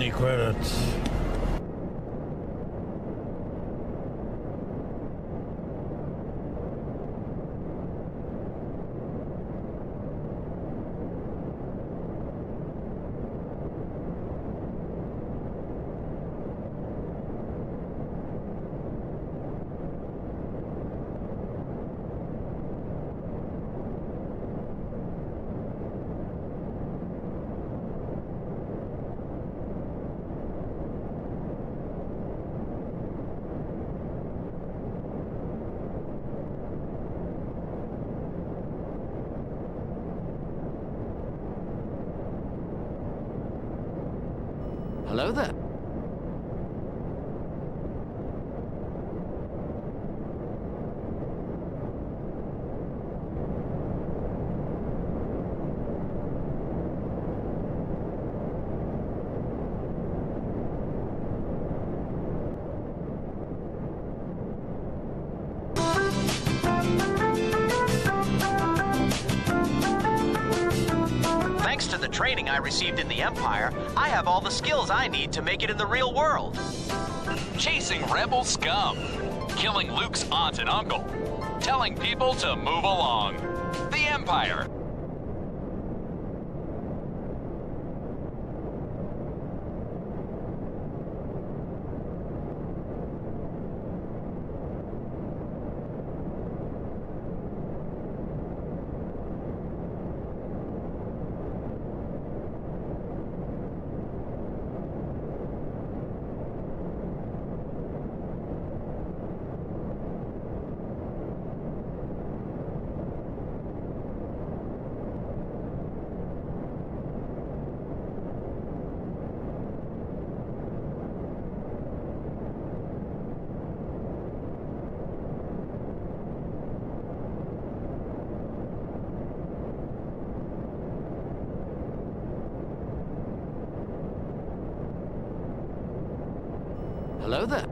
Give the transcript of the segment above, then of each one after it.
any credit. Hello there. Thanks to the training I received in the Empire, I have all the skills I need to make it in the real world. Chasing rebel scum, killing Luke's aunt and uncle, telling people to move along. The Empire. Hello there.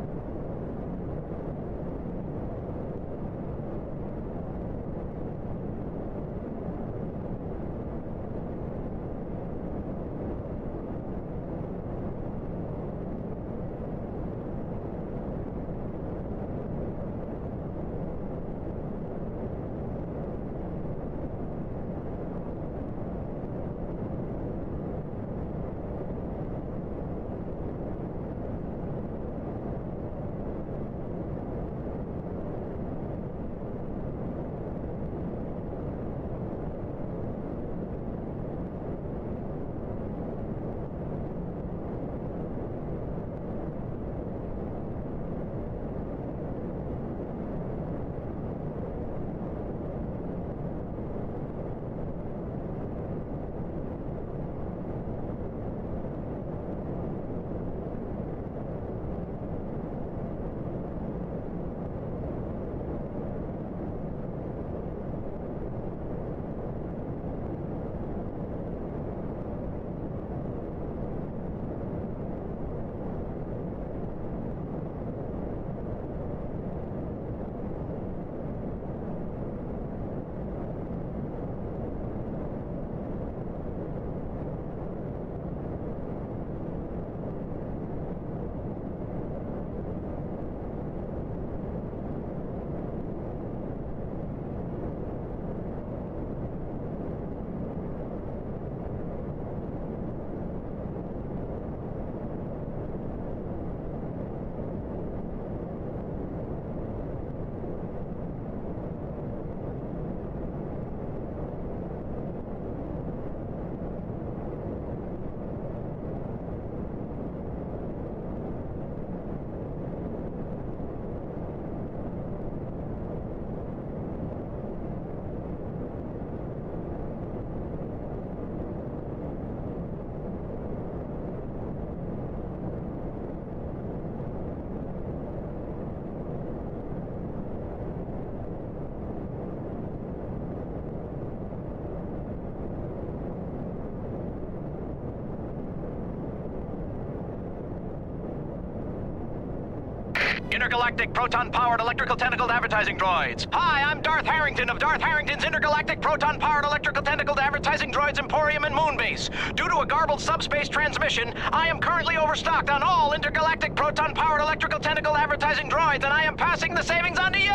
Intergalactic proton-powered electrical tentacled advertising droids. Hi, I'm Darth Harrington of Darth Harrington's Intergalactic proton-powered electrical tentacled advertising droids Emporium and Moonbase. Due to a garbled subspace transmission, I am currently overstocked on all intergalactic proton-powered electrical tentacled advertising droids, and I am passing the savings on to you!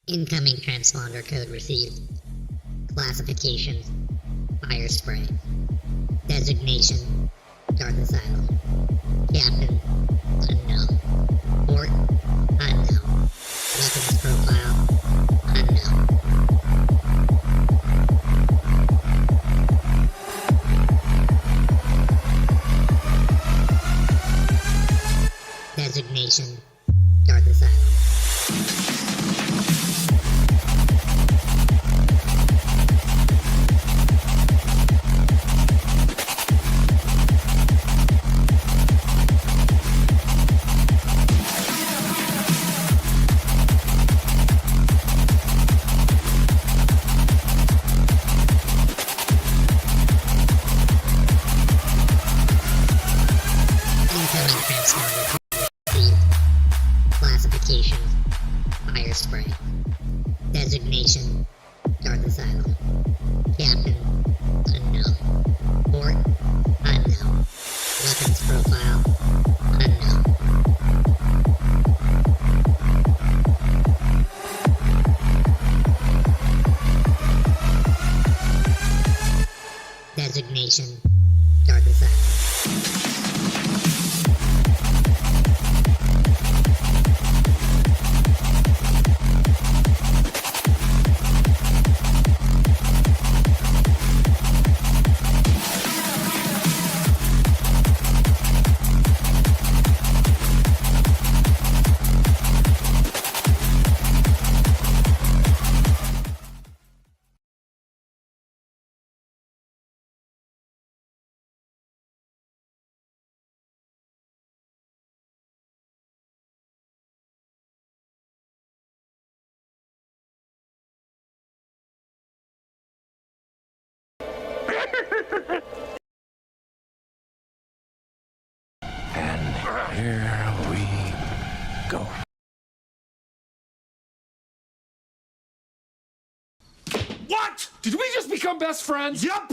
Incoming transponder code received. Classification: fire spray. Designation: Darth Asylum. Captain: unknown. Port: unknown. Weapons profile: unknown. Designation: Darth Asylum. Incoming transponder received. Classification: fire spray. Designation: Darth Asylum. Captain: unknown. Port: unknown. Weapons profile: unknown. Designation: Darth Asylum. And here we go. What? Did we just become best friends? Yep.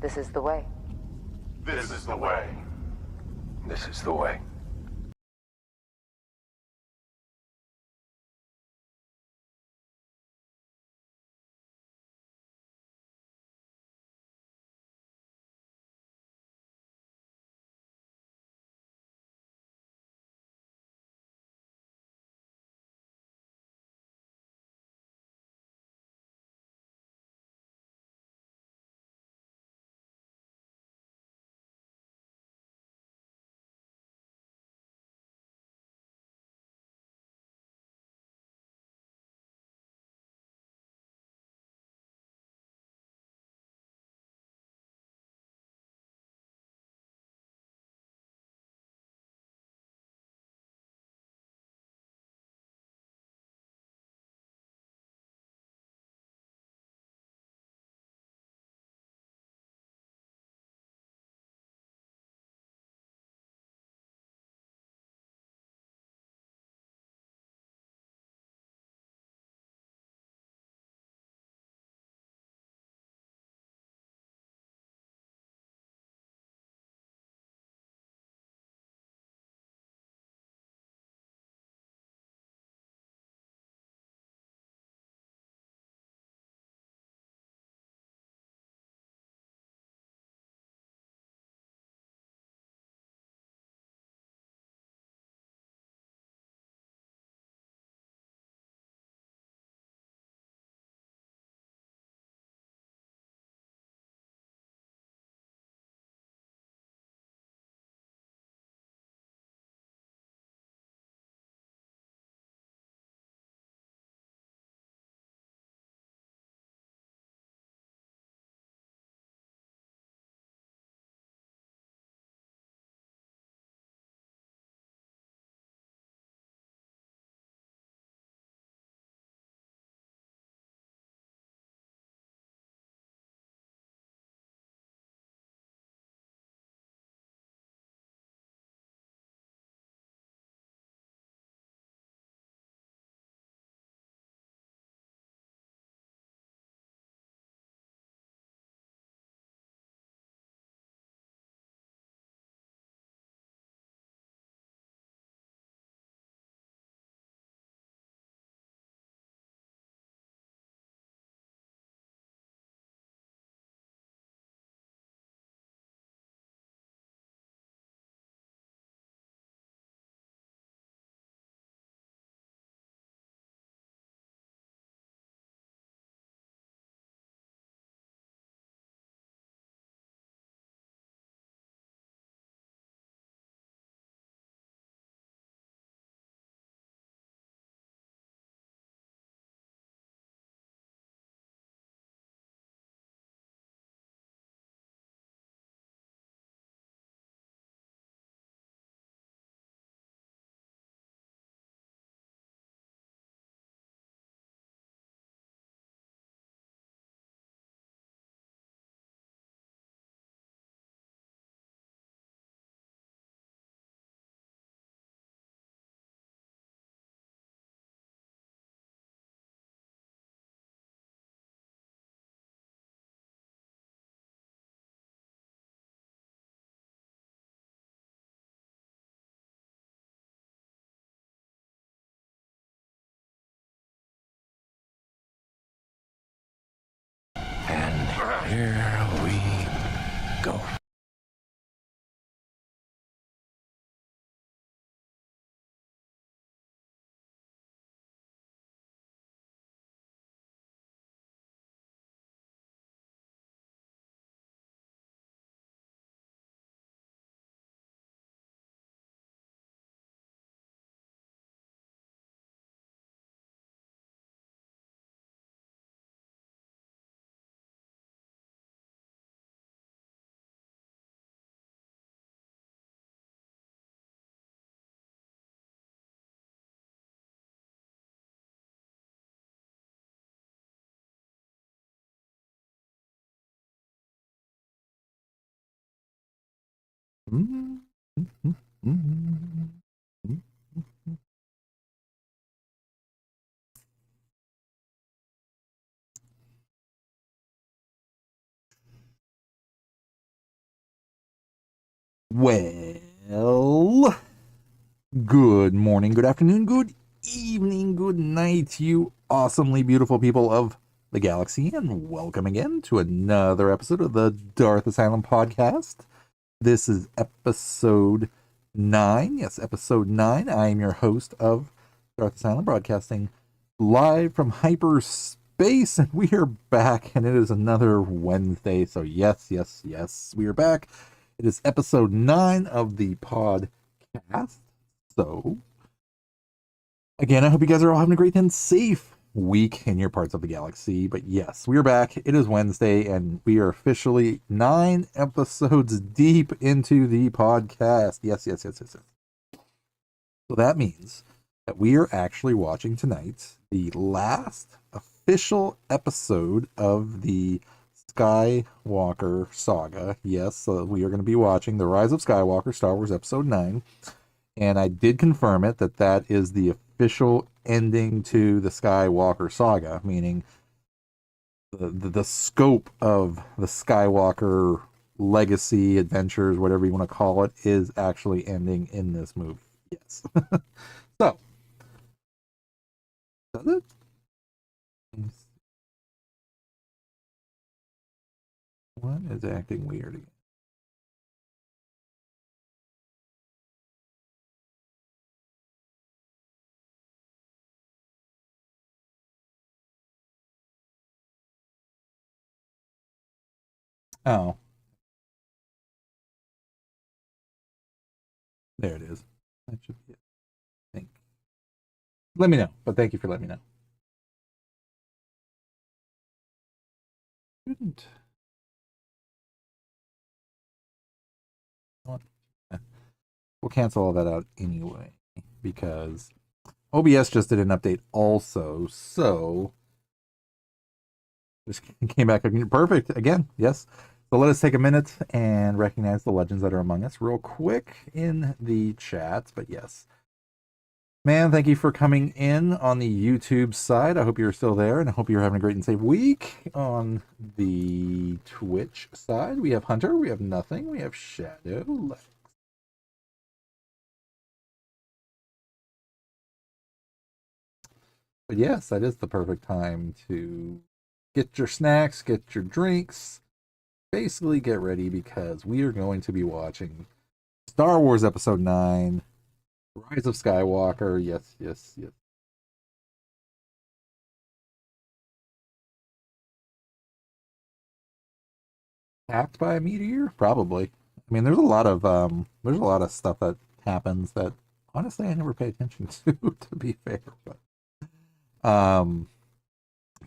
This is the way. This is the way. This is the way. And here we go. Well, good morning, good afternoon, good evening, good night, you awesomely beautiful people of the galaxy, and welcome again to another episode of the Darth Asylum podcast. This is episode 9. Yes, episode 9. I am your host of Darth Asylum, broadcasting live from hyperspace, and we are back, and it is another Wednesday. So yes, we are back. It is episode 9 of the podcast. So, again, I hope you guys are all having a great and safe week in your parts of the galaxy. But yes, we are back. It is Wednesday, and we are officially 9 episodes deep into the podcast. Yes. So that means that we are actually watching tonight the last official episode of the Skywalker saga. Yes, we are going to be watching The Rise of Skywalker, Star Wars Episode 9. And I did confirm it that is the official ending to the Skywalker saga, meaning the scope of the Skywalker legacy, adventures, whatever you want to call it, is actually ending in this movie. Yes. So, does it? What is acting weird again? Oh. There it is. That should be it. Let me know, but thank you for letting me know. Shouldn't. We'll cancel all that out anyway, because OBS just did an update also, so just came back perfect again. Yes. So let us take a minute and recognize the legends that are among us real quick in the chat. But yes, man, thank you for coming in on the YouTube side. I hope you're still there, and I hope you're having a great and safe week. On the Twitch side, we have Hunter, we have Nothing, we have Shadow, Lex. But yes, that is the perfect time to get your snacks, get your drinks, basically get ready, because we are going to be watching Star Wars Episode 9, Rise of Skywalker. Yes. Attacked by a meteor? Probably. I mean, there's a lot of stuff that happens that honestly I never pay attention to be fair. But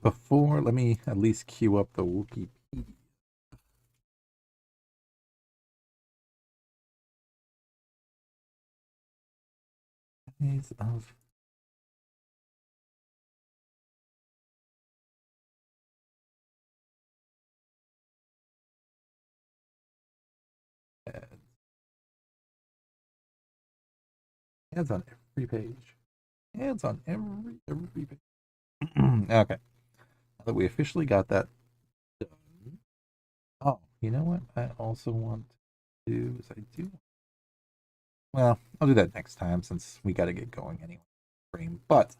before, let me at least queue up the Wikipedia. Of ads on every page. Ads on every page. Okay. Now that we officially got that done. Oh, you know what? I also want to do is well, I'll do that next time since we got to get going anyway. But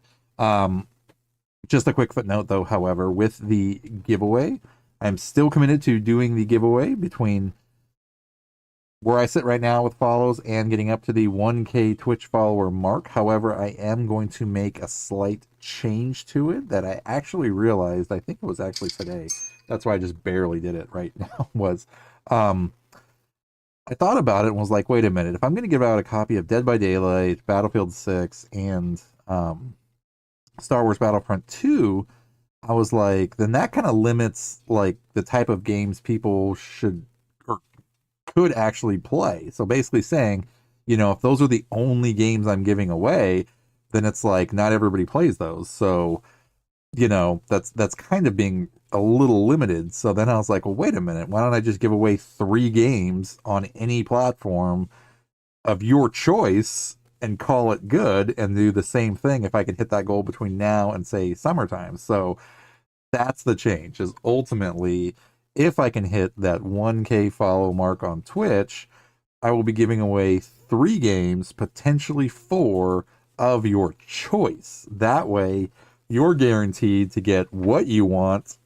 just a quick footnote though, however, with the giveaway, I'm still committed to doing the giveaway between where I sit right now with follows and getting up to the 1K Twitch follower mark. However, I am going to make a slight change to it that I actually realized, I think it was actually today. That's why I just barely did it right now, was I thought about it and was like, wait a minute, if I'm going to give out a copy of Dead by Daylight, Battlefield 6, and Star Wars Battlefront 2, I was like, then that kind of limits like the type of games people should or could actually play. So basically saying, if those are the only games I'm giving away, then it's like not everybody plays those. So, that's kind of being a little limited. So then I was like, well, wait a minute, why don't I just give away 3 games on any platform of your choice and call it good, and do the same thing if I can hit that goal between now and say summertime. So that's the change, is ultimately if I can hit that 1K follow mark on Twitch, I will be giving away 3 games, potentially 4 of your choice. That way, you're guaranteed to get what you want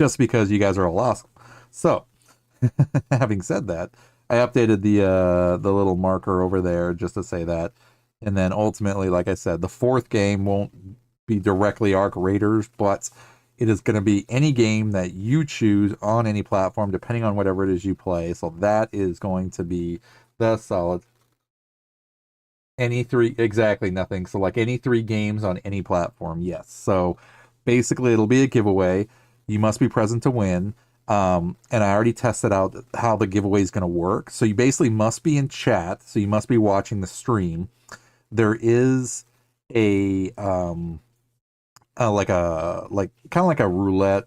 just because you guys are all awesome. So, having said that, I updated the little marker over there just to say that. And then ultimately, like I said, the 4th game won't be directly Arc Raiders, but it is going to be any game that you choose on any platform, depending on whatever it is you play. So that is going to be the solid. Any 3, exactly nothing. So like any 3 games on any platform, yes. So basically it'll be a giveaway. You must be present to win. And I already tested out how the giveaway is going to work. So you basically must be in chat. So you must be watching the stream. There is a like kind of like a roulette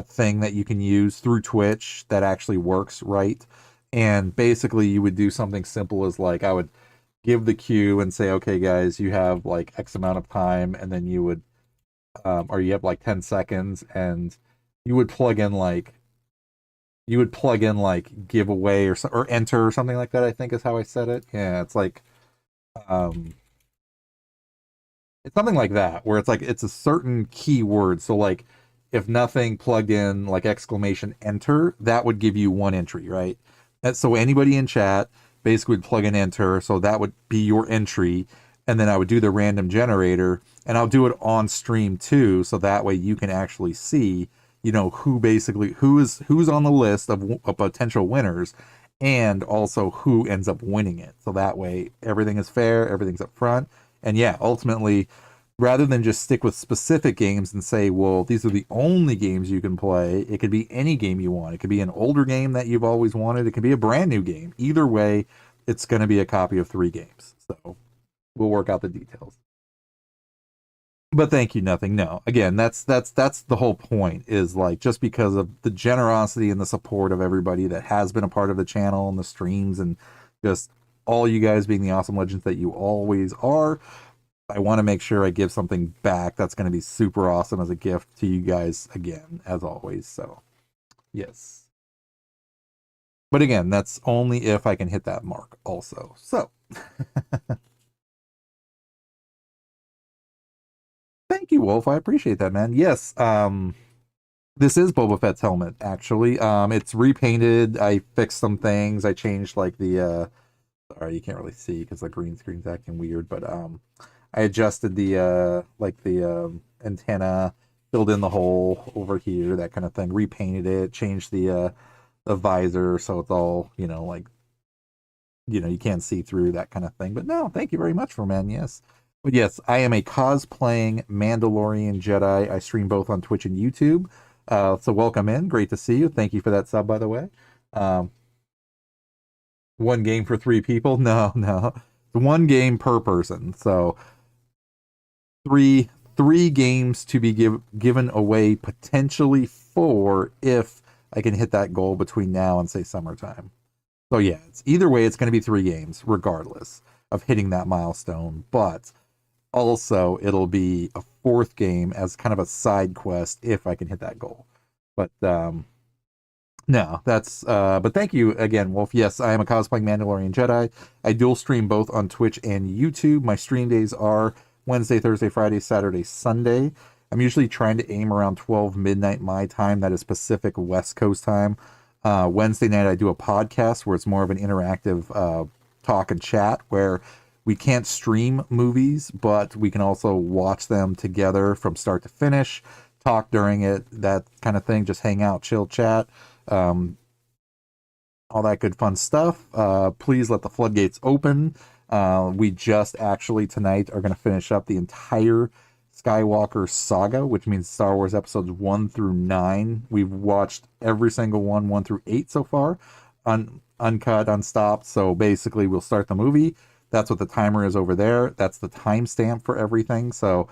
thing that you can use through Twitch that actually works right. And basically you would do something simple as like I would give the cue and say, okay guys, you have like X amount of time, and then you would or you have like 10 seconds, and you would plug in like giveaway or enter or something like that, I think is how I said it. Yeah, it's like it's something like that, where it's like it's a certain keyword. So like if nothing, plugged in like exclamation enter, that would give you 1 entry, right? And so anybody in chat basically would plug in enter, so that would be your entry. And then I would do the random generator, and I'll do it on stream too, so that way you can actually see, you know, who's on the list of potential winners, and also who ends up winning it. So that way everything is fair, everything's up front. And yeah, ultimately, rather than just stick with specific games and say, well, these are the only games you can play, it could be any game you want. It could be an older game that you've always wanted. It could be a brand new game. Either way, it's going to be a copy of 3 games. So we'll work out the details. But thank you, nothing. No, again, that's the whole point, is like, just because of the generosity and the support of everybody that has been a part of the channel and the streams, and just all you guys being the awesome legends that you always are, I want to make sure I give something back that's going to be super awesome as a gift to you guys again, as always. So, yes. But again, that's only if I can hit that mark also. So, thank you, Wolf. I appreciate that, man. Yes, this is Boba Fett's helmet, actually. It's repainted. I fixed some things. I changed like the sorry, you can't really see because the green screen's acting weird, but I adjusted the antenna, filled in the hole over here, that kind of thing, repainted it, changed the visor so it's all, you know, like, you know, you can't see through, that kind of thing. But no, thank you very much, for man. Yes. But yes, I am a cosplaying Mandalorian Jedi. I stream both on Twitch and YouTube. So welcome in. Great to see you. Thank you for that sub, by the way. 1 game for 3 people? No. 1 game per person. So 3 games to be given away, potentially 4 if I can hit that goal between now and say summertime. So yeah, it's either way, it's going to be 3 games regardless of hitting that milestone. But also it'll be a 4th game as kind of a side quest if I can hit that goal. But no, that's but thank you again, Wolf. Yes, I am a cosplaying Mandalorian Jedi. I dual stream both on Twitch and YouTube. My stream days are Wednesday, Thursday, Friday, Saturday, Sunday. I'm usually trying to aim around 12 midnight my time. That is Pacific West Coast time. Wednesday night I do a podcast where it's more of an interactive talk and chat, where we can't stream movies, but we can also watch them together from start to finish, talk during it, that kind of thing. Just hang out, chill, chat. All that good fun stuff. Please let the floodgates open. We just actually tonight are going to finish up the entire Skywalker saga, which means Star Wars episodes 1 through 9. We've watched every single one through 8 so far, uncut, unstopped. So basically we'll start the movie. That's what the timer is over there. That's the timestamp for everything. So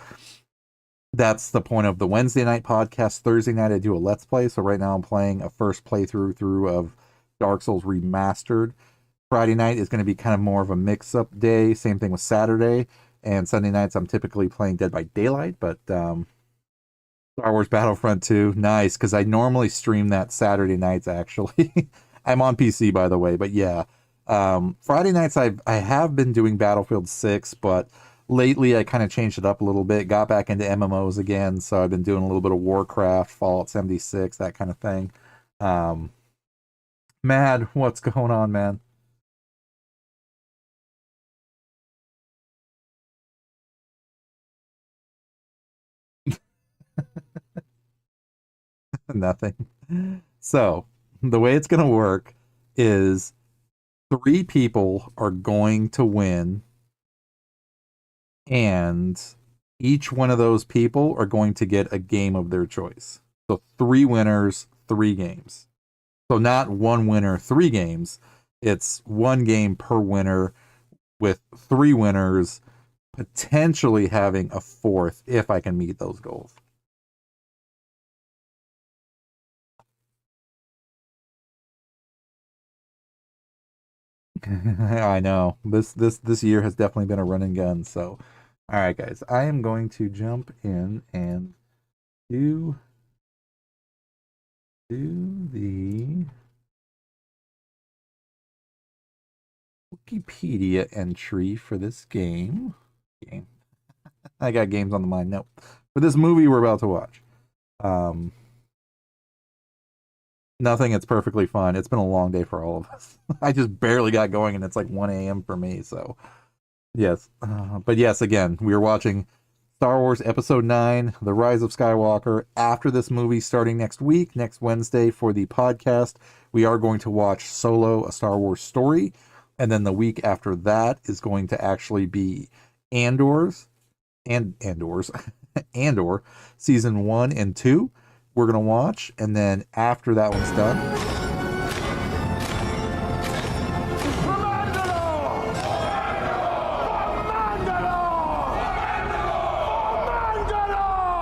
that's the point of the Wednesday night podcast. Thursday night I do a Let's Play. So right now I'm playing a first playthrough of Dark Souls Remastered. Friday night is going to be kind of more of a mix-up day. Same thing with Saturday. And Sunday nights I'm typically playing Dead by Daylight. But Star Wars Battlefront 2, nice, because I normally stream that Saturday nights, actually. I'm on PC, by the way. But yeah, Friday nights I have been doing Battlefield 6, but lately I kind of changed it up a little bit, got back into MMOs again, so I've been doing a little bit of Warcraft, Fallout 76, that kind of thing. Mad, what's going on, man? Nothing. So, the way it's going to work is 3 people are going to win, and each one of those people are going to get a game of their choice. So 3 winners, 3 games. So not 1 winner, 3 games. It's 1 game per winner with 3 winners, potentially having a 4th if I can meet those goals. I know this year has definitely been a run and gun. So, all right, guys, I am going to jump in and do the Wikipedia entry for this game. I got games on the mind. No, for this movie we're about to watch. Nothing. It's perfectly fine. It's been a long day for all of us. I just barely got going, and it's like 1 a.m. for me. So, yes. But yes, again, we are watching Star Wars Episode 9, The Rise of Skywalker. After this movie, starting next week, next Wednesday for the podcast, we are going to watch Solo, A Star Wars Story. And then the week after that is going to actually be Andor's, Andor, Season 1 and 2. We're going to watch, and then after that one's done,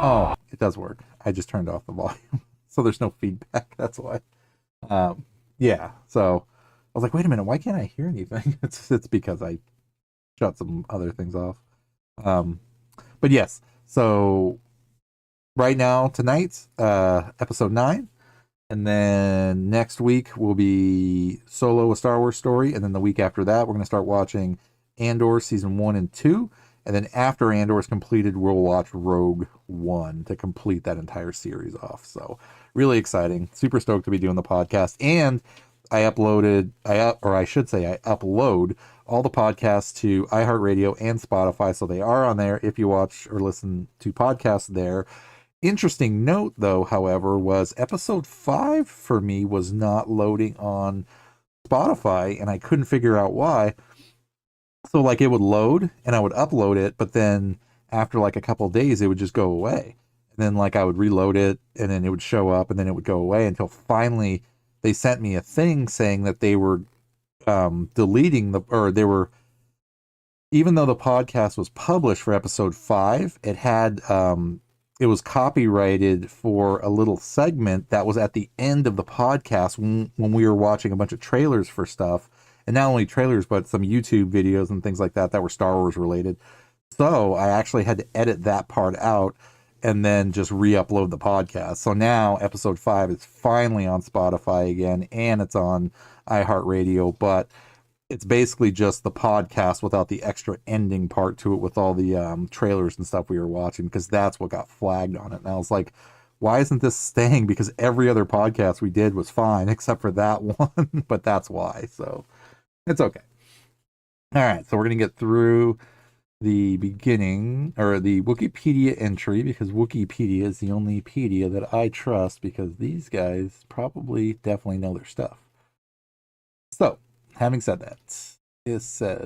oh, it does work. I just turned off the volume, so there's no feedback. That's why. Yeah, so I was like, wait a minute, why can't I hear anything? It's because I shut some other things off. But yes, so right now, tonight, episode 9. And then next week will be Solo, A Star Wars Story. And then the week after that, we're going to start watching Andor Season 1 and 2. And then after Andor is completed, we'll watch Rogue One to complete that entire series off. So really exciting. Super stoked to be doing the podcast. And I upload all the podcasts to iHeartRadio and Spotify. So they are on there if you watch or listen to podcasts there. Interesting note, though, however, was episode 5 for me was not loading on Spotify, and I couldn't figure out why. So, like, it would load, and I would upload it, but then after, like, a couple days, it would just go away. And then, like, I would reload it, and then it would show up, and then it would go away until finally they sent me a thing saying that they were deleting even though the podcast was published for episode 5, it had... it was copyrighted for a little segment that was at the end of the podcast when we were watching a bunch of trailers for stuff. And not only trailers, but some YouTube videos and things like that that were Star Wars related. So I actually had to edit that part out and then just re-upload the podcast. So now episode 5 is finally on Spotify again, and it's on iHeartRadio, but it's basically just the podcast without the extra ending part to it with all the trailers and stuff we were watching, because that's what got flagged on it. And I was like, why isn't this staying? Because every other podcast we did was fine except for that one, but that's why. So it's okay. All right, so we're going to get through the beginning, or the Wikipedia entry, because Wikipedia is the only pedia that I trust, because these guys probably definitely know their stuff. So, having said that, it says,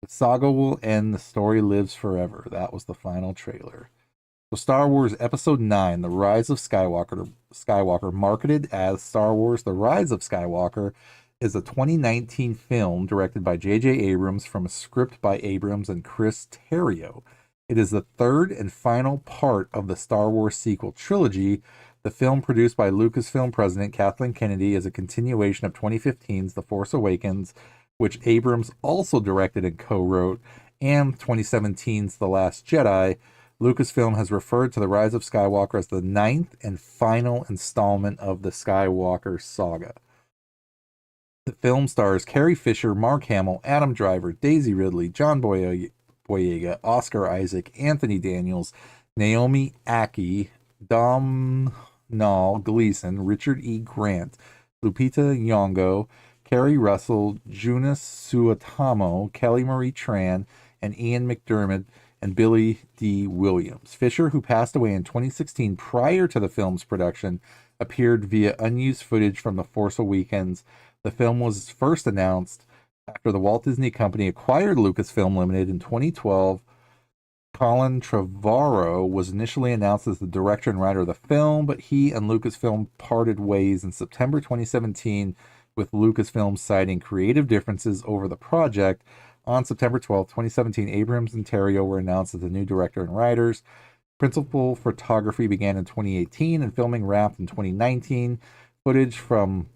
the saga will end, the story lives forever. That was the final trailer. So Star Wars Episode 9, The Rise of Skywalker, marketed as Star Wars The Rise of Skywalker, is a 2019 film directed by J.J. Abrams from a script by Abrams and Chris Terrio. It is the third and final part of the Star Wars sequel trilogy. The film, produced by Lucasfilm president Kathleen Kennedy, is a continuation of 2015's The Force Awakens, which Abrams also directed and co-wrote, and 2017's The Last Jedi. Lucasfilm has referred to The Rise of Skywalker as the 9th and final installment of the Skywalker saga. The film stars Carrie Fisher, Mark Hamill, Adam Driver, Daisy Ridley, John Boyega, Oscar Isaac, Anthony Daniels, Naomi Aki, Domhnall Gleeson, Richard E. Grant, Lupita Nyong'o, Kerry Russell, Juna Suotamo, Kelly Marie Tran, and Ian McDermott, and Billy D. Williams. Fisher, who passed away in 2016 prior to the film's production, appeared via unused footage from The Force Awakens. The film was first announced after the Walt Disney Company acquired Lucasfilm Limited in 2012. Colin Trevorrow was initially announced as the director and writer of the film, but he and Lucasfilm parted ways in September 2017, with Lucasfilm citing creative differences over the project. On September 12, 2017, Abrams and Terrio were announced as the new director and writers. Principal photography began in 2018 and filming wrapped in 2019. Footage from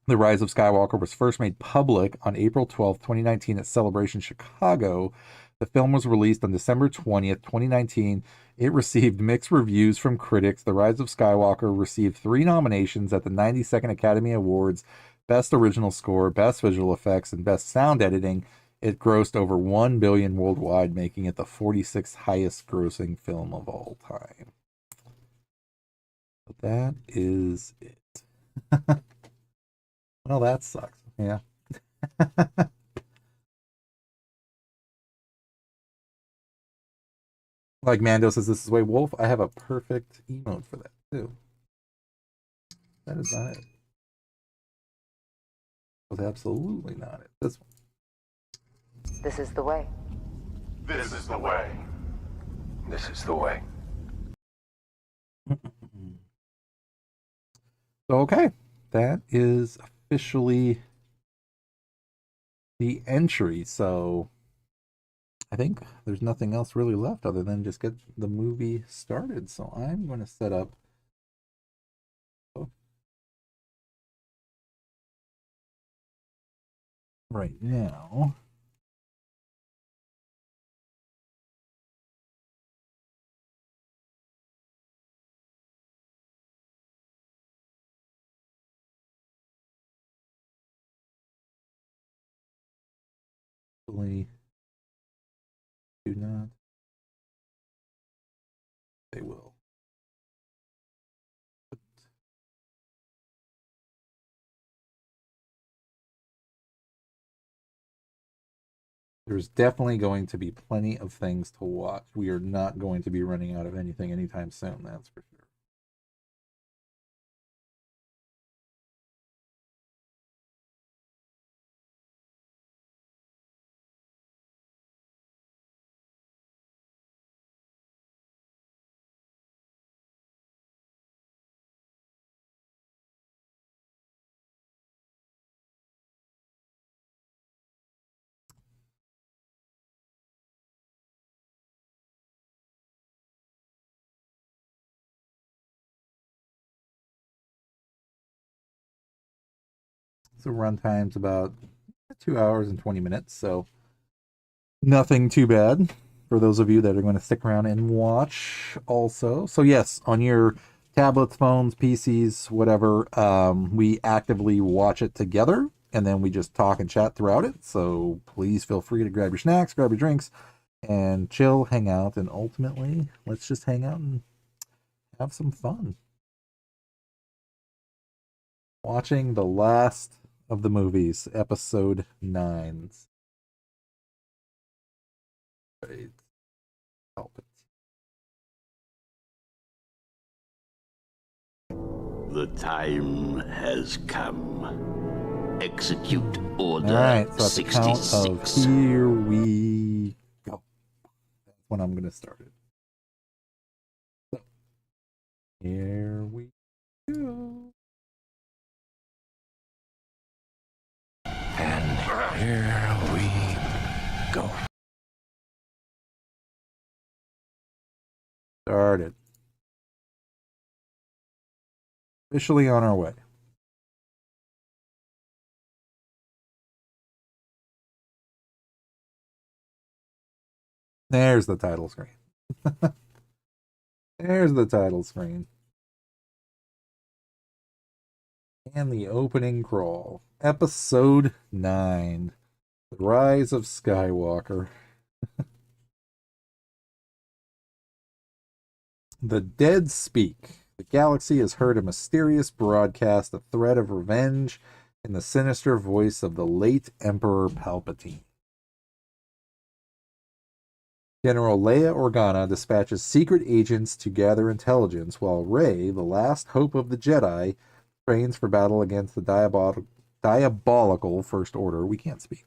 The Rise of Skywalker was first made public on April 12, 2019 at Celebration Chicago. The film was released on December 20th, 2019. It received mixed reviews from critics. The Rise of Skywalker received 3 nominations at the 92nd Academy Awards: Best Original Score, Best Visual Effects, and Best Sound Editing. It grossed over $1 billion worldwide, making it the 46th highest grossing film of all time. But that is it. Well, that sucks. Yeah. Like Mando says, this is way Wolf. I have a perfect emote for that too. That is not it. Was absolutely not it. This one. This is the way. This is the way. This is the way. So, okay, that is officially the entry. So I think there's nothing else really left other than just get the movie started. So I'm going to set up right now. Do not. They will. There's definitely going to be plenty of things to watch. We are not going to be running out of anything anytime soon, that's for sure. So runtime's about 2 hours and 20 minutes, so nothing too bad for those of you that are going to stick around and watch also. So yes, on your tablets, phones, PCs, whatever, we actively watch it together, and then we just talk and chat throughout it. So please feel free to grab your snacks, grab your drinks, and chill, hang out, and ultimately, let's just hang out and have some fun. Watching the last of the movies, episode 9. Right. Help it. The time has come. Execute Order All right, so at the count 66. of here we go. That's when I'm going to start it. So, here we go. And here we go. Started. Officially on our way. There's the title screen. There's the title screen. And the opening crawl. Episode 9. The Rise of Skywalker. The dead speak. The galaxy has heard a mysterious broadcast, a threat of revenge, in the sinister voice of the late Emperor Palpatine. General Leia Organa dispatches secret agents to gather intelligence, while Rey, the last hope of the Jedi, trains for battle against the diabolical First Order. We can't speak.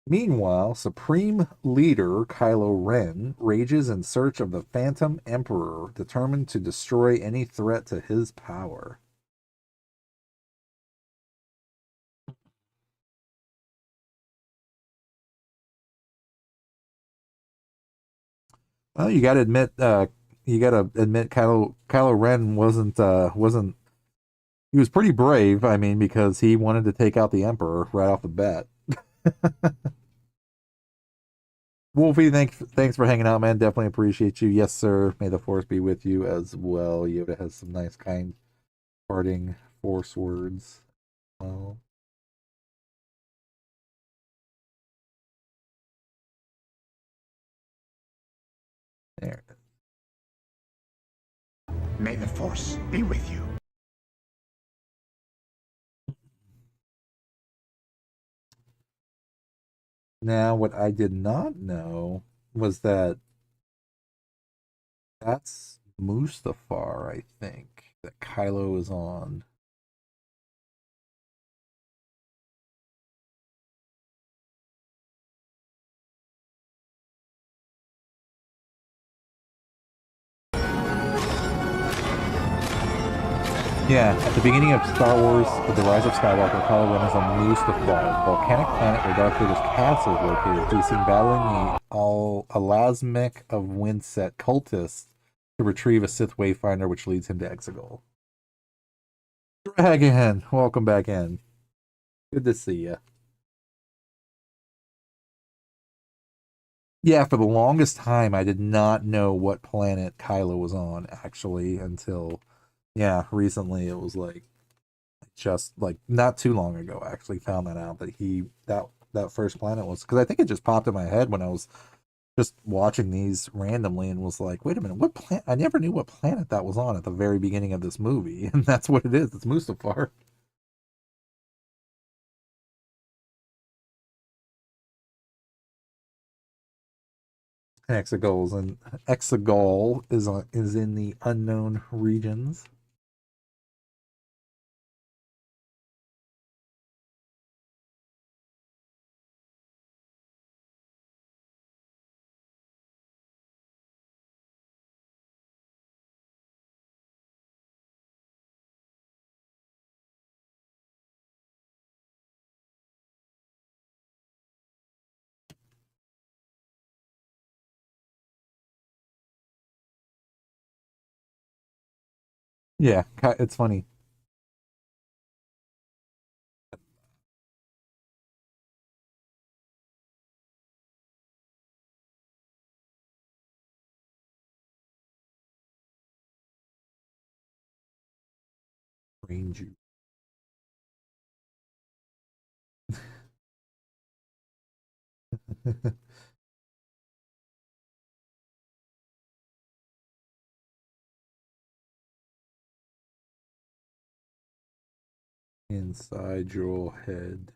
Meanwhile, Supreme Leader Kylo Ren rages in search of the Phantom Emperor, determined to destroy any threat to his power. Well, you got to admit, Kylo Ren wasn't. He was pretty brave. I mean, because he wanted to take out the Emperor right off the bat. Wolfie, thanks for hanging out, man. Definitely appreciate you. Yes, sir. May the force be with you as well. Yoda has some nice, kind, parting force words. Well, there. May the Force be with you. Now, what I did not know was that that's Mustafar, I think, that Kylo is on. Yeah, at the beginning of Star Wars, The Rise of Skywalker, Kylo Ren is on Mustafar, a volcanic planet where Darth Vader's castle is located. He's seen battling the Alasmic of Windset cultists to retrieve a Sith Wayfinder, which leads him to Exegol. Dragon, welcome back in. Good to see you. Yeah, for the longest time, I did not know what planet Kylo was on, actually, until, yeah, recently it was like, just like not too long ago, I actually found that out that that first planet was, because I think it just popped in my head when I was just watching these randomly and was like, wait a minute, what planet? I never knew what planet that was on at the very beginning of this movie, and that's what it is. It's Mustafar. Exegol is in the unknown regions. Yeah, it's funny. Ranger. Inside your head.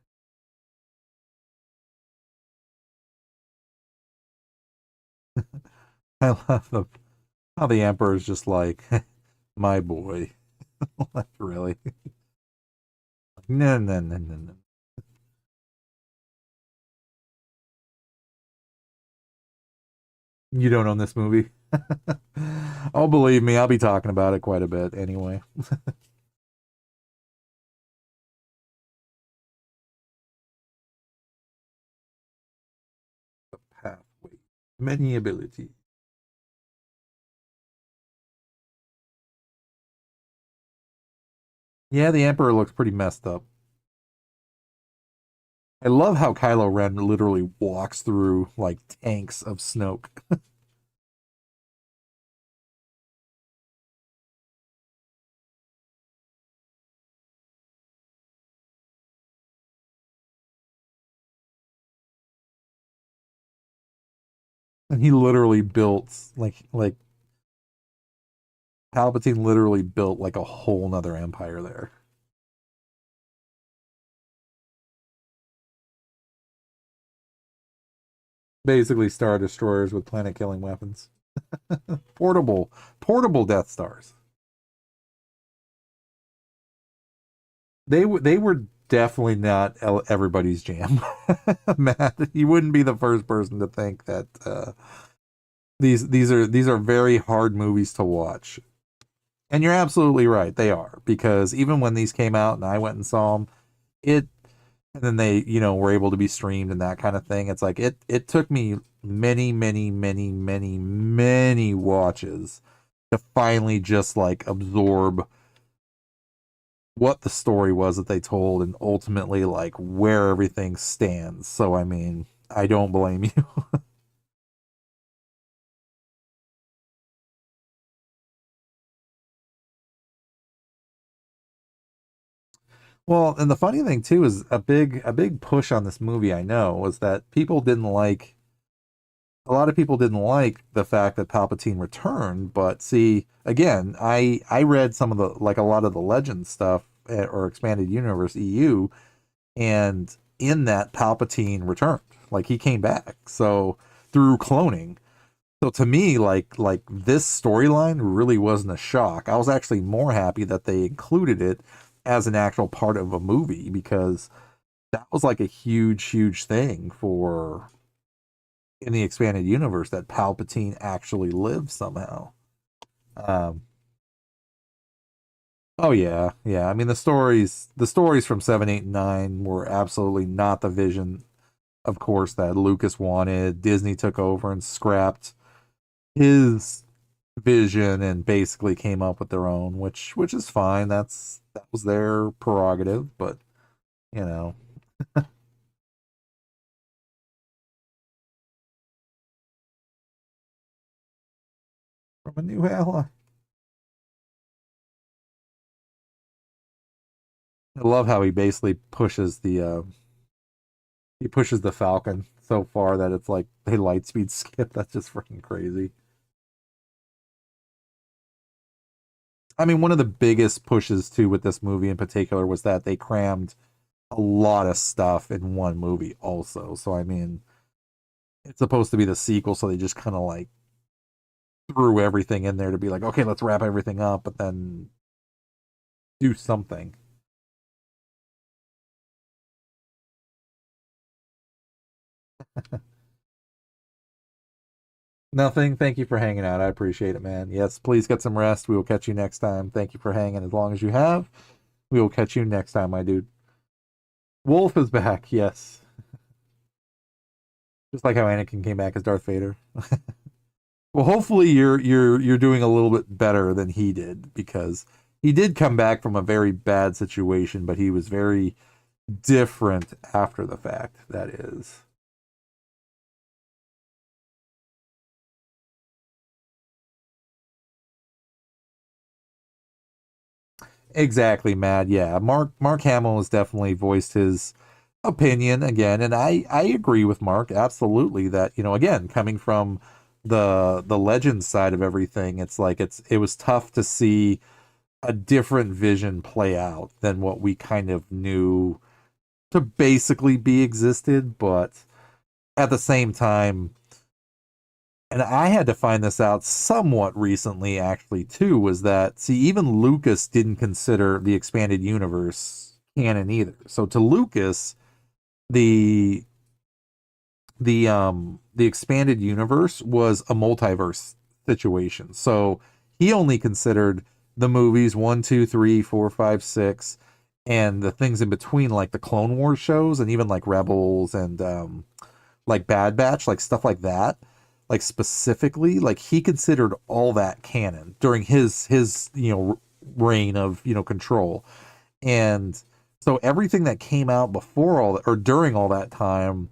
I love how the Emperor is just like, my boy. Like, really? No, no, no, no, no. You don't own this movie? Oh, believe me, I'll be talking about it quite a bit anyway. The pathway. Many abilities. Yeah, the Emperor looks pretty messed up. I love how Kylo Ren literally walks through like tanks of Snoke. And he literally built like Palpatine literally built like a whole nother empire there. Basically Star Destroyers with planet killing weapons. Portable Death Stars. They were definitely not everybody's jam. Matt, you wouldn't be the first person to think that these are very hard movies to watch. And you're absolutely right, they are, because even when these came out and I went and saw them, it and then they, were able to be streamed and that kind of thing. It's like it took me many, many, many, many, many watches to finally just like absorb what the story was that they told and ultimately like where everything stands. So I mean, I don't blame you. Well, and the funny thing too is a big push on this movie I know was that a lot of people didn't like the fact that Palpatine returned, but see, again, I read some of the like a lot of the Legend stuff or Expanded Universe EU, and in that Palpatine returned, like he came back, so through cloning. So to me, like this storyline really wasn't a shock. I was actually more happy that they included it as an actual part of a movie because that was like a huge, huge thing for in the expanded universe that Palpatine actually lives somehow. Um, oh yeah, yeah. I mean the stories from 7, 8, and 9 were absolutely not the vision, of course, that Lucas wanted. Disney took over and scrapped his vision and basically came up with their own, which is fine. That was their prerogative, but you know, from a new ally. I love how he basically pushes the Falcon so far that it's like they light speed skip. That's just freaking crazy. I mean, one of the biggest pushes too with this movie in particular was that they crammed a lot of stuff in one movie also. So I mean, it's supposed to be the sequel, so they just kind of like threw everything in there to be like, okay, let's wrap everything up, but then do something. Nothing. Thank you for hanging out. I appreciate it, man. Yes, please get some rest. We will catch you next time. Thank you for hanging as long as you have. We will catch you next time, my dude. Wolf is back. Yes, just like how Anakin came back as Darth Vader. Well, hopefully you're doing a little bit better than he did because he did come back from a very bad situation, but he was very different after the fact. That is. Exactly, Matt. Yeah, Mark Hamill has definitely voiced his opinion again, and I agree with Mark absolutely that again coming from the legend side of everything, it's like it was tough to see a different vision play out than what we kind of knew to basically be existed, but at the same time, and I had to find this out somewhat recently, actually, too, was that, see, even Lucas didn't consider the expanded universe canon either. So to Lucas, the the expanded universe was a multiverse situation. So he only considered the movies 1, 2, 3, 4, 5, 6, and the things in between, like the Clone Wars shows, and even like Rebels and like Bad Batch, like stuff like that, like specifically, like he considered all that canon during his reign of control. And so everything that came out before all that or during all that time,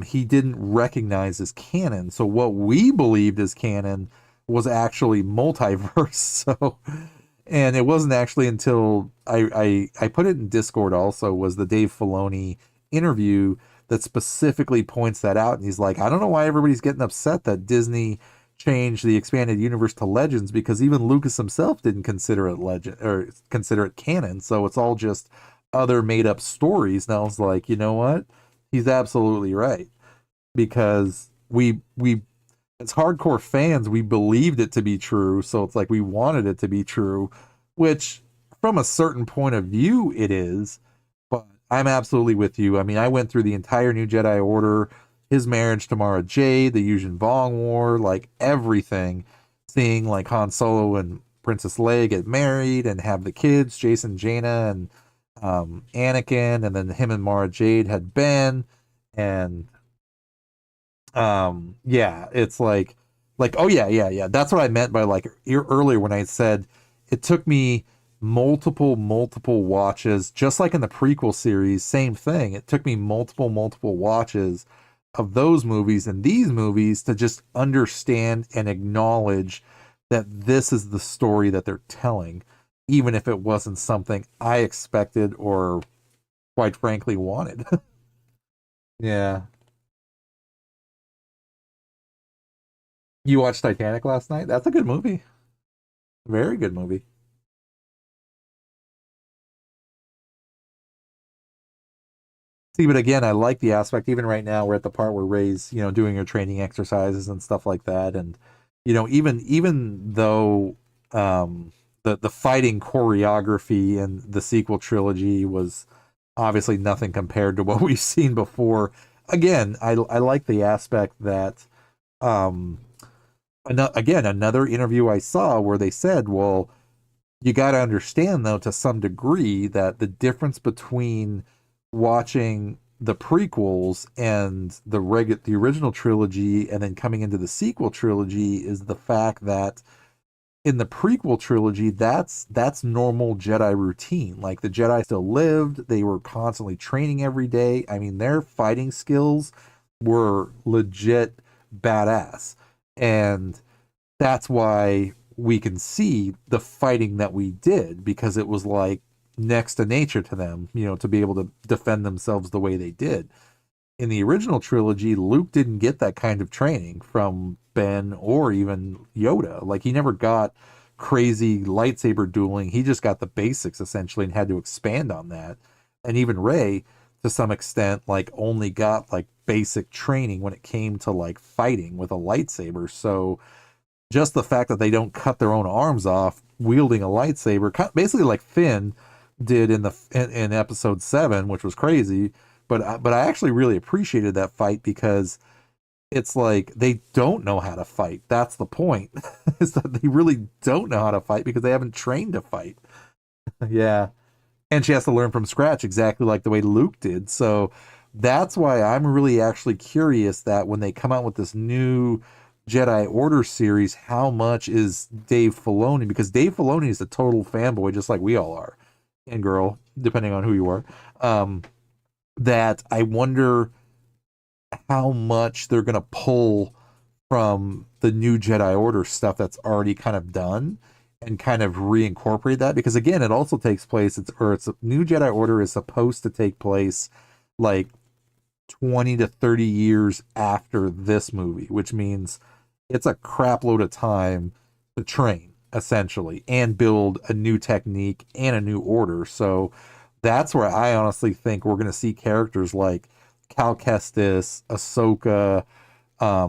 he didn't recognize as canon. So what we believed as canon was actually multiverse. So, and it wasn't actually until I put it in Discord also, was the Dave Filoni interview that specifically points that out. And he's like, I don't know why everybody's getting upset that Disney changed the expanded universe to Legends, because even Lucas himself didn't consider it legend or consider it canon. So it's all just other made up stories. And I was like, you know what? He's absolutely right, because we as hardcore fans, we believed it to be true. So it's like we wanted it to be true, which from a certain point of view it is. But I'm absolutely with you. I mean, I went through the entire New Jedi Order, his marriage to Mara Jade, the Yuzhan Vong War, like everything, seeing like Han Solo and Princess Leia get married and have the kids, Jason, Jaina, and Anakin, and then him and Mara Jade had Ben, and yeah, it's like oh yeah, that's what I meant by like earlier when I said it took me multiple watches, just like in the prequel series, same thing. It took me multiple watches of those movies and these movies to just understand and acknowledge that this is the story that they're telling, even if it wasn't something I expected or quite frankly wanted. Yeah. You watched Titanic last night? That's a good movie. Very good movie. See, but again, I like the aspect. Even right now, we're at the part where Ray's, doing her training exercises and stuff like that, and even though the fighting choreography in the sequel trilogy was obviously nothing compared to what we've seen before. Again, I like the aspect that again, another interview I saw where they said, well, you got to understand though, to some degree, that the difference between watching the prequels and the original trilogy and then coming into the sequel trilogy is the fact that in the prequel trilogy, that's normal Jedi routine. Like, the Jedi still lived, they were constantly training every day. I mean, their fighting skills were legit badass. And that's why we can see the fighting that we did, because it was like next to nature to them, to be able to defend themselves the way they did. In the original trilogy, Luke didn't get that kind of training from Ben or even Yoda. Like, he never got crazy lightsaber dueling. He just got the basics essentially and had to expand on that. And even Rey, to some extent, like, only got like basic training when it came to like fighting with a lightsaber. So just the fact that they don't cut their own arms off wielding a lightsaber, basically like Finn did in episode 7, which was crazy. But I actually really appreciated that fight, because it's like they don't know how to fight. That's the point, is that they really don't know how to fight because they haven't trained to fight. Yeah. And she has to learn from scratch, exactly like the way Luke did. So that's why I'm really actually curious that when they come out with this new Jedi Order series, how much is Dave Filoni? Because Dave Filoni is a total fanboy, just like we all are, and girl, depending on who you are. That I wonder how much they're going to pull from the new Jedi Order stuff that's already kind of done and kind of reincorporate that. Because again, it also takes place, New Jedi Order is supposed to take place like 20 to 30 years after this movie, which means it's a crap load of time to train essentially and build a new technique and a new order. So that's where I honestly think we're going to see characters like Cal Kestis, Ahsoka,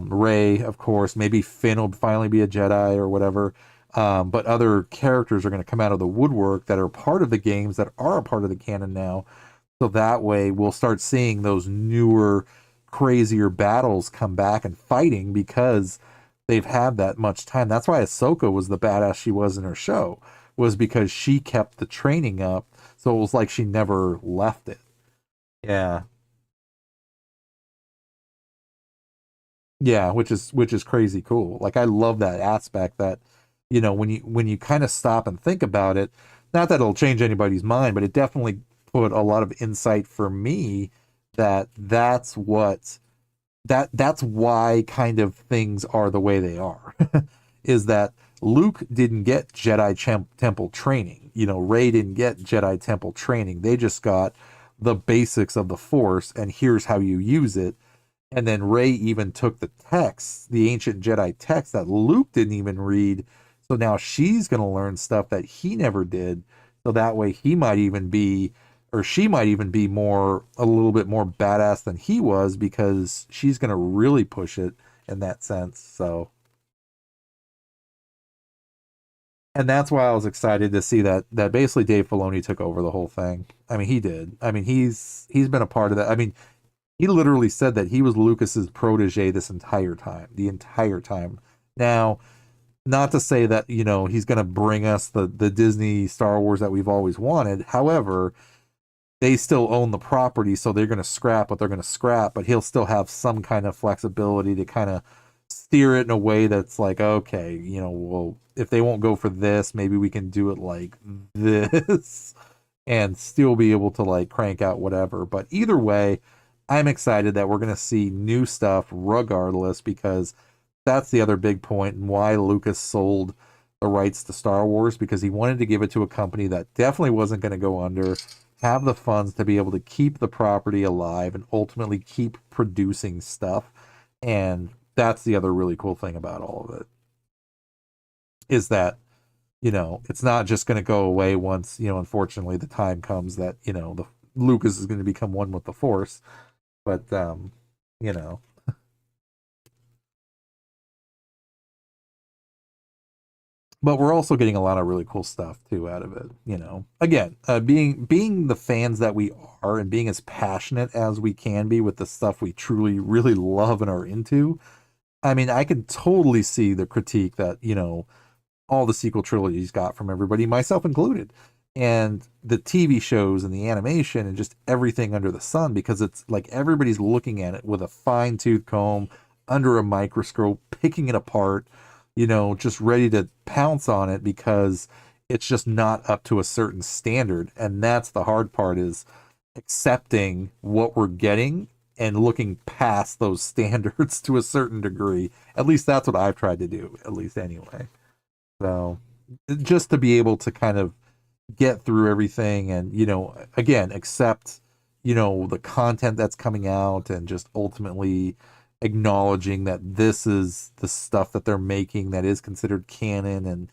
Rey, of course. Maybe Finn will finally be a Jedi or whatever. But other characters are going to come out of the woodwork that are part of the games, that are a part of the canon now. So that way we'll start seeing those newer, crazier battles come back and fighting, because they've had that much time. That's why Ahsoka was the badass she was in her show, was because she kept the training up. So it was like she never left it. Yeah. Yeah, which is crazy cool. Like, I love that aspect that, when you kind of stop and think about it, not that it'll change anybody's mind, but it definitely put a lot of insight for me that's why kind of things are the way they are. Is that Luke didn't get Jedi Temple training. Rey didn't get Jedi Temple training. They just got the basics of the Force, and here's how you use it. And then Rey even took the text, the ancient Jedi text that Luke didn't even read. So now she's going to learn stuff that he never did. So that way he might even be, or she might even be a little bit more badass than he was, because she's going to really push it in that sense. So, and that's why I was excited to see that basically Dave Filoni took over the whole thing. I mean, he did. I mean, he's been a part of that. I mean, he literally said that he was Lucas's protege this entire time, the entire time. Now, not to say that, he's going to bring us the Disney Star Wars that we've always wanted. However, they still own the property, so they're going to scrap what they're going to scrap, but he'll still have some kind of flexibility to kind of steer it in a way that's like, okay, well, if they won't go for this, maybe we can do it like this and still be able to like crank out whatever. But either way, I'm excited that we're going to see new stuff regardless, because that's the other big point and why Lucas sold the rights to Star Wars, because he wanted to give it to a company that definitely wasn't going to go under, have the funds to be able to keep the property alive and ultimately keep producing stuff. And that's the other really cool thing about all of it, is that, it's not just going to go away once, unfortunately the time comes that, the Lucas is going to become one with the Force. But, but we're also getting a lot of really cool stuff too out of it. Again, being the fans that we are and being as passionate as we can be with the stuff we truly, really love and are into. I mean, I can totally see the critique that, all the sequel trilogies got from everybody, myself included, and the TV shows and the animation and just everything under the sun, because it's like everybody's looking at it with a fine-tooth comb, under a microscope, picking it apart, just ready to pounce on it, because it's just not up to a certain standard. And that's the hard part, is accepting what we're getting and looking past those standards to a certain degree. At least that's what I've tried to do, at least anyway. So just to be able to kind of get through everything and, again, accept, the content that's coming out, and just ultimately acknowledging that this is the stuff that they're making that is considered canon, and,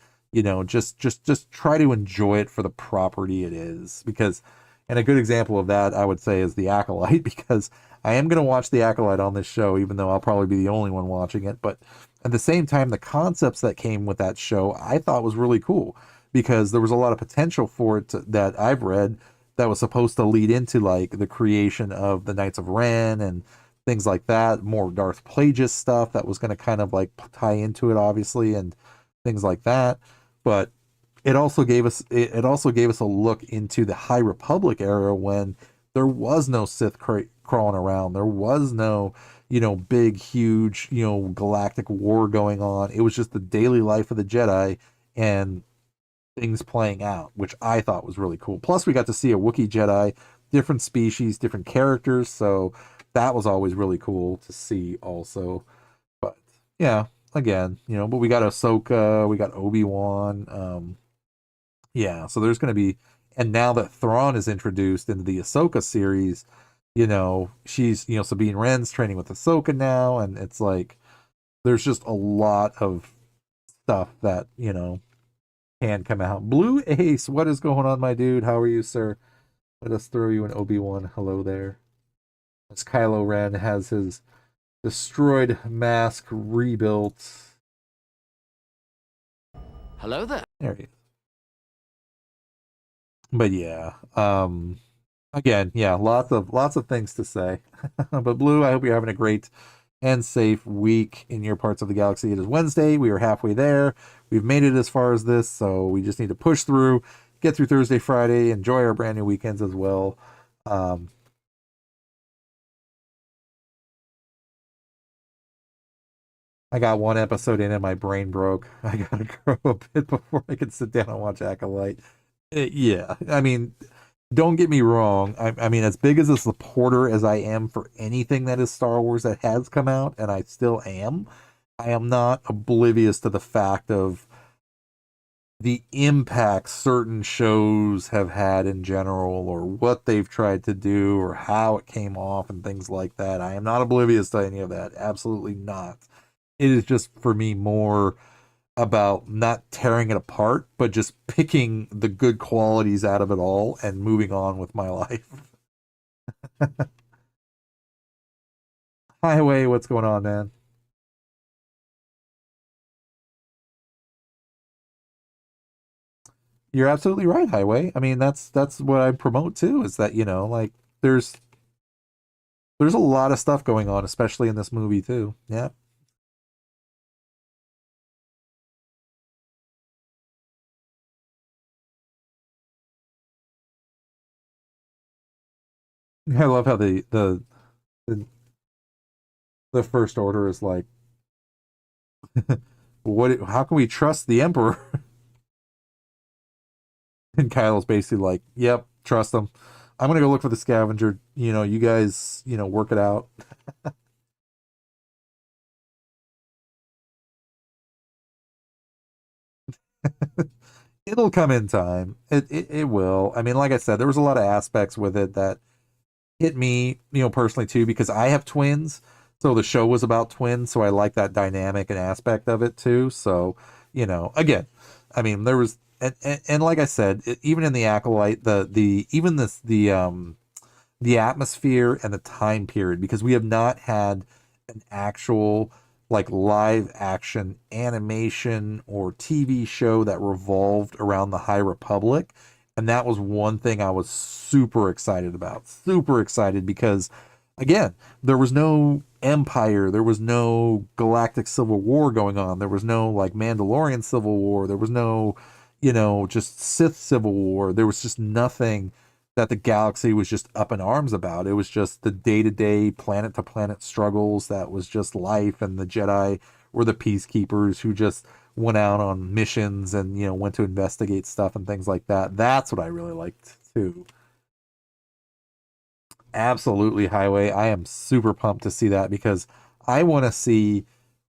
just try to enjoy it for the property it is. Because, and a good example of that, I would say, is The Acolyte, because I am going to watch The Acolyte on this show, even though I'll probably be the only one watching it. But at the same time, the concepts that came with that show, I thought was really cool, because there was a lot of potential for it that I've read that was supposed to lead into like the creation of the Knights of Ren and things like that, more Darth Plagueis stuff that was going to kind of like tie into it, obviously, and things like that. But it also gave us a look into the High Republic era, when there was no Sith crawling around, there was no big huge galactic war going on. It was just the daily life of the Jedi and things playing out, which I thought was really cool. Plus we got to see a Wookiee Jedi, different species, different characters, so that was always really cool to see also. But yeah, again, but we got Ahsoka, we got Obi-Wan, yeah, so there's going to be, and now that Thrawn is introduced into the Ahsoka series, she's, Sabine Wren's training with Ahsoka now, and it's like, there's just a lot of stuff that, can come out. Blue Ace, what is going on, my dude? How are you, sir? Let us throw you an Obi-Wan hello there. As Kylo Ren has his destroyed mask rebuilt. Hello there. There he is. But yeah, again, yeah, lots of things to say. But Blue, I hope you're having a great and safe week in your parts of the galaxy. It is Wednesday. We are halfway there. We've made it as far as this, so we just need to push through, get through Thursday, Friday, enjoy our brand new weekends as well. I got one episode in and my brain broke. I gotta grow a bit before I can sit down and watch Acolyte. Yeah, I mean, don't get me wrong. I mean, as big as a supporter as I am for anything that is Star Wars that has come out, and I still am, I am not oblivious to the fact of the impact certain shows have had in general, or what they've tried to do, or how it came off, and things like that. I am not oblivious to any of that. Absolutely not. It is just for me more about not tearing it apart, but just picking the good qualities out of it all and moving on with my life. Highway, what's going on, man? You're absolutely right, Highway. I mean, that's what I promote too, is that, like there's a lot of stuff going on, especially in this movie too. Yeah. I love how the, the first order is like, how can we trust the Emperor? And Kylo's basically like, "Yep, trust them. I'm gonna go look for the scavenger. You guys, work it out." It'll come in time. It will. I mean, like I said, there was a lot of aspects with it that hit me, personally too, because I have twins. So the show was about twins, so I like that dynamic and aspect of it too. So, again, I mean, there was, and like I said, even in the acolyte, the even this the atmosphere and the time period, because we have not had an actual like live action animation or TV show that revolved around the High Republic. And that was one thing I was super excited about. Super excited because, again, there was no Empire, there was no Galactic Civil War going on, there was no like Mandalorian Civil War, there was no, just Sith Civil War. There was just nothing that the galaxy was just up in arms about. It was just the day to day, planet to planet struggles that was just life, and the Jedi were the peacekeepers who just went out on missions and went to investigate stuff and things like that. That's what I really liked too. Absolutely, Highway. I am super pumped to see that because I want to see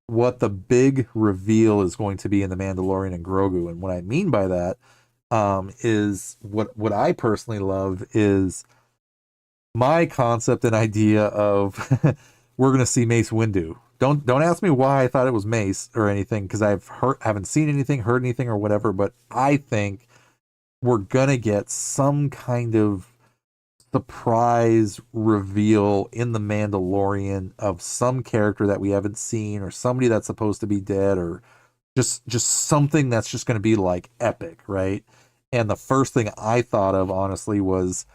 what the big reveal is going to be in the Mandalorian and Grogu. And what I mean by that is what I personally love is my concept and idea of we're going to see Mace Windu. Don't ask me why I thought it was Mace or anything, because haven't seen anything, heard anything, or whatever. But I think we're gonna get some kind of surprise reveal in the Mandalorian of some character that we haven't seen, or somebody that's supposed to be dead, or just something that's just going to be like epic, right? And the first thing I thought of, honestly, was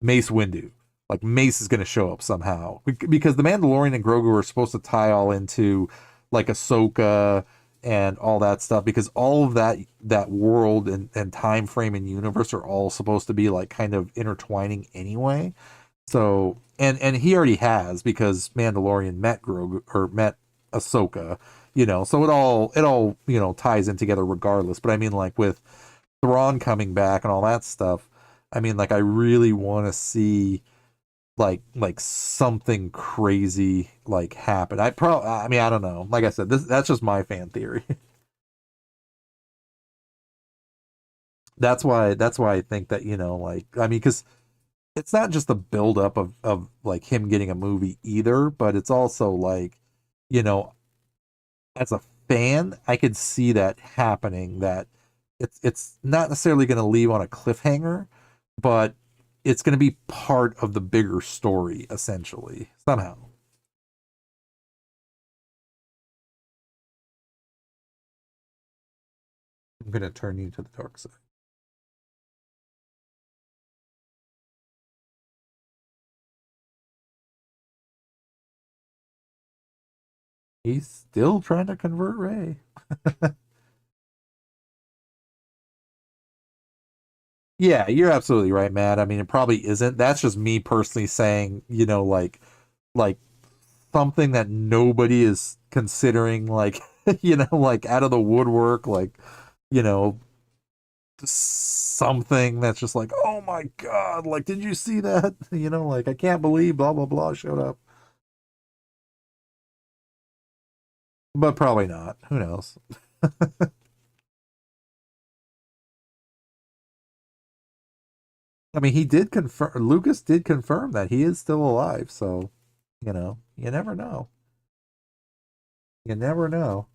Mace Windu. Like Mace is going to show up somehow because the Mandalorian and Grogu are supposed to tie all into like Ahsoka and all that stuff, because all of that world and time frame and universe are all supposed to be like kind of intertwining anyway. So and he already has, because Mandalorian met Grogu or met Ahsoka, so it all ties in together regardless. But I mean, like with Thrawn coming back and all that stuff, I mean, like I really want to see like something crazy like happen. I mean, I don't know. Like I said, that's just my fan theory. That's why I think that, like, I mean, because it's not just the buildup of like him getting a movie either, but it's also like, you know, as a fan, I could see that happening, that it's not necessarily going to leave on a cliffhanger, but it's going to be part of the bigger story essentially somehow. I'm going to turn you to the dark side. He's still trying to convert Ray. Yeah, you're absolutely right, Matt. I mean, it probably isn't. That's just me personally saying, like something that nobody is considering, like, like out of the woodwork, like, you know, something that's just like, oh my God, like, did you see that? Like, I can't believe blah, blah, blah showed up. But probably not. Who knows? I mean, he did confirm. Lucas did confirm that he is still alive. So, you never know. You never know.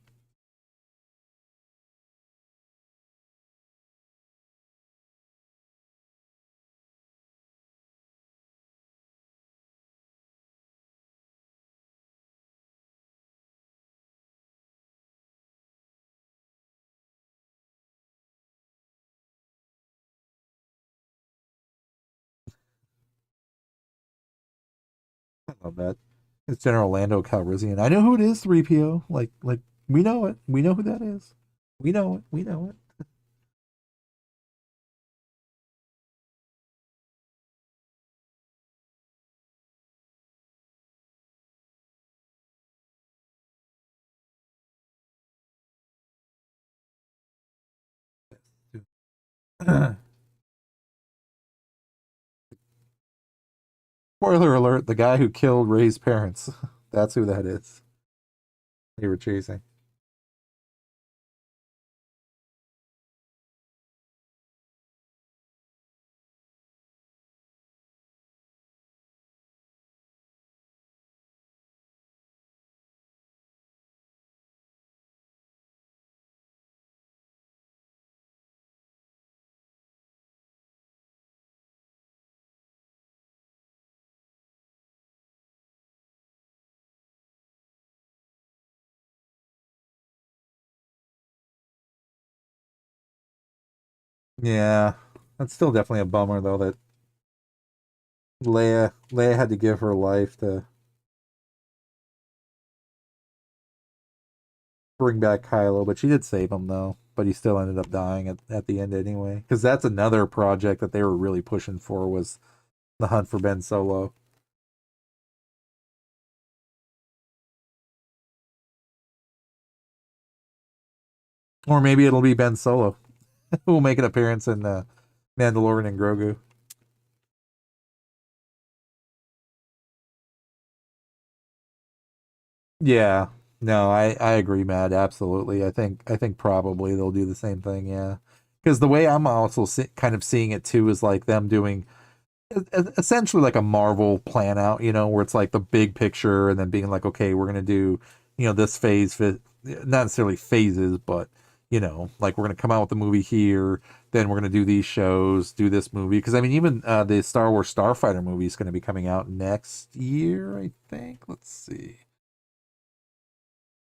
I love that. It's General Lando Calrissian. I know who it is. 3PO. Like we know it. We know who that is. We know it. We know it. Spoiler alert, the guy who killed Ray's parents. That's who that is. They were chasing. Yeah. That's still definitely a bummer though that Leia had to give her life to bring back Kylo, but she did save him though. But he still ended up dying at the end anyway. Because that's another project that they were really pushing for was the hunt for Ben Solo. Or maybe it'll be Ben Solo who will make an appearance in Mandalorian and Grogu. Yeah. No, I agree, Matt. Absolutely. I think probably they'll do the same thing. Yeah. Because the way I'm also kind of seeing it too is like them doing essentially like a Marvel plan out, where it's like the big picture and then being like, okay, we're gonna do, this phase, not necessarily phases, but like we're gonna come out with the movie here, then we're gonna do these shows, do this movie. Because I mean, even the Star Wars Starfighter movie is gonna be coming out next year, I think. Let's see.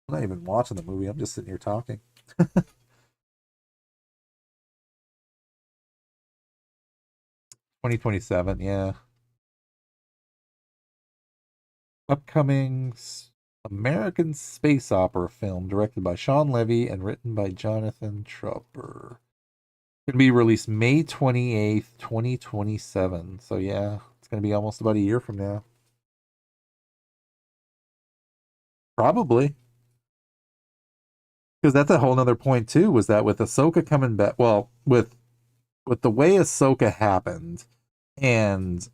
I'm not even watching the movie. I'm just sitting here talking. 2027, yeah. Upcoming American space opera film directed by Sean Levy and written by Jonathan Tropper. Going to be released May 28th, 2027. So yeah, it's going to be almost about a year from now. Probably. Because that's a whole nother point too, was that with Ahsoka coming back, well, with the way Ahsoka happened and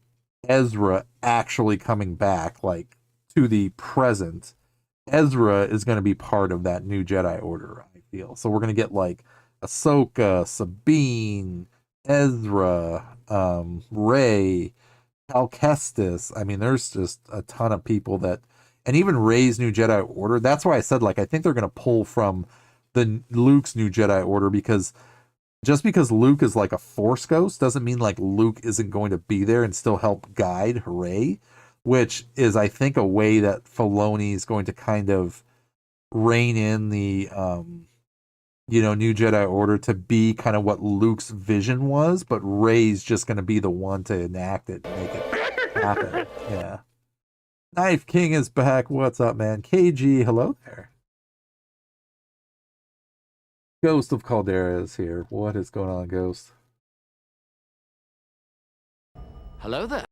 Ezra actually coming back, like to the present, Ezra is going to be part of that new Jedi Order, I feel. So we're going to get like Ahsoka, Sabine, Ezra, Rey, Cal Kestis. I mean, there's just a ton of people that, and even Rey's new Jedi Order. That's why I said, like, I think they're going to pull from the Luke's new Jedi Order, because just because Luke is like a Force ghost doesn't mean like Luke isn't going to be there and still help guide Rey, which is, I think, a way that Filoni is going to kind of rein in the new Jedi Order to be kind of what Luke's vision was, but Rey's just going to be the one to enact it and make it happen. Yeah. Knife King is back. What's up, man? KG, hello there. Ghost of Caldera is here. What is going on, Ghost? Hello there.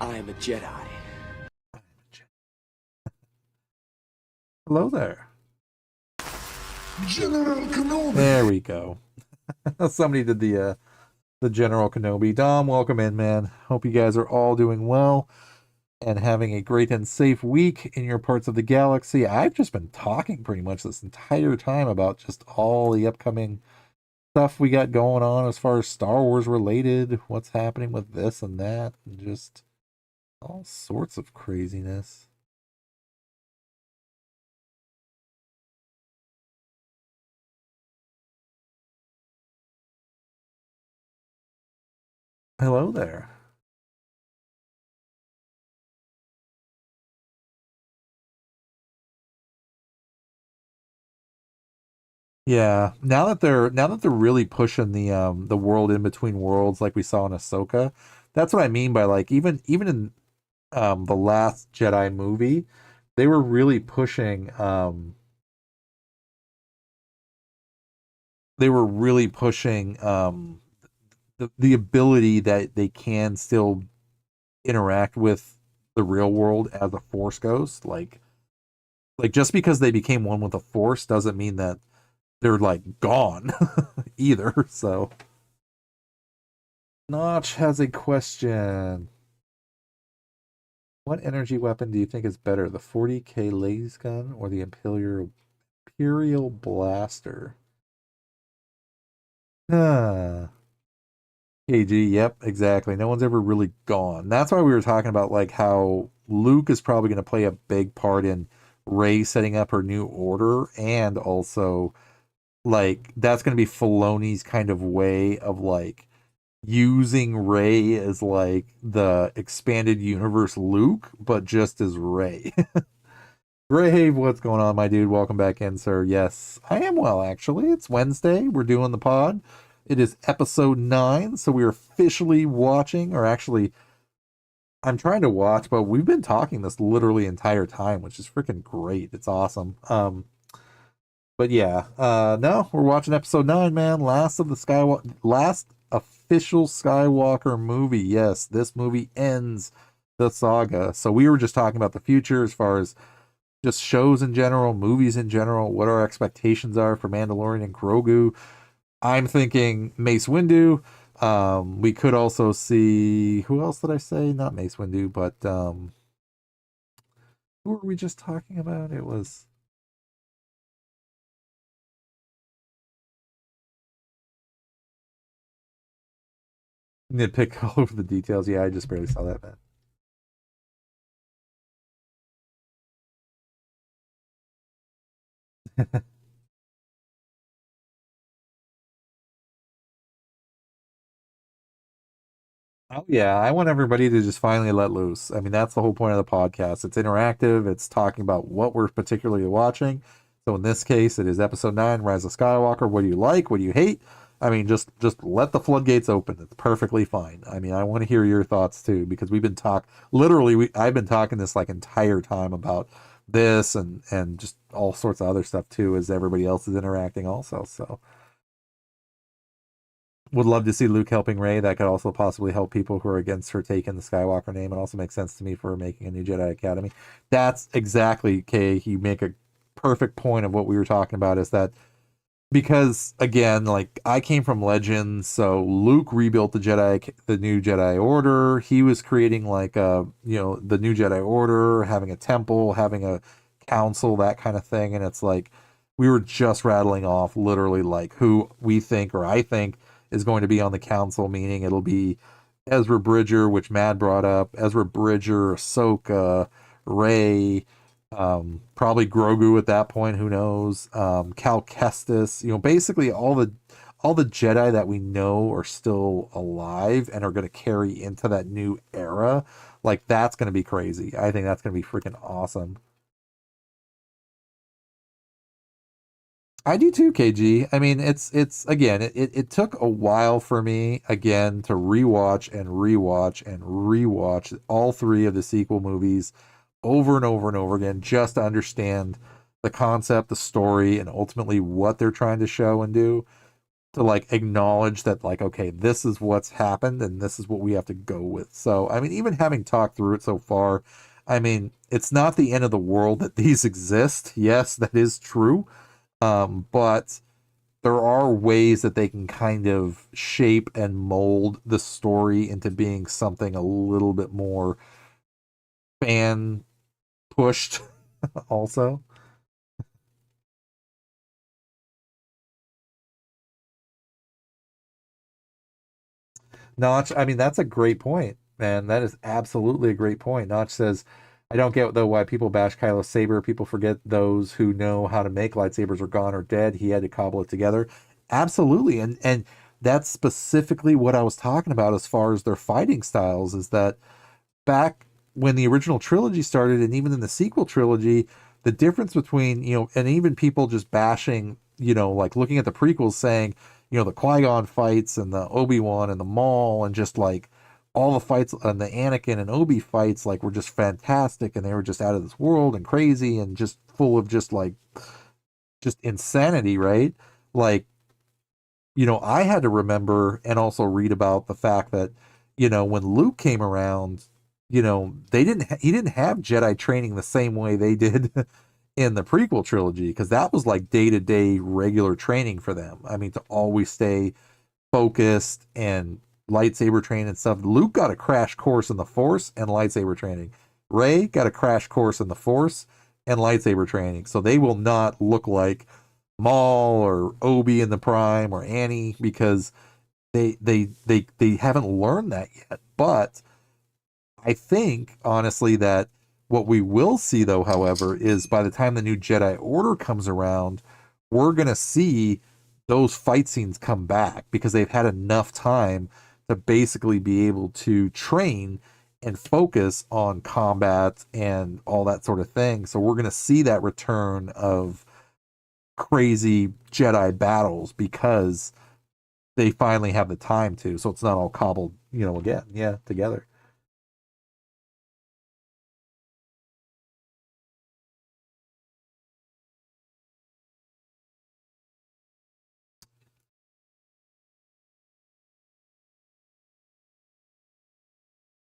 I am a Jedi. Hello there. General Kenobi. There we go. Somebody did the General Kenobi. Dom, welcome in, man. Hope you guys are all doing well. and having a great and safe week in your parts of the galaxy. I've just been talking pretty much this entire time about just all the upcoming stuff we got going on as far as Star Wars related, what's happening with this and that, and just all sorts of craziness. Hello there. Yeah, now that they're really pushing the world in between worlds like we saw in Ahsoka, that's what I mean by like even in the last Jedi movie, they were really pushing the ability that they can still interact with the real world as a force ghost. Like just because they became one with the force doesn't mean that they're like gone either. So Notch has a question. What energy weapon do you think is better, the 40K laser gun or the Imperial blaster? Ah, KG, yep, exactly. No one's ever really gone. That's why we were talking about like how Luke is probably going to play a big part in Rey setting up her new order, and also like that's going to be Filoni's kind of way of like using Rey as like the expanded universe Luke, but just as Rey. Grave, what's going on, my dude? Welcome back in, sir. Yes, I am well, actually. It's Wednesday. We're doing the pod. It is episode 9, so we're officially watching, or actually, I'm trying to watch, but we've been talking this literally entire time, which is freaking great. It's awesome. But yeah, no, we're watching episode 9, man. Last official Skywalker movie. Yes, this movie ends the saga. So we were just talking about the future as far as just shows in general, movies in general, what our expectations are for Mandalorian and Grogu. I'm thinking Mace Windu. We could also see, who else did I say? Not Mace Windu, but who were we just talking about? It was nitpick all over the details. Yeah, I just barely saw that, man. Oh yeah, I want everybody to just finally let loose. I mean, that's the whole point of the podcast. It's interactive. It's talking about what we're particularly watching. So in this case, it is episode 9, Rise of Skywalker. What do you like? What do you hate? I mean, just let the floodgates open. It's perfectly fine. I mean, I want to hear your thoughts too, because we've been I've been talking this like entire time about this and just all sorts of other stuff too, as everybody else is interacting also. So would love to see Luke helping Rey. That could also possibly help people who are against her taking the Skywalker name. It also makes sense to me for making a new Jedi Academy. That's exactly, Kay. You make a perfect point of what we were talking about, is that because again, like I came from Legends, so Luke rebuilt the new Jedi Order. He was creating like the new Jedi Order, having a temple, having a council, that kind of thing. And it's like we were just rattling off literally like who we think, or I think, is going to be on the council, meaning it'll be Ezra Bridger, which Mad brought up, Ezra Bridger, Ahsoka, Rey, probably Grogu at that point, who knows, Cal Kestis, basically all the Jedi that we know are still alive and are going to carry into that new era. Like that's going to be crazy. I think that's going to be freaking awesome. I do too, KG. I mean, it's again, it took a while for me again to rewatch and rewatch and rewatch all 3 of the sequel movies over and over and over again, just to understand the concept, the story, and ultimately what they're trying to show and do, to like acknowledge that like, okay, this is what's happened and this is what we have to go with. So I mean, even having talked through it so far, I mean, it's not the end of the world that these exist. Yes, that is true. But there are ways that they can kind of shape and mold the story into being something a little bit more fan pushed also. Notch, I mean, that's a great point, man. That is absolutely a great point. Notch says, I don't get though why people bash Kylo's saber. People forget those who know how to make lightsabers are gone or dead. He had to cobble it together. Absolutely. And that's specifically what I was talking about as far as their fighting styles, is that back when the original trilogy started and even in the sequel trilogy, the difference between, and even people just bashing, like looking at the prequels saying, the Qui-Gon fights and the Obi-Wan and the Maul and just like all the fights and the Anakin and Obi fights like were just fantastic and they were just out of this world and crazy and just full of just insanity, right? Like, I had to remember and also read about the fact that, when Luke came around, he didn't have Jedi training the same way they did in the prequel trilogy, because that was like day-to-day regular training for them. I mean, to always stay focused and lightsaber train and stuff. Luke got a crash course in the Force and lightsaber training. Rey got a crash course in the Force and lightsaber training. So they will not look like Maul or Obi in the Prime or Annie, because they haven't learned that yet. But I think honestly that what we will see, though, however, is by the time the new Jedi Order comes around, we're going to see those fight scenes come back, because they've had enough time to basically be able to train and focus on combat and all that sort of thing. So we're going to see that return of crazy Jedi battles, because they finally have the time to. So it's not all cobbled, again, together.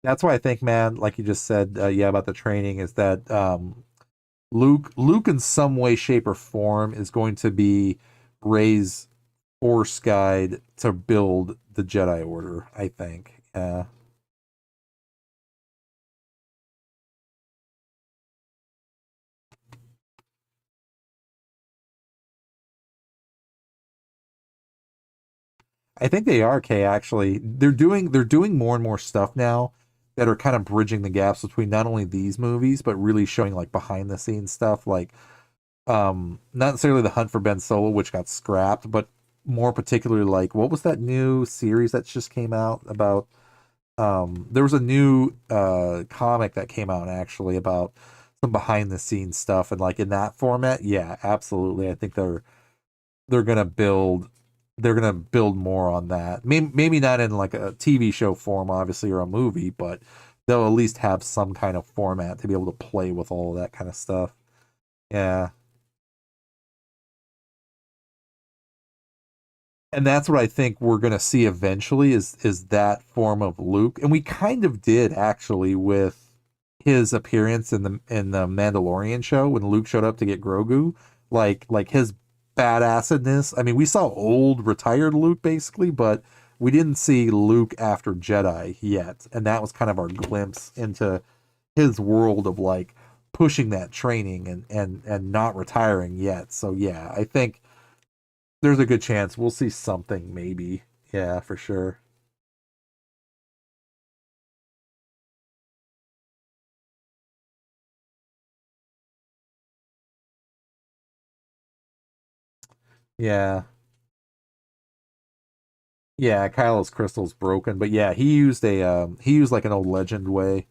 That's why I think, man, like you just said, about the training, is that Luke in some way, shape, or form is going to be Rey's Force guide to build the Jedi Order. I think. I think they are, Kay. Actually, they're doing more and more stuff now that are kind of bridging the gaps between not only these movies but really showing like behind the scenes stuff, like not necessarily the Hunt for Ben Solo, which got scrapped, but more particularly like what was that new series that just came out about? There was a new comic that came out actually about some behind the scenes stuff, and like in that format, yeah, absolutely. I think they're gonna build they're gonna build more on that. Maybe not in like a TV show form, obviously, or a movie, but they'll at least have some kind of format to be able to play with all of that kind of stuff. Yeah. And that's what I think we're gonna see eventually, is that form of Luke. And we kind of did actually with his appearance in the Mandalorian show when Luke showed up to get Grogu. Like his badassedness. I mean, we saw old retired Luke basically, but we didn't see Luke after Jedi yet. And that was kind of our glimpse into his world of like pushing that training and not retiring yet. So yeah, I think there's a good chance we'll see something maybe. Yeah, for sure. Yeah. Yeah, Kylo's crystal's broken, but yeah, he used like an old legend way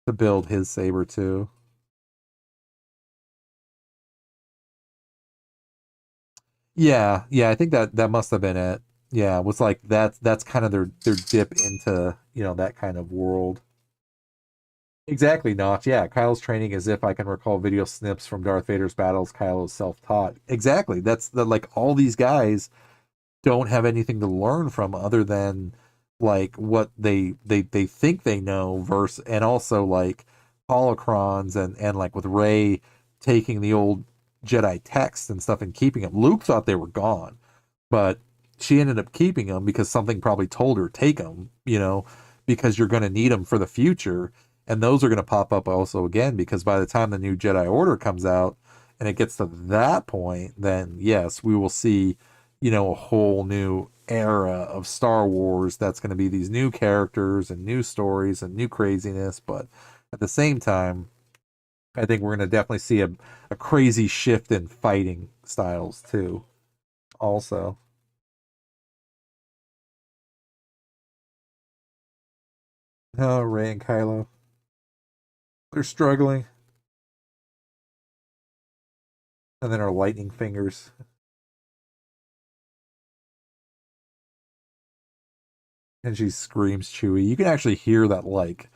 to build his saber too. Yeah, yeah, I think that must have been it. Yeah, it was like that's kind of their dip into, that kind of world. Exactly, Notch. Yeah, Kyle's training as if I can recall video snips from Darth Vader's battles. Kylo is self-taught. Exactly. That's the like all these guys don't have anything to learn from other than like what they think they know, verse, and also like holocrons and like with Rey taking the old Jedi texts and stuff and keeping them. Luke thought they were gone, but she ended up keeping them because something probably told her take them, because you're going to need them for the future. And those are going to pop up also again, because by the time the new Jedi Order comes out and it gets to that point, then yes, we will see, a whole new era of Star Wars that's going to be these new characters and new stories and new craziness. But at the same time, I think we're going to definitely see a crazy shift in fighting styles too, also. Oh, Rey and Kylo. They're struggling. And then our lightning fingers. And she screams Chewie. You can actually hear that, like,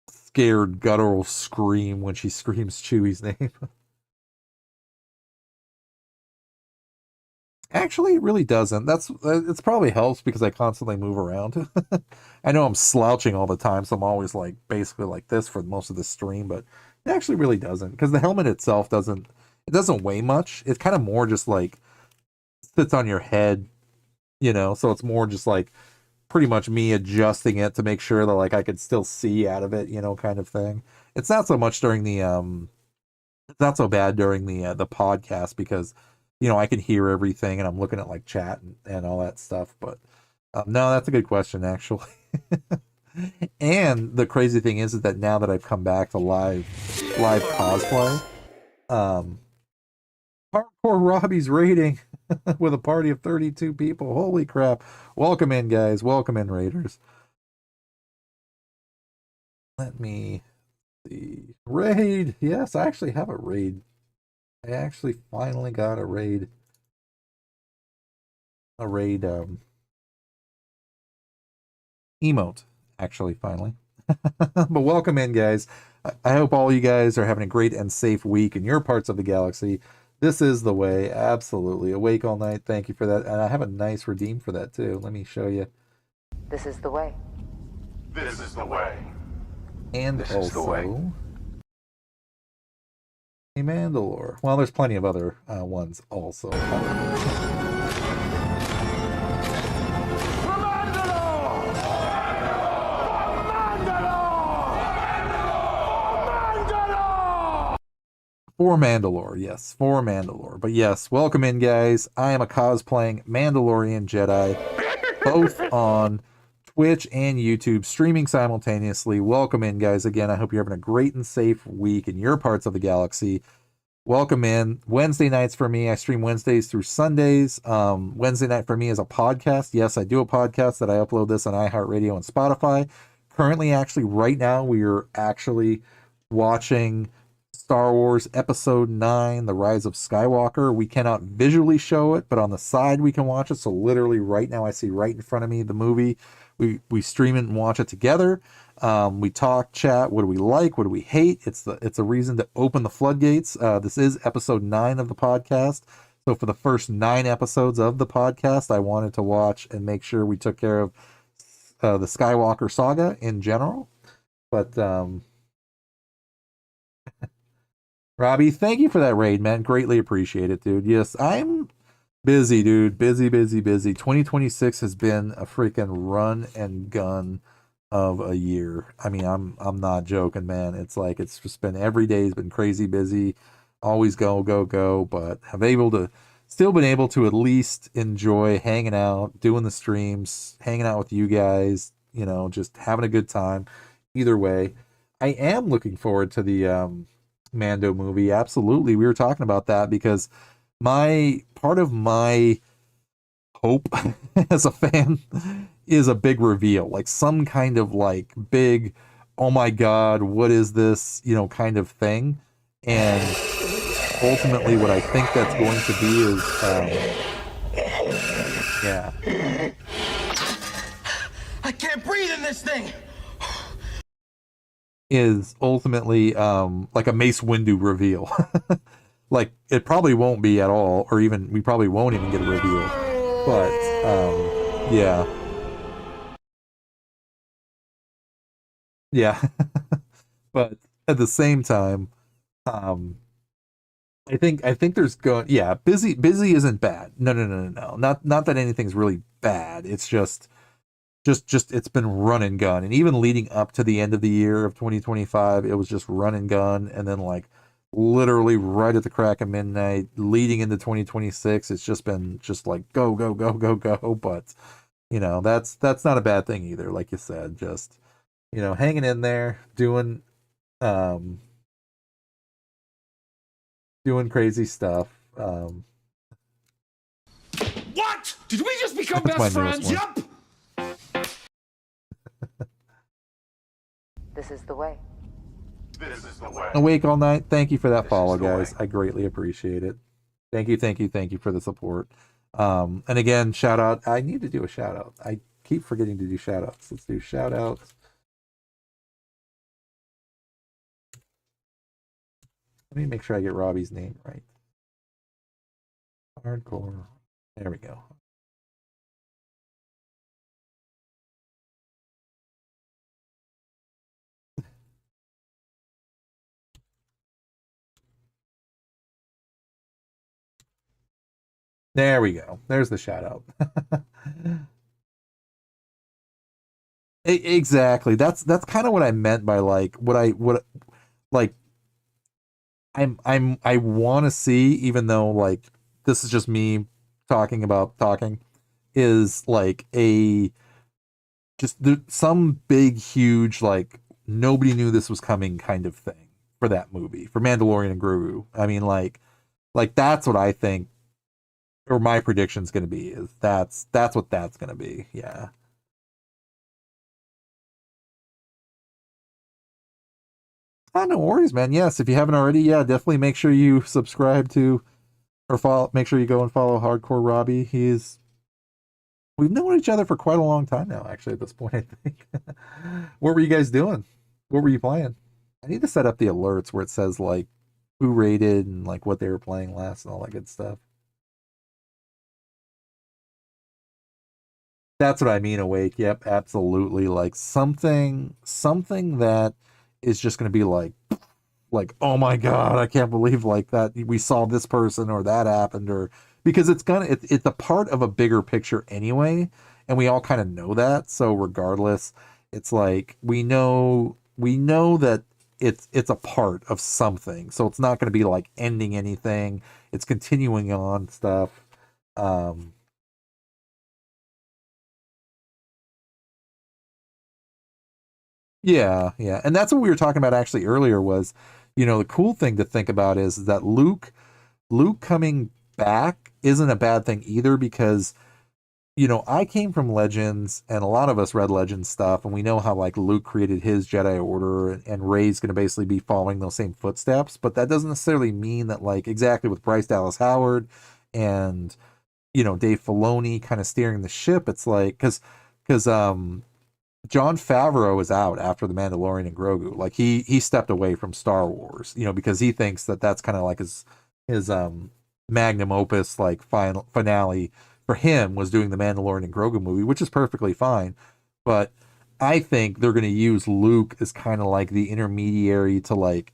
scared, guttural scream when she screams Chewie's name. Actually, it really doesn't. It's probably helps because I constantly move around. I know I'm slouching all the time, so I'm always like basically like this for most of the stream, but it actually really doesn't, because the helmet itself doesn't weigh much. It's kind of more just like sits on your head, so it's more just like pretty much me adjusting it to make sure that like I could still see out of it, kind of thing. It's not so much during the it's not so bad during the podcast, because I can hear everything and I'm looking at like chat and all that stuff. But no, that's a good question, actually. And the crazy thing is that now that I've come back to live cosplay, Hardcore Robbie's raiding with a party of 32 people. Holy crap. Welcome in, guys. Welcome in, raiders. Let me see. Raid. Yes, I actually have a raid. I actually finally got a raid emote, actually, finally. But welcome in, guys. I hope all you guys are having a great and safe week in your parts of the galaxy. This is the way, absolutely. Awake all night, thank you for that. And I have a nice redeem for that, too. Let me show you. This is the way. This is the way. And This also is the way. a Mandalore. Well, there's plenty of other ones also. For Mandalore, yes, for Mandalore. But yes, welcome in, guys. I am a cosplaying Mandalorian Jedi, both on Twitch and YouTube, streaming simultaneously. Welcome in, guys. Again, I hope you're having a great and safe week in your parts of the galaxy. Welcome in. Wednesday nights for me, I stream Wednesdays through Sundays. Wednesday night for me is a podcast. Yes, I do a podcast that I upload this on iHeartRadio and Spotify. Currently, actually, right now, we are actually watching Star Wars Episode 9, The Rise of Skywalker. We cannot visually show it, but on the side we can watch it. So literally right now I see right in front of me the movie. We stream it and watch it together. We talk, chat. What do we like? What do we hate? It's a reason to open the floodgates. This is Episode 9 of the podcast. So for the first 9 episodes of the podcast, I wanted to watch and make sure we took care of the Skywalker saga in general. But Robbie, thank you for that raid, man. Greatly appreciate it, dude. Yes, I'm busy, dude. Busy. 2026 has been a freaking run and gun of a year. I mean, I'm not joking, man. It's like it's just been every day has been crazy busy. Always go, but still been able to at least enjoy hanging out, doing the streams, hanging out with you guys, just having a good time. Either way, I am looking forward to the Mando movie. Absolutely. We were talking about that because part of my hope as a fan is a big reveal, like some kind of like big, oh my God, what is this, kind of thing. And ultimately what I think that's going to be is, yeah. I can't breathe in this thing! Is ultimately like a Mace Windu reveal. Like it probably won't be at all, or even we probably won't even get a reveal. But yeah. But at the same time, I think there's busy isn't bad. No. Not that anything's really bad. It's just just it's been run and gun. And even leading up to the end of the year of 2025, it was just run and gun. And then like literally right at the crack of midnight leading into 2026, it's just been just like go, go, go, go, go. But you know, that's not a bad thing either. Like you said, just, you know, hanging in there, doing crazy stuff. What? Did we just become That's best my newest friends? one. Yup. This is the way. This is the way. Awake all night. Thank you for that This follow, is the guys. way. I greatly appreciate it. Thank you for the support. And again, shout out. I need to do a shout out. I keep forgetting to do shout outs. Let's do shout outs. Let me make sure I get Robbie's name right. Hardcore. There we go. There we go. There's the shout out. Exactly. That's kind of what I meant by like like I want to see, even though like this is just me talking, is like a just some big huge like nobody knew this was coming kind of thing for that movie, for Mandalorian and Grogu. I mean like that's what I think, or my prediction's going to be, is that's what that's going to be. Yeah. Oh, no worries, man. Yes, if you haven't already, yeah, definitely make sure you subscribe to or follow. Make sure you go and follow Hardcore Robbie. We've known each other for quite a long time now, actually, at this point, I think. What were you guys doing? What were you playing? I need to set up the alerts where it says like who rated and like what they were playing last and all that good stuff. That's what I mean, Awake. Yep, absolutely. Like something that is just going to be like, oh my God, I can't believe like that we saw this person or that happened, or because it's a part of a bigger picture anyway, and we all kind of know that. So regardless, it's like we know that it's a part of something. So it's not going to be like ending anything. It's continuing on stuff. Yeah, yeah. And that's what we were talking about actually earlier was, you know, the cool thing to think about is that Luke coming back isn't a bad thing either, because, you know, I came from Legends and a lot of us read Legends stuff, and we know how like Luke created his Jedi Order, and Rey's going to basically be following those same footsteps, but that doesn't necessarily mean that, like, exactly with Bryce Dallas Howard and, you know, Dave Filoni kind of steering the ship. It's like, because Jon Favreau is out after The Mandalorian and Grogu. Like he stepped away from Star Wars, you know, because he thinks that that's kind of like his magnum opus, like finale for him was doing the Mandalorian and Grogu movie, which is perfectly fine. But I think they're going to use Luke as kind of like the intermediary to like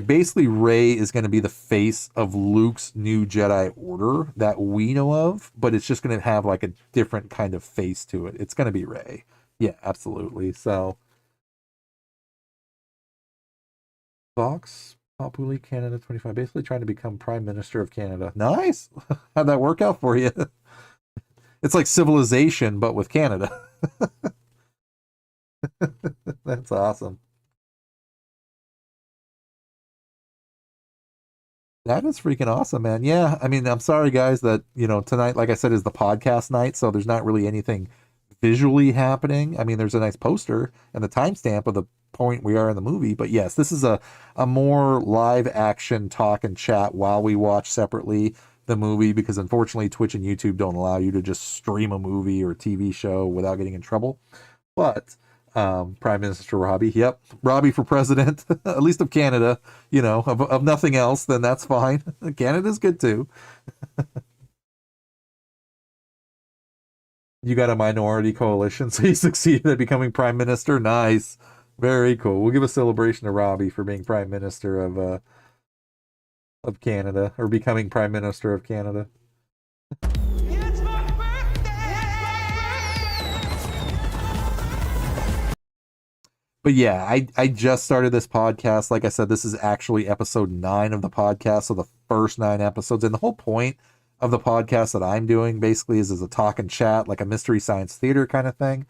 basically Rey is going to be the face of Luke's new Jedi Order that we know of, but it's just going to have like a different kind of face to it. It's going to be Rey. Yeah, absolutely. So Vox Populi Canada 25, basically trying to become Prime Minister of Canada. Nice. How'd that work out for you? It's like Civilization, but with Canada. That's awesome. That is freaking awesome, man. Yeah, I mean, I'm sorry, guys, that, you know, tonight, like I said, is the podcast night, so there's not really anything visually happening. I mean, there's a nice poster and the timestamp of the point we are in the movie, but yes, this is a more live action talk and chat while we watch separately the movie, because unfortunately Twitch and YouTube don't allow you to just stream a movie or TV show without getting in trouble. But Prime Minister Robbie, yep, Robbie for president, at least of Canada, you know, of nothing else, then that's fine. Canada's good too. You got a minority coalition, so he succeeded at becoming prime minister. Nice, very cool. We'll give a celebration to Robbie for being prime minister of Canada, or becoming prime minister of Canada. It's my birthday! but yeah, I just started this podcast. Like I said, this is actually episode 9 of the podcast, so the first 9 episodes. And the whole point of the podcast that I'm doing basically is as a talk and chat, like a mystery science theater kind of thing.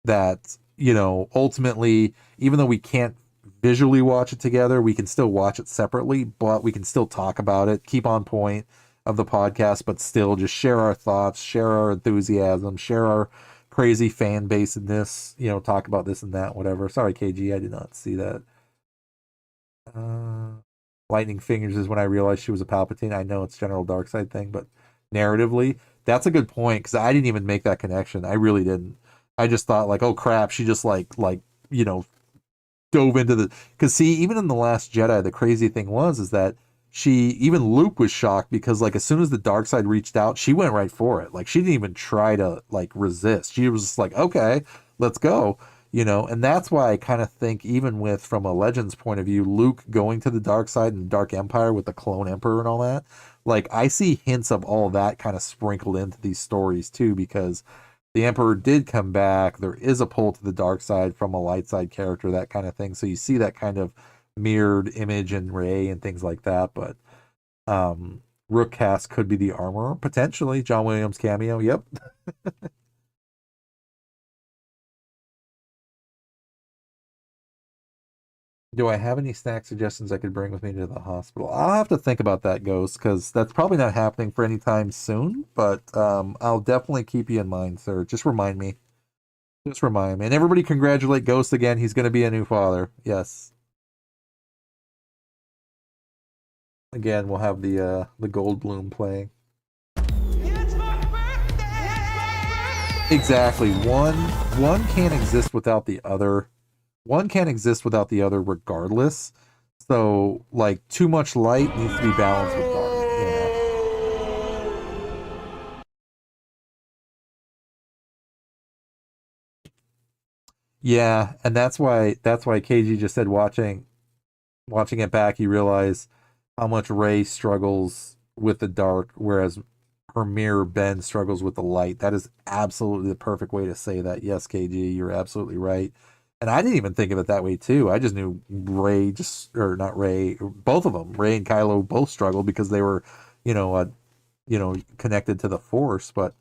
That, ultimately, even though we can't visually watch it together, we can still watch it separately, but we can still talk about it, keep on point of the podcast, but still just share our thoughts, share our enthusiasm, share our crazy fan base in this, talk about this and that, whatever. Sorry, KG, I did not see that. Lightning fingers is when I realized she was a Palpatine. I know it's General Darkseid thing, but narratively, that's a good point, because I didn't even make that connection. I really didn't. I just thought like, oh crap, she just like dove into the, because see, even in The Last Jedi, the crazy thing is that even Luke was shocked, because like as soon as the dark side reached out, she went right for it. Like she didn't even try to like resist. She was just like, okay, let's go. And that's why I kind of think, even with, from a Legends point of view, Luke going to the dark side and Dark Empire with the clone emperor and all that, like I see hints of all that kind of sprinkled into these stories too, because the Emperor did come back. There is a pull to the dark side from a light side character, that kind of thing. So you see that kind of mirrored image in Rey and things like that. But Rook Cast could be the armorer, potentially. John Williams cameo. Yep. Do I have any snack suggestions I could bring with me to the hospital? I'll have to think about that, Ghost, because that's probably not happening for any time soon. But I'll definitely keep you in mind, sir. Just remind me. Just remind me. And everybody congratulate Ghost again. He's going to be a new father. Yes. Again, we'll have the Gold Bloom playing. It's my birthday! Exactly. One can't exist without the other. One can't exist without the other regardless. So, like, too much light needs to be balanced with dark. Yeah, and that's why KG just said watching it back, you realize how much Rey struggles with the dark, whereas her mirror Ben struggles with the light. That is absolutely the perfect way to say that. Yes, KG, you're absolutely right. And I didn't even think of it that way too. I just knew Rey or not Rey, both of them, Rey and Kylo both struggled because they were, connected to the Force. But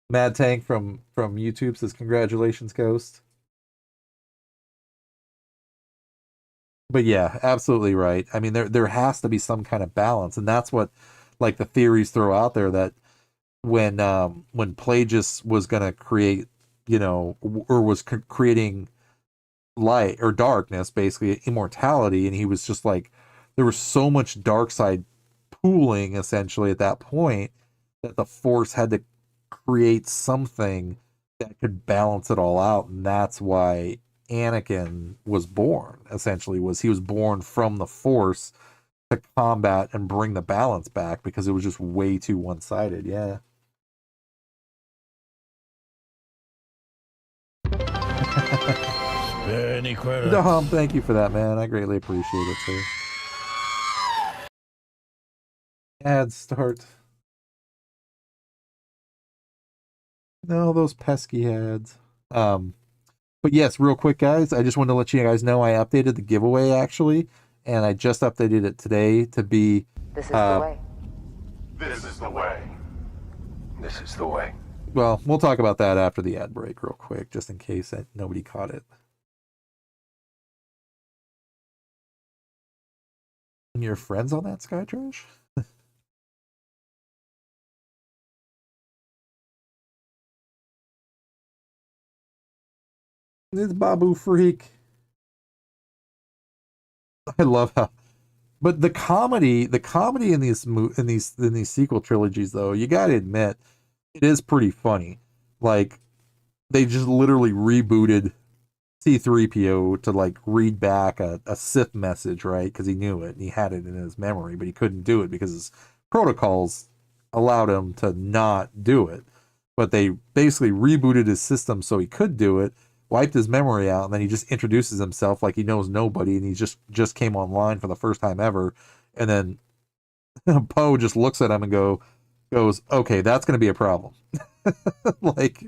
Mad Tank from YouTube says congratulations, Ghost. But yeah, absolutely right. I mean, there has to be some kind of balance, and that's what, like, the theories throw out there, that when Plagueis was gonna create, or was creating light or darkness, basically immortality, and he was just like, there was so much dark side pooling essentially at that point, that the Force had to create something that could balance it all out, and that's why Anakin was born. Essentially, he was born from the Force to combat and bring the balance back, because it was just way too one-sided. Yeah. Spare any credits. Thank you for that, man. I greatly appreciate it, sir. Ad start. No, those pesky ads. But yes, real quick, guys, I just wanted to let you guys know I updated the giveaway, actually, and I just updated it today to be... This is the way. This is the way. This is the way. Well, we'll talk about that after the ad break real quick, just in case nobody caught it. And your friends on that, Skytrash? It's Babu Freak. I love how, but the comedy in these sequel trilogies, though, you gotta admit, it is pretty funny. Like, they just literally rebooted C-3PO to like read back a Sith message, right? Because he knew it and he had it in his memory, but he couldn't do it because his protocols allowed him to not do it. But they basically rebooted his system so he could do it, wiped his memory out, and then he just introduces himself like he knows nobody, and he just came online for the first time ever. And then Poe just looks at him and goes, okay, that's going to be a problem. Like,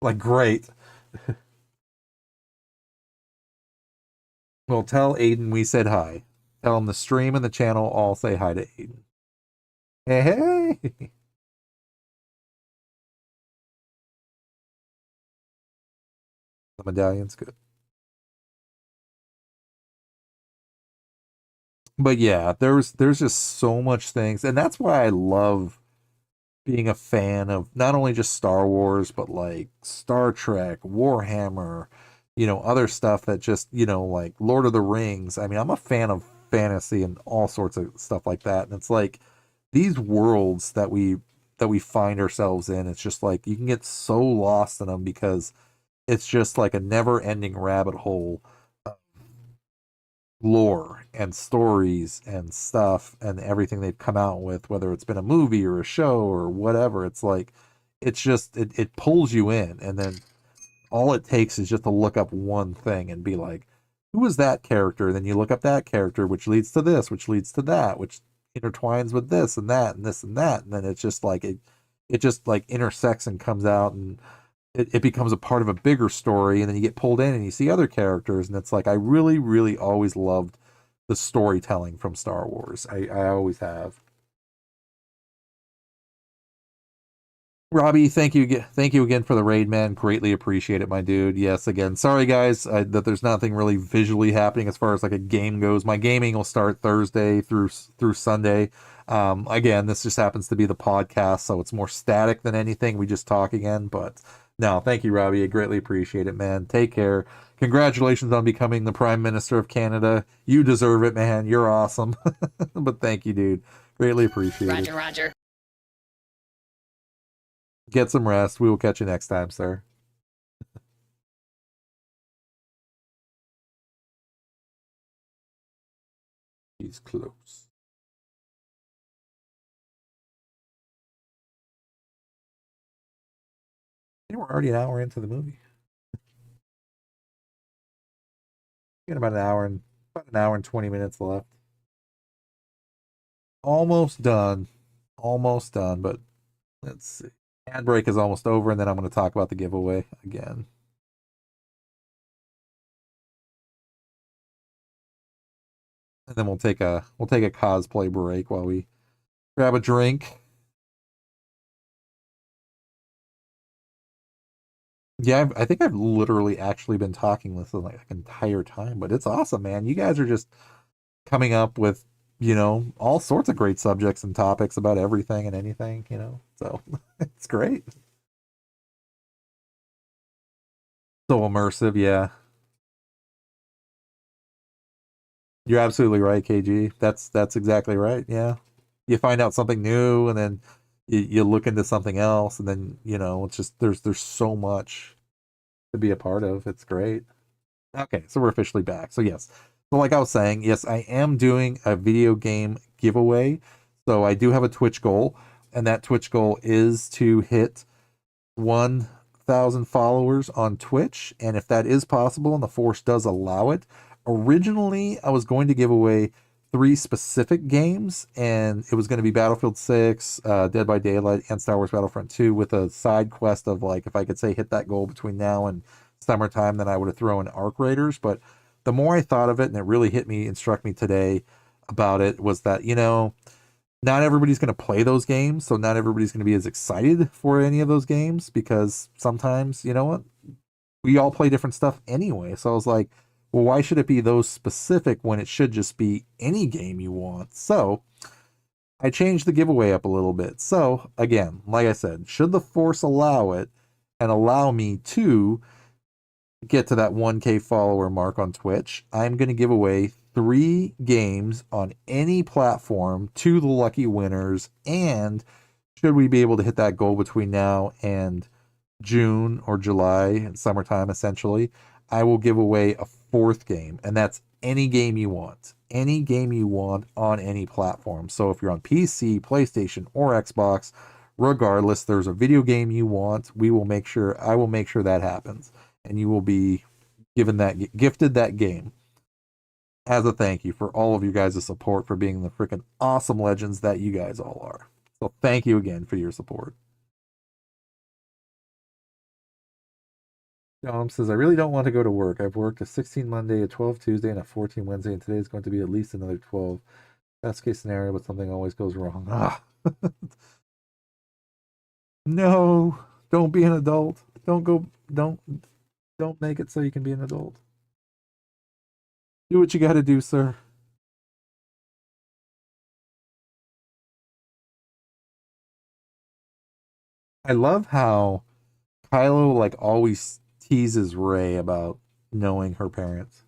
Like, great. Well, tell Aiden we said hi. Tell him the stream and the channel all say hi to Aiden. Hey, hey. The medallion's good. But yeah, there's just so much things, and that's why I love being a fan of not only just Star Wars, but like Star Trek, Warhammer, other stuff that just, like Lord of the Rings. I mean, I'm a fan of fantasy and all sorts of stuff like that. And it's like these worlds that we find ourselves in, it's just like you can get so lost in them because it's just like a never-ending rabbit hole of lore and stories and stuff and everything they've come out with, whether it's been a movie or a show or whatever. It's like it pulls you in, and then all it takes is just to look up one thing and be like, who is that character? And then you look up that character, which leads to this, which leads to that, which intertwines with this and that and this and that. And then it's just like it just like intersects and comes out, and it becomes a part of a bigger story. And then you get pulled in and you see other characters. And it's like, I really, really always loved the storytelling from Star Wars. I always have. Robbie, thank you again for the raid, man. Greatly appreciate it, my dude. Yes, again, sorry guys that there's nothing really visually happening as far as like a game goes. My gaming will start Thursday through Sunday. Again, this just happens to be the podcast, so it's more static than anything. We just talk again, but no, thank you, Robbie. I greatly appreciate it, man. Take care. Congratulations on becoming the Prime Minister of Canada. You deserve it, man. You're awesome. But thank you, dude. Greatly appreciate it. Roger, Roger. Get some rest. We will catch you next time, sir. He's close. We're already an hour into the movie. We got about an hour and 20 minutes left. Almost done. Almost done, but let's see. Ad break is almost over, and then I'm going to talk about the giveaway again. And then we'll take a cosplay break while we grab a drink. Yeah, I think I've literally actually been talking this like entire time, but it's awesome, man. You guys are just coming up with, all sorts of great subjects and topics about everything and anything, so it's great. So immersive, yeah. You're absolutely right, KG. That's exactly right. Yeah. You find out something new, and then you look into something else, and then, it's just there's so much to be a part of. It's great. Okay, so we're officially back. So yes. So like I was saying, yes, I am doing a video game giveaway. So I do have a Twitch goal, and that Twitch goal is to hit 1,000 followers on Twitch. And if that is possible and the Force does allow it, originally I was going to give away 3 specific games, and it was going to be Battlefield 6, Dead by Daylight, and Star Wars Battlefront 2 with a side quest of like, if I could say hit that goal between now and summertime, then I would have thrown Arc Raiders. But the more I thought of it, and it really hit me and struck me today about it, was that, not everybody's going to play those games, so not everybody's going to be as excited for any of those games, because sometimes, we all play different stuff anyway. So I was like, well, why should it be those specific when it should just be any game you want? So I changed the giveaway up a little bit. So again, like I said, should the Force allow it and allow me to get to that 1K follower mark on Twitch, I'm going to give away 3 games on any platform to the lucky winners. And should we be able to hit that goal between now and June or July and summertime, essentially, I will give away a 4th game, and that's any game you want. Any game you want on any platform. So if you're on PC, PlayStation, or Xbox, regardless, there's a video game you want, I will make sure that happens. And you will be gifted that game as a thank you for all of you guys' support, for being the freaking awesome legends that you guys all are. So thank you again for your support. Dom says, I really don't want to go to work. I've worked a 16 Monday, a 12 Tuesday, and a 14 Wednesday, and today is going to be at least another 12. Best case scenario, but something always goes wrong. Ah. No, don't be an adult. Don't make it so you can be an adult. Do what you got to do, sir. I love how Kylo like always teases Rey about knowing her parents.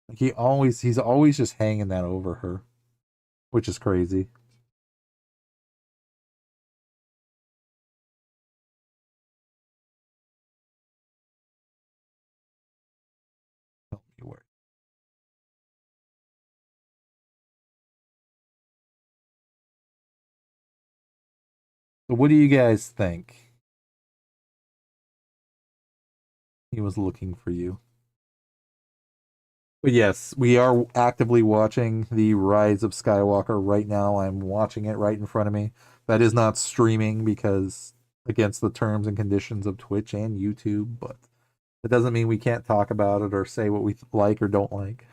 Like he's always just hanging that over her, which is crazy. Tell me where. So what do you guys think? He was looking for you. But yes, we are actively watching the Rise of Skywalker right now. I'm watching it right in front of me. That is not streaming because against the terms and conditions of Twitch and YouTube, but it doesn't mean we can't talk about it or say what we like or don't like.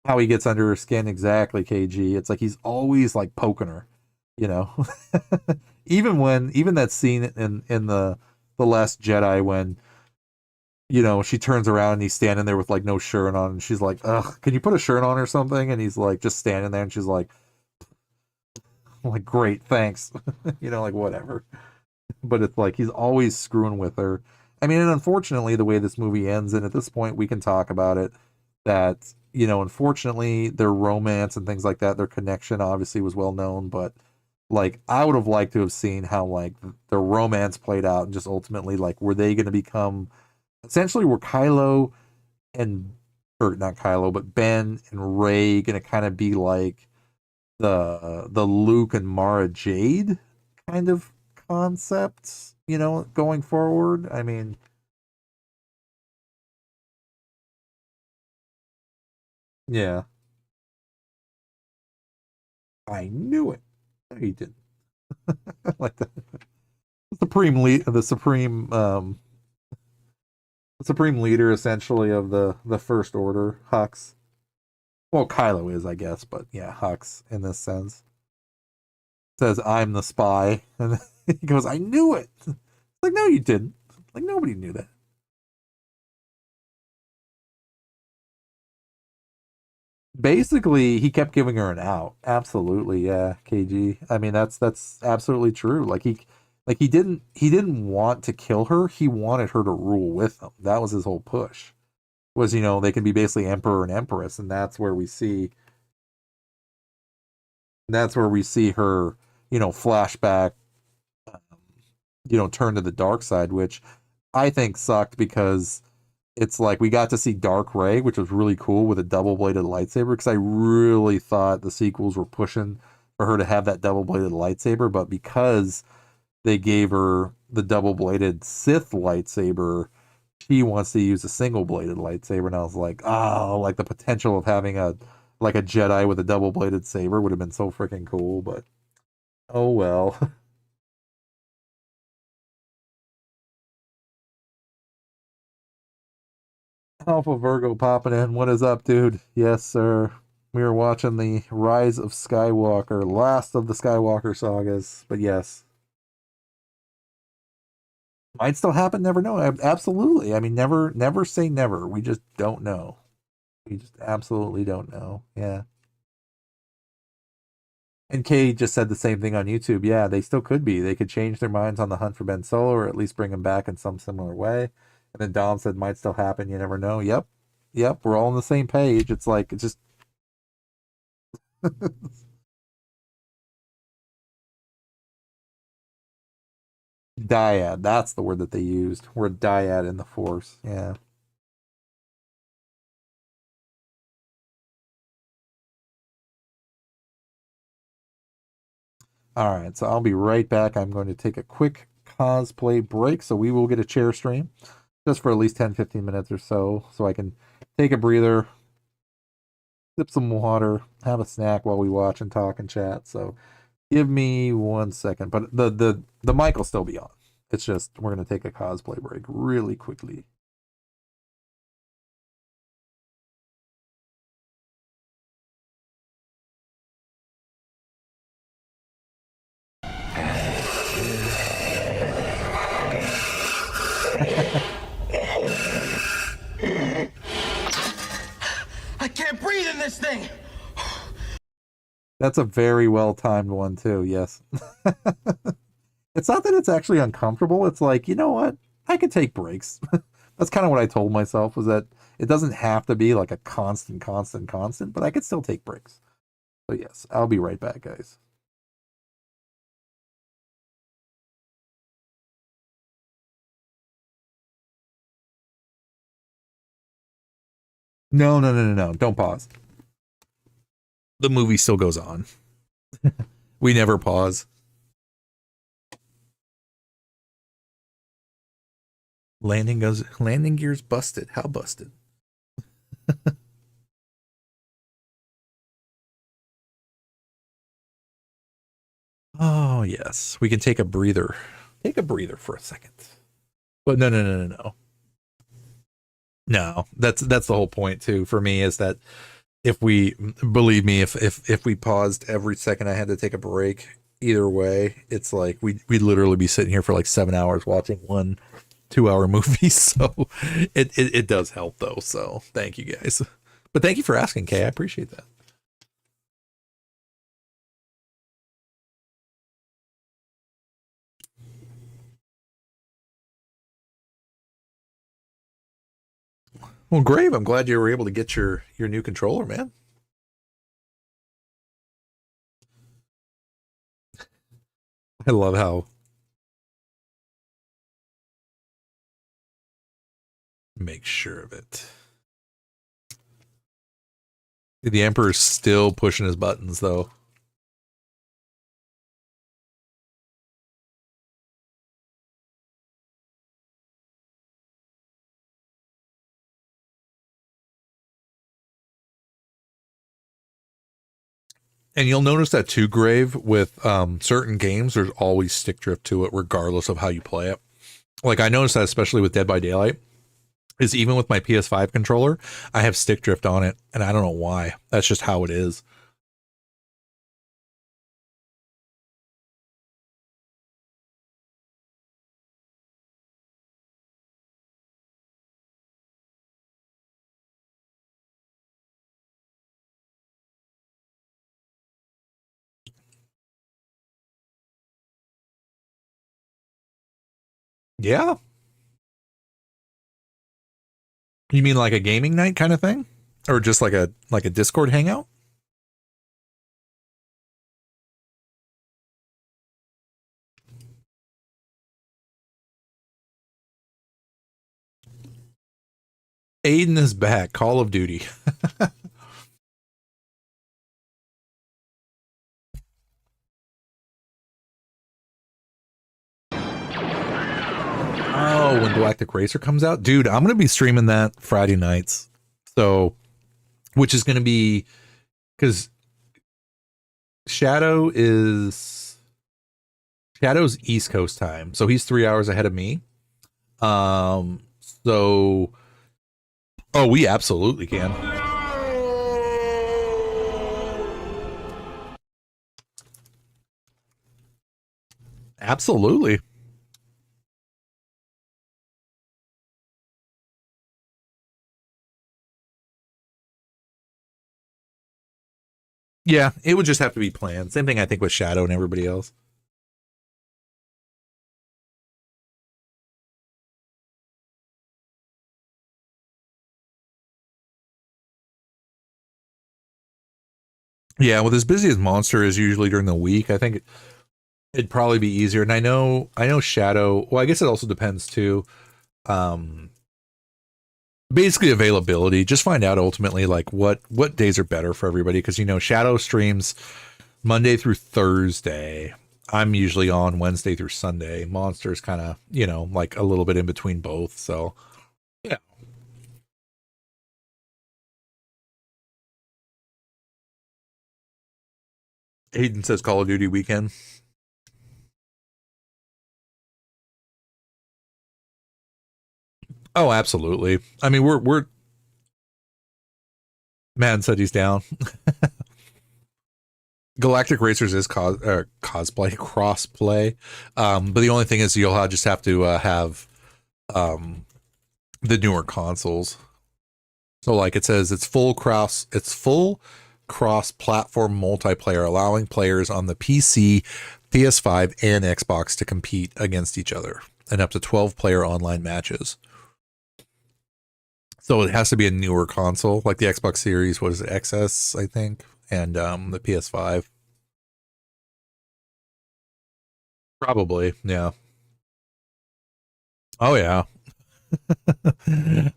How he gets under her skin, exactly, KG. It's like he's always like poking her, you know. Even that scene in the Last Jedi when she turns around and he's standing there with like no shirt on, and she's like, "Ugh, can you put a shirt on or something?" And he's like just standing there, and she's like, "Great, thanks," like whatever. But it's like he's always screwing with her. I mean, and unfortunately, the way this movie ends, and at this point, we can talk about it. That unfortunately, their romance and things like that, their connection obviously was well known, but like I would have liked to have seen how like their romance played out, and just ultimately like were they going to become essentially were Kylo and or not Kylo, but Ben and Rey gonna kind of be like the Luke and Mara Jade kind of concepts, going forward. I mean, yeah, I knew it. No, you didn't. Like the supreme leader essentially of the First Order, Hux. Well, Kylo is, I guess, but yeah, Hux in this sense says, "I'm the spy," and he goes, "I knew it." It's like, no, you didn't. Like nobody knew that. Basically, he kept giving her an out. Absolutely, yeah, KG. I mean, that's absolutely true. He didn't want to kill her. He wanted her to rule with him. That was his whole push. Was they can be basically emperor and empress, and that's where we see her, flashback, turn to the dark side, which I think sucked because it's like we got to see Dark Ray, which was really cool with a double bladed lightsaber. Because I really thought the sequels were pushing for her to have that double bladed lightsaber, but because they gave her the double bladed Sith lightsaber, she wants to use a single bladed lightsaber. And I was like, oh, like the potential of having a Jedi with a double bladed saber would have been so freaking cool, but oh well. Alpha Virgo popping in. What is up, dude? Yes, sir. We are watching the Rise of Skywalker, last of the Skywalker sagas. But yes, might still happen. Never know. Absolutely. I mean, never say never. We just don't know. We just absolutely don't know. Yeah. And Kay just said the same thing on YouTube. Yeah, they still could be. They could change their minds on the hunt for Ben Solo, or at least bring him back in some similar way. And then Dom said, might still happen. You never know. Yep. Yep. We're all on the same page. It's like, it's just. Dyad. That's the word that they used. We're dyad in the Force. Yeah. All right. So I'll be right back. I'm going to take a quick cosplay break. So we will get a chair stream just for at least 10, 15 minutes or so I can take a breather, sip some water, have a snack while we watch and talk and chat. So give me 1 second. But the mic will still be on. It's just we're gonna take a cosplay break really quickly. I can't breathe in this thing! That's a very well timed one too, yes. It's not that it's actually uncomfortable, it's like, you know what? I could take breaks. That's kind of what I told myself, was that it doesn't have to be like a constant, but I could still take breaks. So yes, I'll be right back, guys. No. Don't pause. The movie still goes on. We never pause. Landing gears busted. How busted? Oh, yes. We can take a breather. Take a breather for a second. But no. No, that's the whole point too for me, is that if we believe me, if we paused every second I had to take a break, either way, it's like we'd literally be sitting here for like 7 hours watching 1 2-hour movie. So it does help though. So thank you guys. But thank you for asking, Kay. I appreciate that. Well, Grave, I'm glad you were able to get your new controller, man. I love how make sure of it. The Emperor's still pushing his buttons though. And you'll notice that too, Grave, with certain games, there's always stick drift to it, regardless of how you play it. Like I noticed that especially with Dead by Daylight, is even with my PS5 controller, I have stick drift on it, and I don't know why. That's just how it is. Yeah. You mean like a gaming night kind of thing? Or just like a Discord hangout? Aiden is back. Call of Duty. Oh, when Galactic Racer comes out? Dude, I'm going to be streaming that Friday nights. So, which is going to be, because Shadow's East Coast time. So he's 3 hours ahead of me. So, oh, we absolutely can. Absolutely. Yeah, it would just have to be planned. Same thing I think with Shadow and everybody else. Yeah, with as busy as Monster is usually during the week, I think it'd probably be easier. And I know Shadow, well, I guess it also depends too. Basically availability. Just find out ultimately like what days are better for everybody, because Shadow streams Monday through Thursday. I'm usually on Wednesday through Sunday. Monster's kind of, like a little bit in between both. So, yeah. Hayden says Call of Duty weekend. Oh, absolutely. I mean, we're Man said he's down. Galactic Racers is cosplay, crossplay, but the only thing is you'll just have to have the newer consoles. So, like it says, it's full cross-platform multiplayer, allowing players on the PC, PS5, and Xbox to compete against each other, and up to 12-player online matches. So it has to be a newer console, like the Xbox Series. What is it, XS, I think, and the PS5. Probably, yeah. Oh yeah.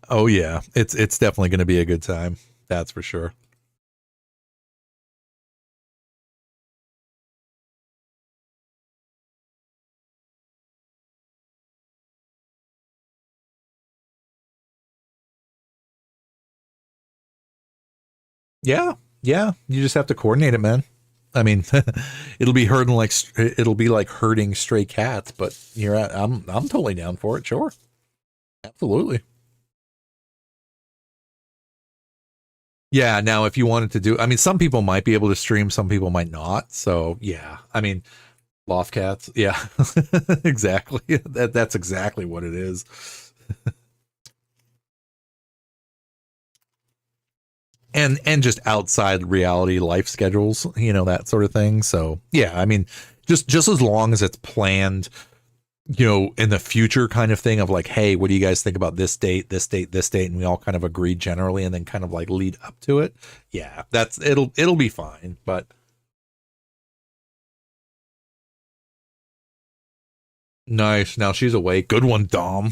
Oh yeah. It's definitely going to be a good time. That's for sure. Yeah, yeah. You just have to coordinate it, man. I mean, it'll be like herding stray cats, but I'm totally down for it. Sure, absolutely. Yeah. Now, if you wanted to do, I mean, some people might be able to stream, some people might not. So yeah, I mean, loft cats. Yeah, exactly. That's exactly what it is. And just outside reality life schedules, that sort of thing. So yeah, I mean, just as long as it's planned, in the future kind of thing of like, hey, what do you guys think about this date, this date, this date, and we all kind of agree generally, and then kind of like lead up to it. Yeah, it'll be fine. But nice. Now she's awake. Good one, Dom.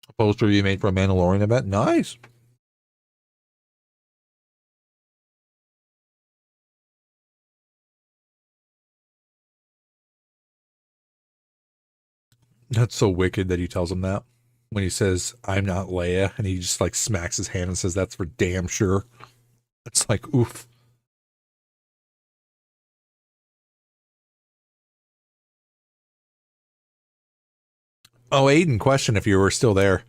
A poster you made for a Mandalorian event. Nice. That's so wicked that he tells him that when he says, "I'm not Leia," and he just like smacks his hand and says, "That's for damn sure." It's like, oof. Oh, Aiden, question if you were still there.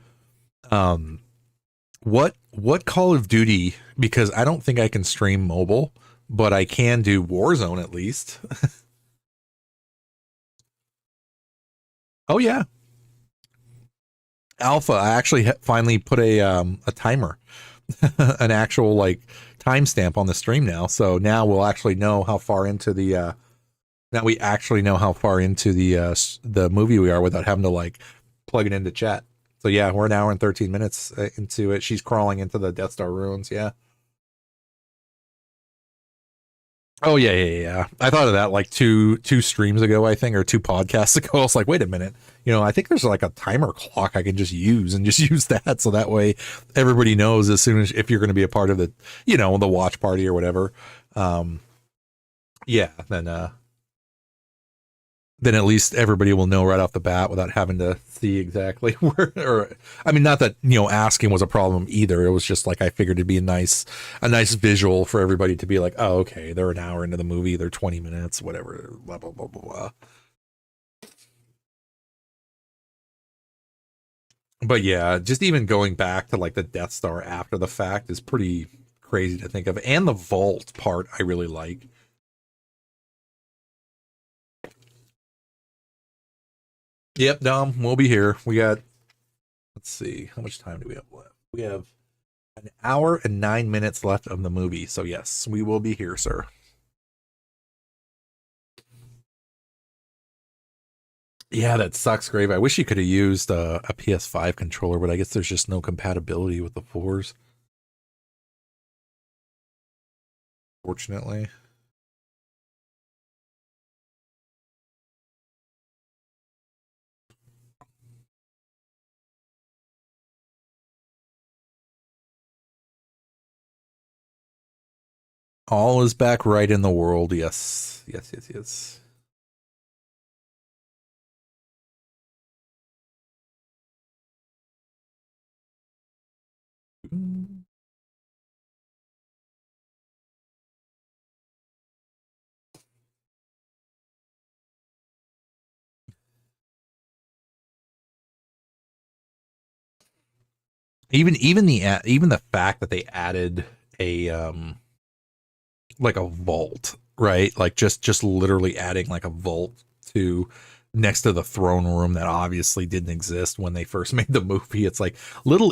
Um, what Call of Duty? Because I don't think I can stream mobile, but I can do Warzone at least. Oh yeah, Alpha. I actually finally put a timer, an actual like timestamp on the stream now. So now we'll actually know how far into the now we actually know how far into the movie we are without having to like plug it into chat. So yeah, we're an hour and 13 minutes into it. She's crawling into the Death Star ruins. Yeah. Oh yeah. I thought of that like two streams ago, I think, or two podcasts ago. I was like, wait a minute. I think there's like a timer clock I can just use and just use that, so that way everybody knows as soon as if you're going to be a part of the watch party or whatever. Um, yeah, then at least everybody will know right off the bat without having to see exactly where. Or I mean, not that asking was a problem either. It was just like I figured it'd be a nice visual for everybody to be like, oh, okay, they're an hour into the movie, they're 20 minutes, whatever, blah blah blah blah blah. But yeah, just even going back to like the Death Star after the fact is pretty crazy to think of, and the vault part I really like. Yep, Dom, we'll be here. Let's see, how much time do we have left? We have an hour and 9 minutes left of the movie. So yes, we will be here, sir. Yeah, that sucks, Grave. I wish you could have used a PS5 controller, but I guess there's just no compatibility with the fours. Fortunately. All is back right in the world. Yes. Yes, yes, yes. Even the fact that they added a like a vault, right? Like just literally adding like a vault to next to the throne room that obviously didn't exist when they first made the movie. It's like little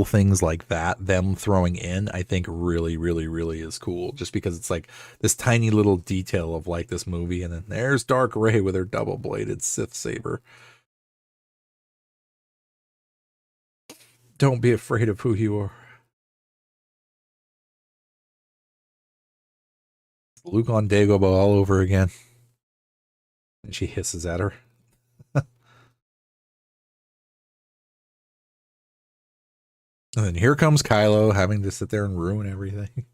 things like that, them throwing in, I think really is cool, just because it's like this tiny little detail of like this movie. And then there's Dark Rey with her double-bladed Sith saber. Don't be afraid of who you are. Luke on Dagobah all over again. And she hisses at her. And then here comes Kylo having to sit there and ruin everything.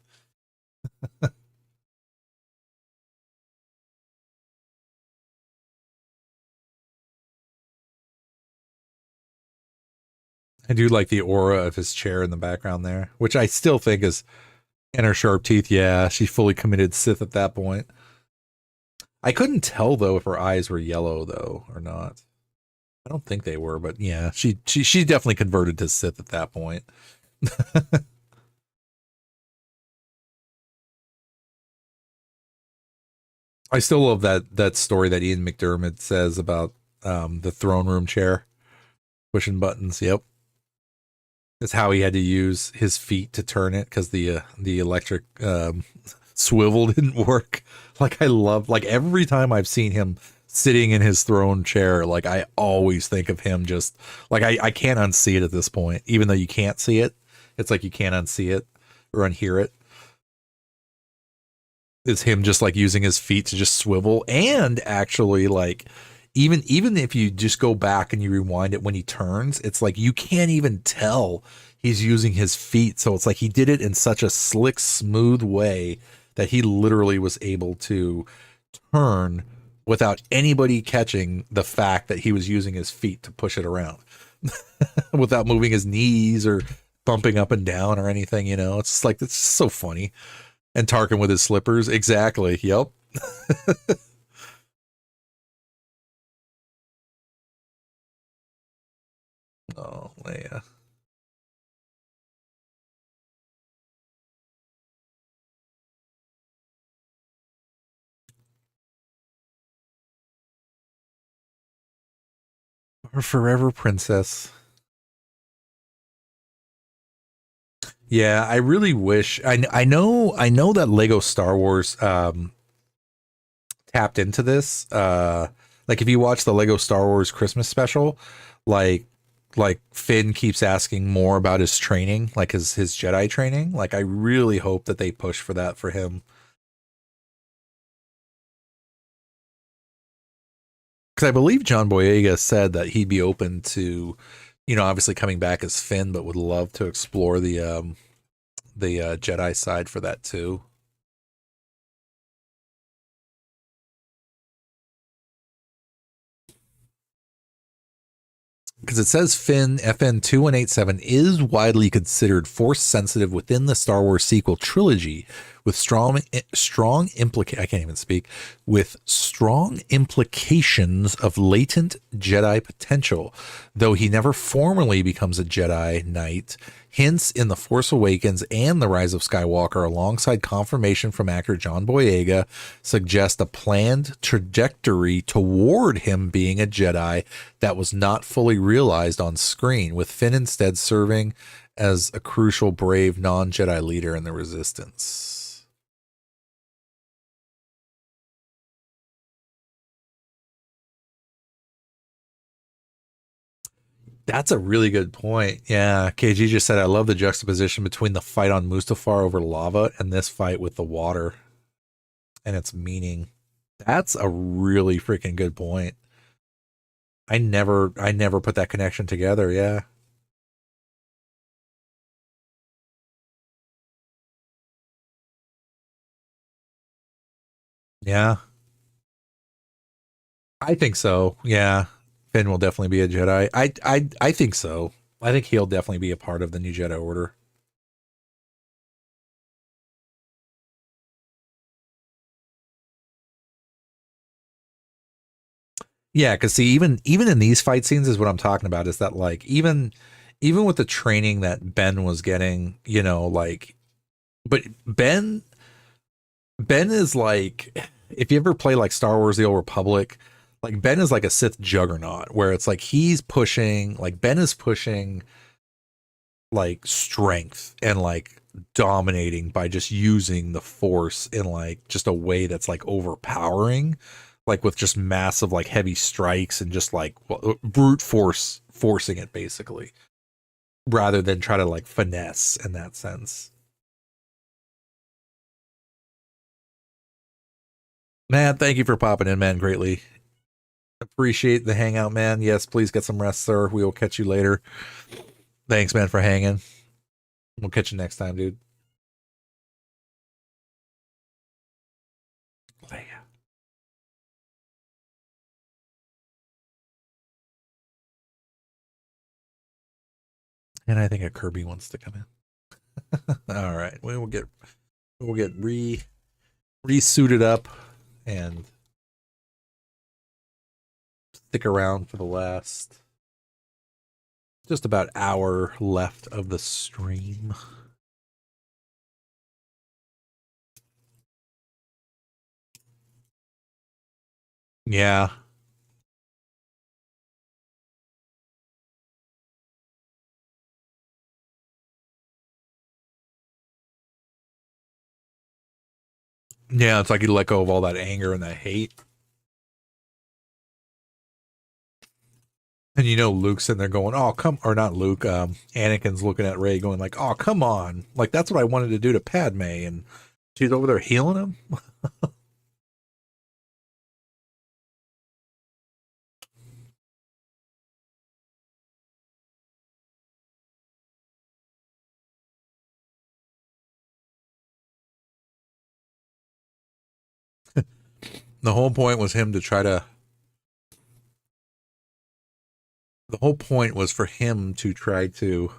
I do like the aura of his chair in the background there, which I still think is in her sharp teeth. Yeah, she fully committed Sith at that point. I couldn't tell though if her eyes were yellow though or not. I don't think they were, but yeah, she definitely converted to Sith at that point. I still love that story that Ian McDermott says about the throne room chair pushing buttons. Yep. That's how he had to use his feet to turn it because the electric swivel didn't work. Like I love, like every time I've seen him sitting in his throne chair, like I always think of him just like I can't unsee it at this point, even though you can't see it. It's like you can't unsee it or unhear it. It's him just like using his feet to just swivel, and actually like even if you just go back and you rewind it when he turns, it's like you can't even tell he's using his feet. So it's like he did it in such a slick, smooth way that he literally was able to turn without anybody catching the fact that he was using his feet to push it around without moving his knees or bumping up and down or anything, you know. It's just like, it's so funny. And Tarkin with his slippers. Exactly. Yep. Oh, Leia. Our forever princess. Yeah, I really wish. I know that Lego Star Wars tapped into this. Like if you watch the Lego Star Wars Christmas special, like Finn keeps asking more about his training, like his Jedi training. Like I really hope that they push for that for him. Because I believe John Boyega said that he'd be open to, you know, obviously coming back as Finn, but would love to explore the Jedi side for that too. Because it says Finn FN 2187 is widely considered force sensitive within the Star Wars sequel trilogy, with strong implications of latent Jedi potential, though he never formally becomes a Jedi Knight. Hints in The Force Awakens and The Rise of Skywalker, alongside confirmation from actor John Boyega, suggest a planned trajectory toward him being a Jedi that was not fully realized on screen, with Finn instead serving as a crucial, brave, non-Jedi leader in the Resistance. That's a really good point. Yeah, KG just said, I love the juxtaposition between the fight on Mustafar over lava and this fight with the water and its meaning. That's a really freaking good point. I never put that connection together. Yeah. Yeah. I think so. Yeah. Finn will definitely be a Jedi. I think so. I think he'll definitely be a part of the new Jedi Order. Yeah, because see, even in these fight scenes is what I'm talking about. Is that like even with the training that Ben was getting, you know, like, but Ben is like, if you ever play like Star Wars: The Old Republic, like Ben is like a Sith juggernaut, where it's like he's pushing, like Ben is pushing like strength and like dominating by just using the Force in like just a way that's like overpowering, like with just massive like heavy strikes and just like brute force forcing it basically, rather than try to like finesse in that sense. Man, thank you for popping in, man. Greatly appreciate the hangout, man. Yes, please get some rest, sir. We will catch you later. Thanks, man, for hanging. We'll catch you next time, dude. Leia. And I think a Kirby wants to come in. All right, we'll get re-suited up and stick around for the last just about hour left of the stream. Yeah. Yeah, it's like you let go of all that anger and that hate. And you know Luke's in there going, oh, come, or not Luke, Anakin's looking at Rey going like, oh, come on. Like, that's what I wanted to do to Padme. And she's over there healing him. The whole point was him to try to, the whole point was for him to try to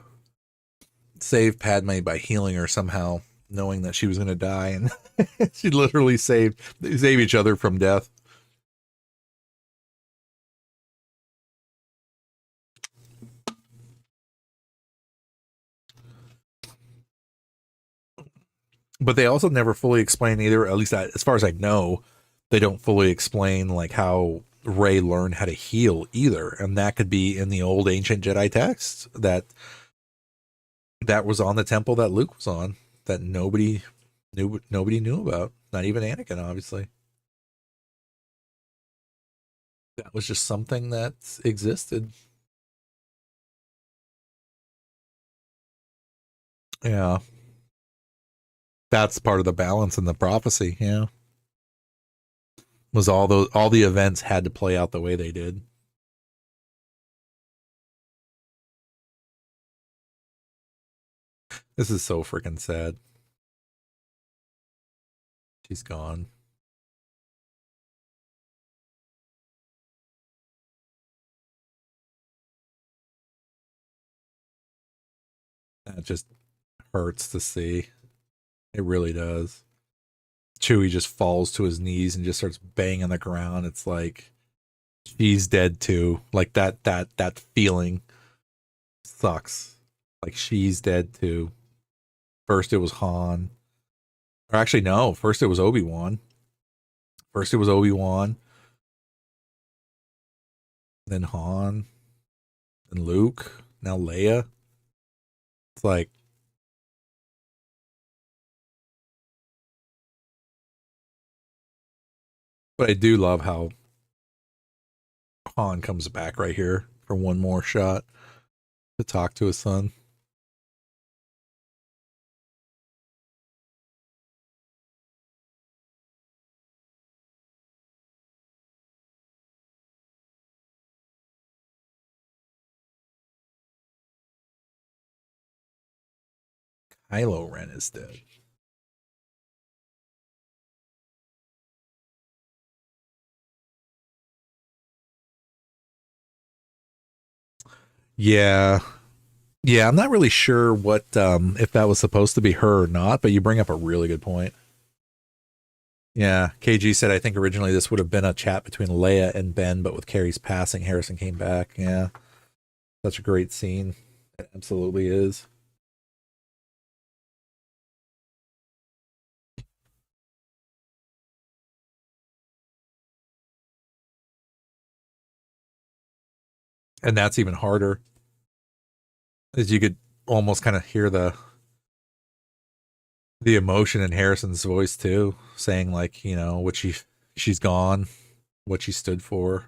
save Padme by healing her somehow, knowing that she was going to die. And she literally they save each other from death. But they also never fully explain either, at least as far as I know, they don't fully explain like how Rey learned how to heal either. And that could be in the old ancient Jedi texts that was on the temple that Luke was on, that nobody knew about. Not even Anakin, obviously. That was just something that existed. Yeah. That's part of the balance in the prophecy, yeah. Was all the events had to play out the way they did. This is so freaking sad. She's gone. That just hurts to see. It really does. Chewie just falls to his knees and just starts banging the ground. It's like she's dead too. Like that feeling sucks. Like she's dead too. First it was Han. Or actually no, first it was Obi-Wan. First it was Obi-Wan. Then Han. Then Luke. Now Leia. It's like but I do love how Han comes back right here for one more shot to talk to his son. Kylo Ren is dead. Yeah. Yeah, I'm not really sure what if that was supposed to be her or not, but you bring up a really good point. Yeah, KG said I think originally this would have been a chat between Leia and Ben, but with Carrie's passing, Harrison came back. Yeah, such a great scene. It absolutely is. And that's even harder, as you could almost kind of hear the emotion in Harrison's voice too, saying like, you know, what she's gone, what she stood for.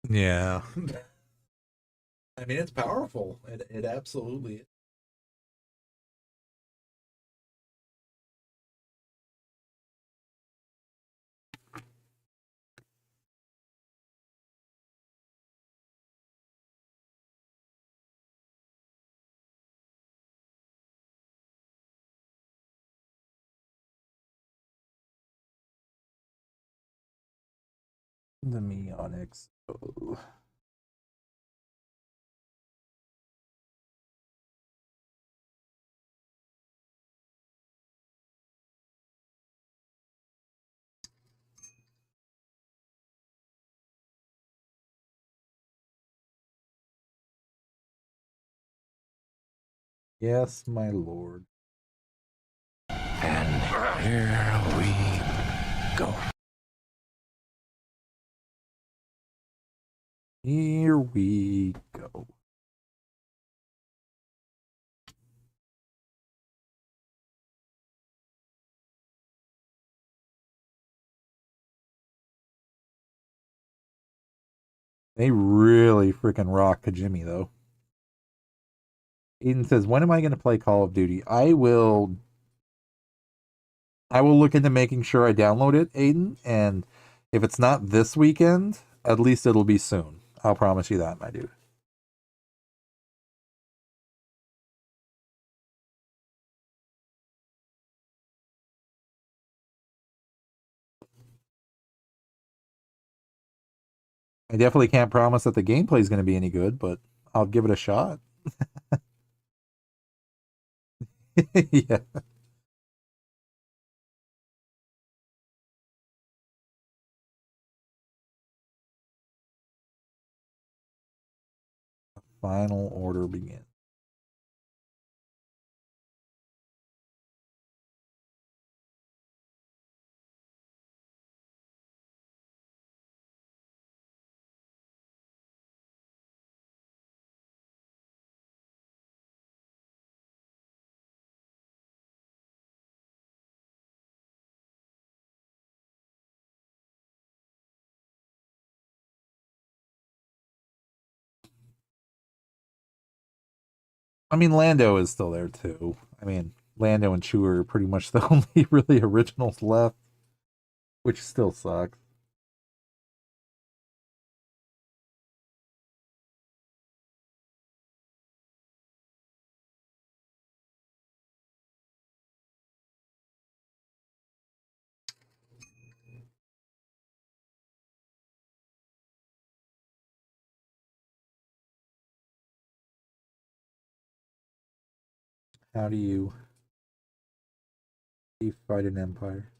Yeah. I mean, it's powerful. It absolutely is. The Meonics. Oh. Yes, my lord. And here we go. Here we go. They really freaking rock Kajimi though. Aiden says, "When am I going to play Call of Duty?" I will look into making sure I download it, Aiden, and if it's not this weekend, at least it'll be soon. I'll promise you that, my dude. I definitely can't promise that the gameplay is going to be any good, but I'll give it a shot. Yeah. Final order begin. I mean, Lando is still there too. I mean, Lando and Chewie are pretty much the only really originals left, which still sucks. How do you fight an empire?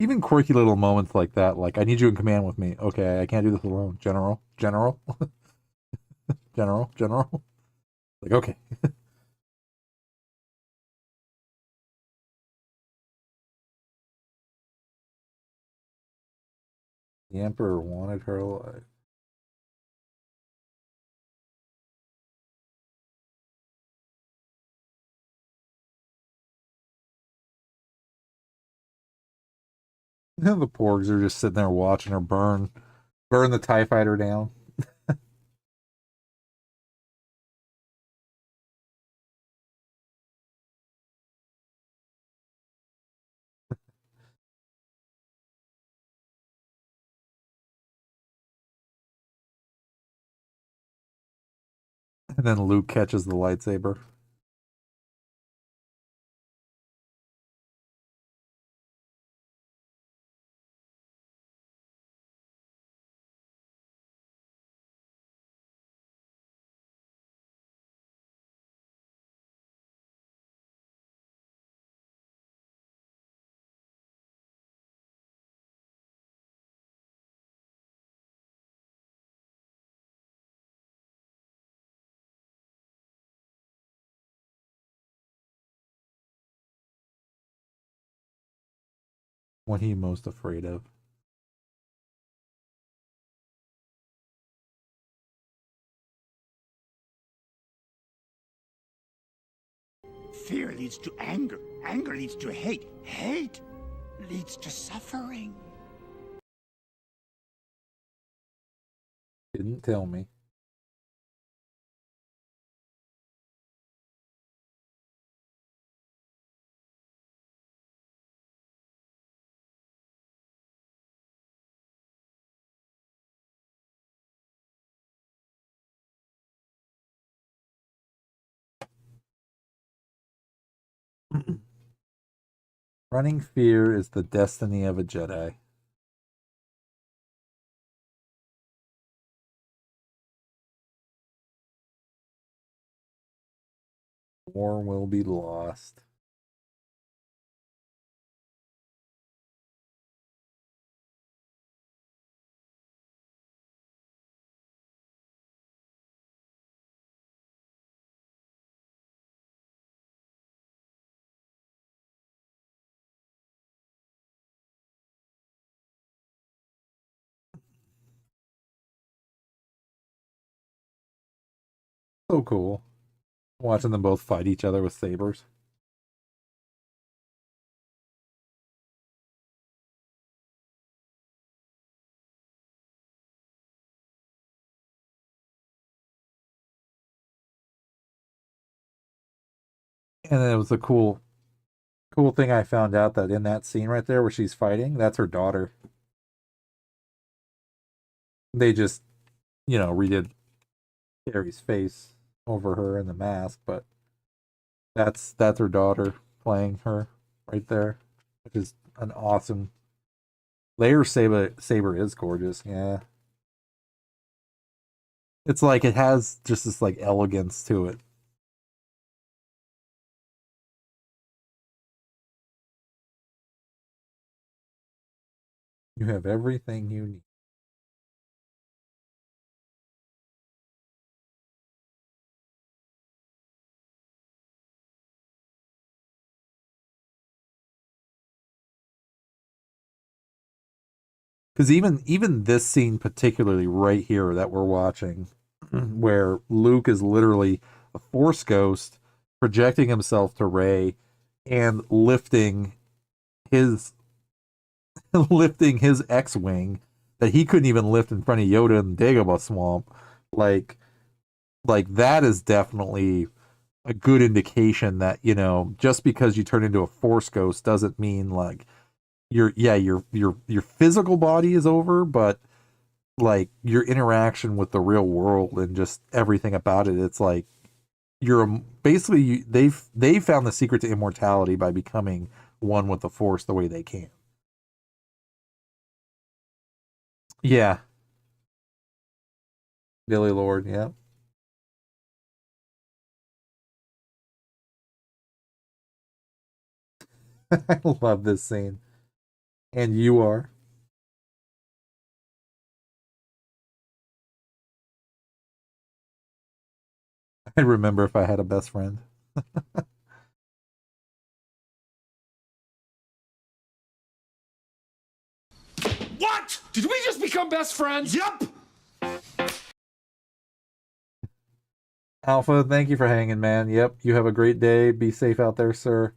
Even quirky little moments like that, like I need you in command with me. Okay, I can't do this alone. General, general, general, general. Like, okay. The Emperor wanted her alive. The porgs are just sitting there watching her burn the TIE fighter down. And then Luke catches the lightsaber. What are you most afraid of? Fear leads to anger. Anger leads to hate. Hate leads to suffering. Didn't tell me. Running fear is the destiny of a Jedi. War will be lost. So cool. Watching them both fight each other with sabers. And it was a cool thing I found out that in that scene right there where she's fighting, that's her daughter. They just, redid Carrie's face over her in the mask, but that's her daughter playing her right there, which is an awesome layer. Saber is gorgeous. Yeah, it's like it has just this like elegance to it. You have everything you need. Because even this scene particularly right here that we're watching, where Luke is literally a Force ghost projecting himself to Rey and lifting his lifting his X-wing that he couldn't even lift in front of Yoda in the Dagobah swamp, like that is definitely a good indication that just because you turn into a Force ghost doesn't mean like your physical body is over, but like your interaction with the real world and just everything about it, it's like you're basically they've found the secret to immortality by becoming one with the Force the way they can. Yeah, Billy Lord. Yeah, I love this scene, and you are. I remember if I had a best friend. What? Did we just become best friends? Yup! Alpha, thank you for hanging, man. Yep, you have a great day. Be safe out there, sir.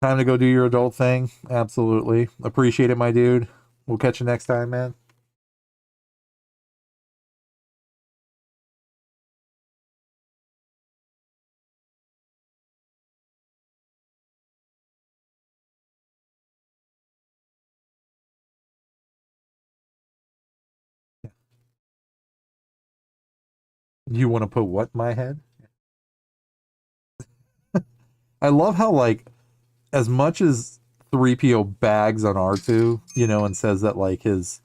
time to go do your adult thing. Absolutely. Appreciate it, my dude. We'll catch you next time, man. You want to put what in my head? I love how, like, as much as 3PO bags on R2, and says that, like, his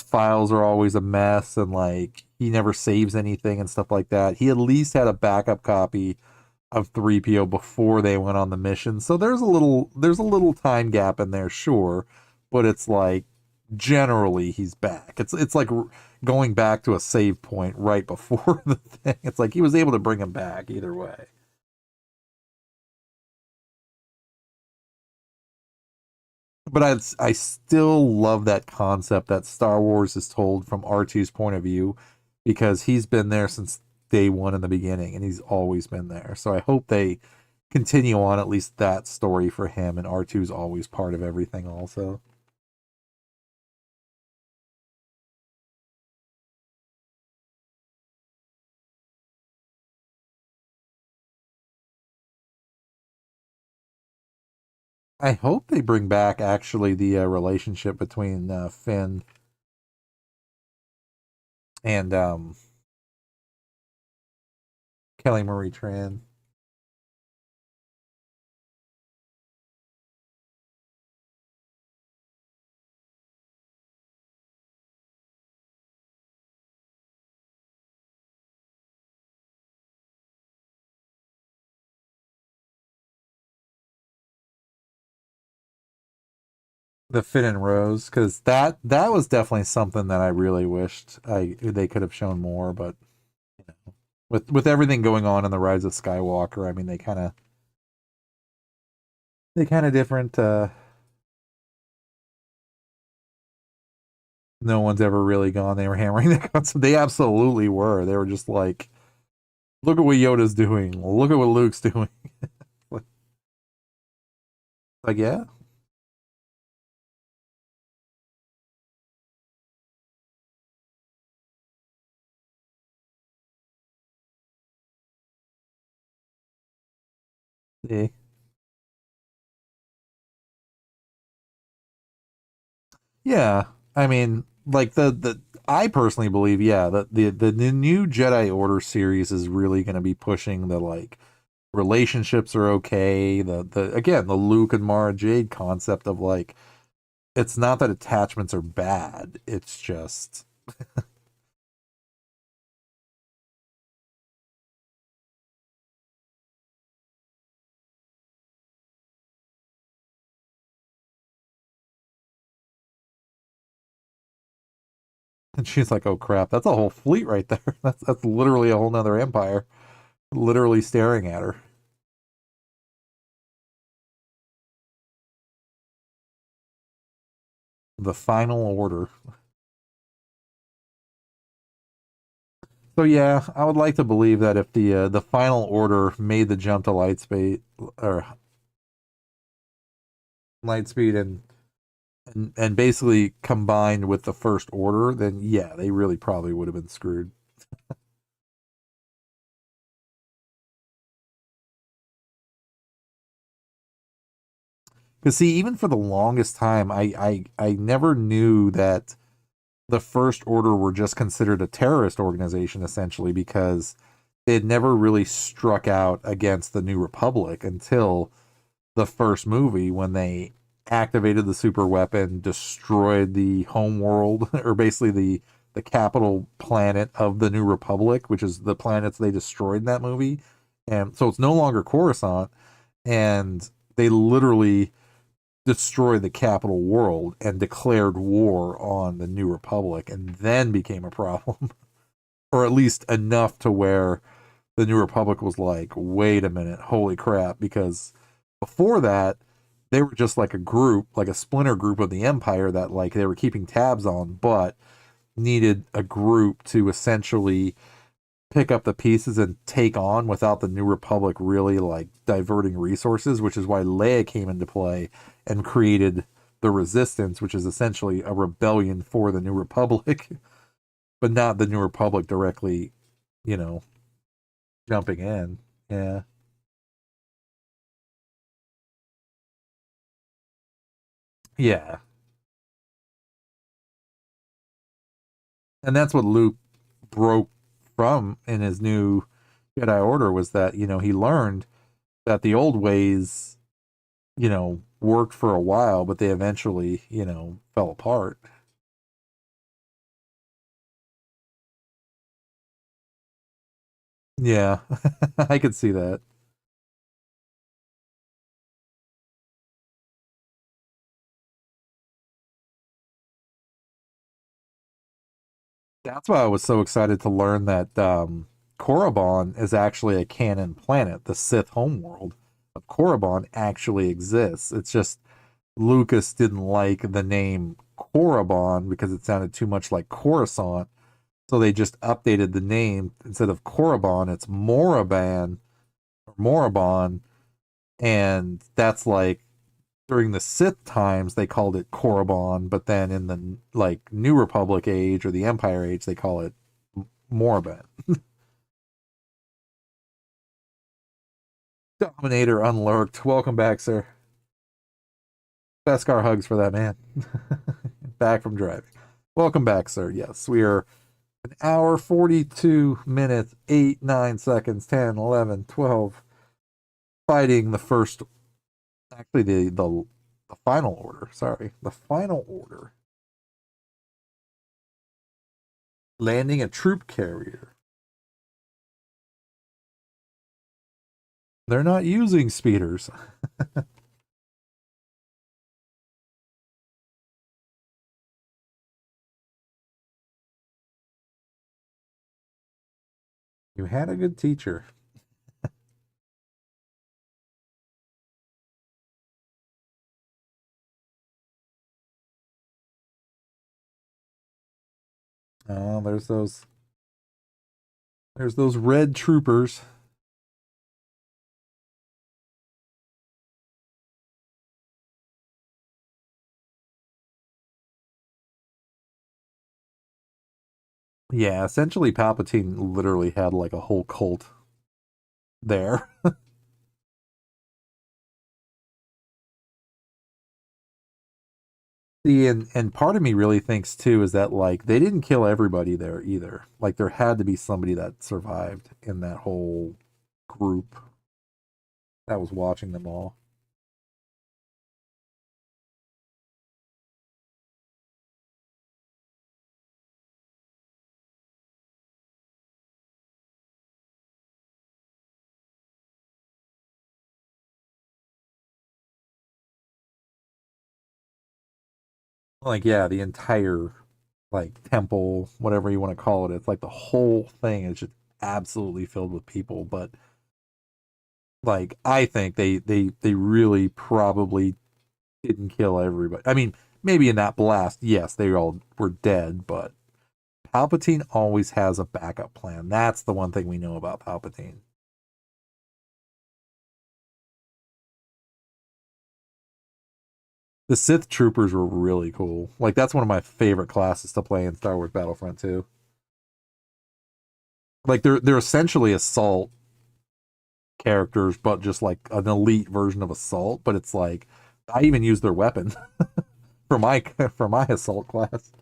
files are always a mess and, like, he never saves anything and stuff like that. He at least had a backup copy of 3PO before they went on the mission. So there's a little time gap in there, sure, but it's like generally he's back. It's like going back to a save point right before the thing. It's like he was able to bring him back either way. But I still love that concept that Star Wars is told from R2's point of view, because he's been there since day one in the beginning and he's always been there. So I hope they continue on at least that story for him, and R2's always part of everything also. I hope they bring back actually the relationship between Finn and Kelly Marie Tran. The Finn and Rose, because that was definitely something that I really wished they could have shown more, but with everything going on in the Rise of Skywalker, I mean they kind of different. No one's ever really gone. They were hammering that concept. They absolutely were. They were just like, look at what Yoda's doing. Look at what Luke's doing. like yeah. Yeah. Yeah, I mean, like the I personally believe, yeah, that the new Jedi Order series is really going to be pushing the, like, relationships are okay. The again, the Luke and Mara Jade concept of, like, it's not that attachments are bad. It's just and she's like, oh crap, that's a whole fleet right there. That's literally a whole nother empire, literally staring at her. The Final Order. So yeah, I would like to believe that if the Final Order made the jump to Lightspeed and basically combined with the First Order, then yeah, they really probably would have been screwed. Because see, even for the longest time, I never knew that the First Order were just considered a terrorist organization, essentially, because they had never really struck out against the New Republic until the first movie, when they activated the super weapon, destroyed the home world, or basically the capital planet of the New Republic, which is the planets they destroyed in that movie. And so it's no longer Coruscant, and they literally destroyed the capital world and declared war on the New Republic, and then became a problem. Or at least enough to where the New Republic was like, wait a minute, holy crap, because before that, they were just like a group, like a splinter group of the Empire that, like, they were keeping tabs on, but needed a group to essentially pick up the pieces and take on without the New Republic really like diverting resources, which is why Leia came into play and created the Resistance, which is essentially a rebellion for the New Republic, but not the New Republic directly, you know, jumping in. Yeah. Yeah. And that's what Luke broke from in his new Jedi Order, was that, you know, he learned that the old ways, you know, worked for a while, but they eventually, you know, fell apart. Yeah, I could see that. That's why I was so excited to learn that Korriban is actually a canon planet. The Sith homeworld of Korriban actually exists. It's just Lucas didn't like the name Korriban because it sounded too much like Coruscant. So they just updated the name. Instead of Korriban, it's Moraban or Morabon. And that's like during the Sith times they called it Korriban, but then in the like New Republic age or the Empire age they call it Moraban. Dominator Unlurked. Welcome back, sir. Beskar hugs for that man. Back from driving. Welcome back, sir. Yes, we are an hour, 42 minutes, 8, 9 seconds, 10, 11, 12, fighting the first, actually the final order. Sorry, the final order. Landing a troop carrier. They're not using speeders. You had a good teacher. Oh, there's those red troopers. Yeah, essentially Palpatine literally had like a whole cult there. See, and part of me really thinks too is that like they didn't kill everybody there either. Like there had to be somebody that survived in that whole group that was watching them all. Like yeah, the entire like temple, whatever you want to call it, it's like the whole thing is just absolutely filled with people. But like I think they really probably didn't kill everybody. I mean, maybe in that blast, yes, they all were dead, but Palpatine always has a backup plan. That's the one thing we know about Palpatine. The Sith troopers were really cool. Like that's one of my favorite classes to play in Star Wars Battlefront 2. Like they're essentially assault characters, but just like an elite version of assault. But it's like I even use their weapon for my assault class.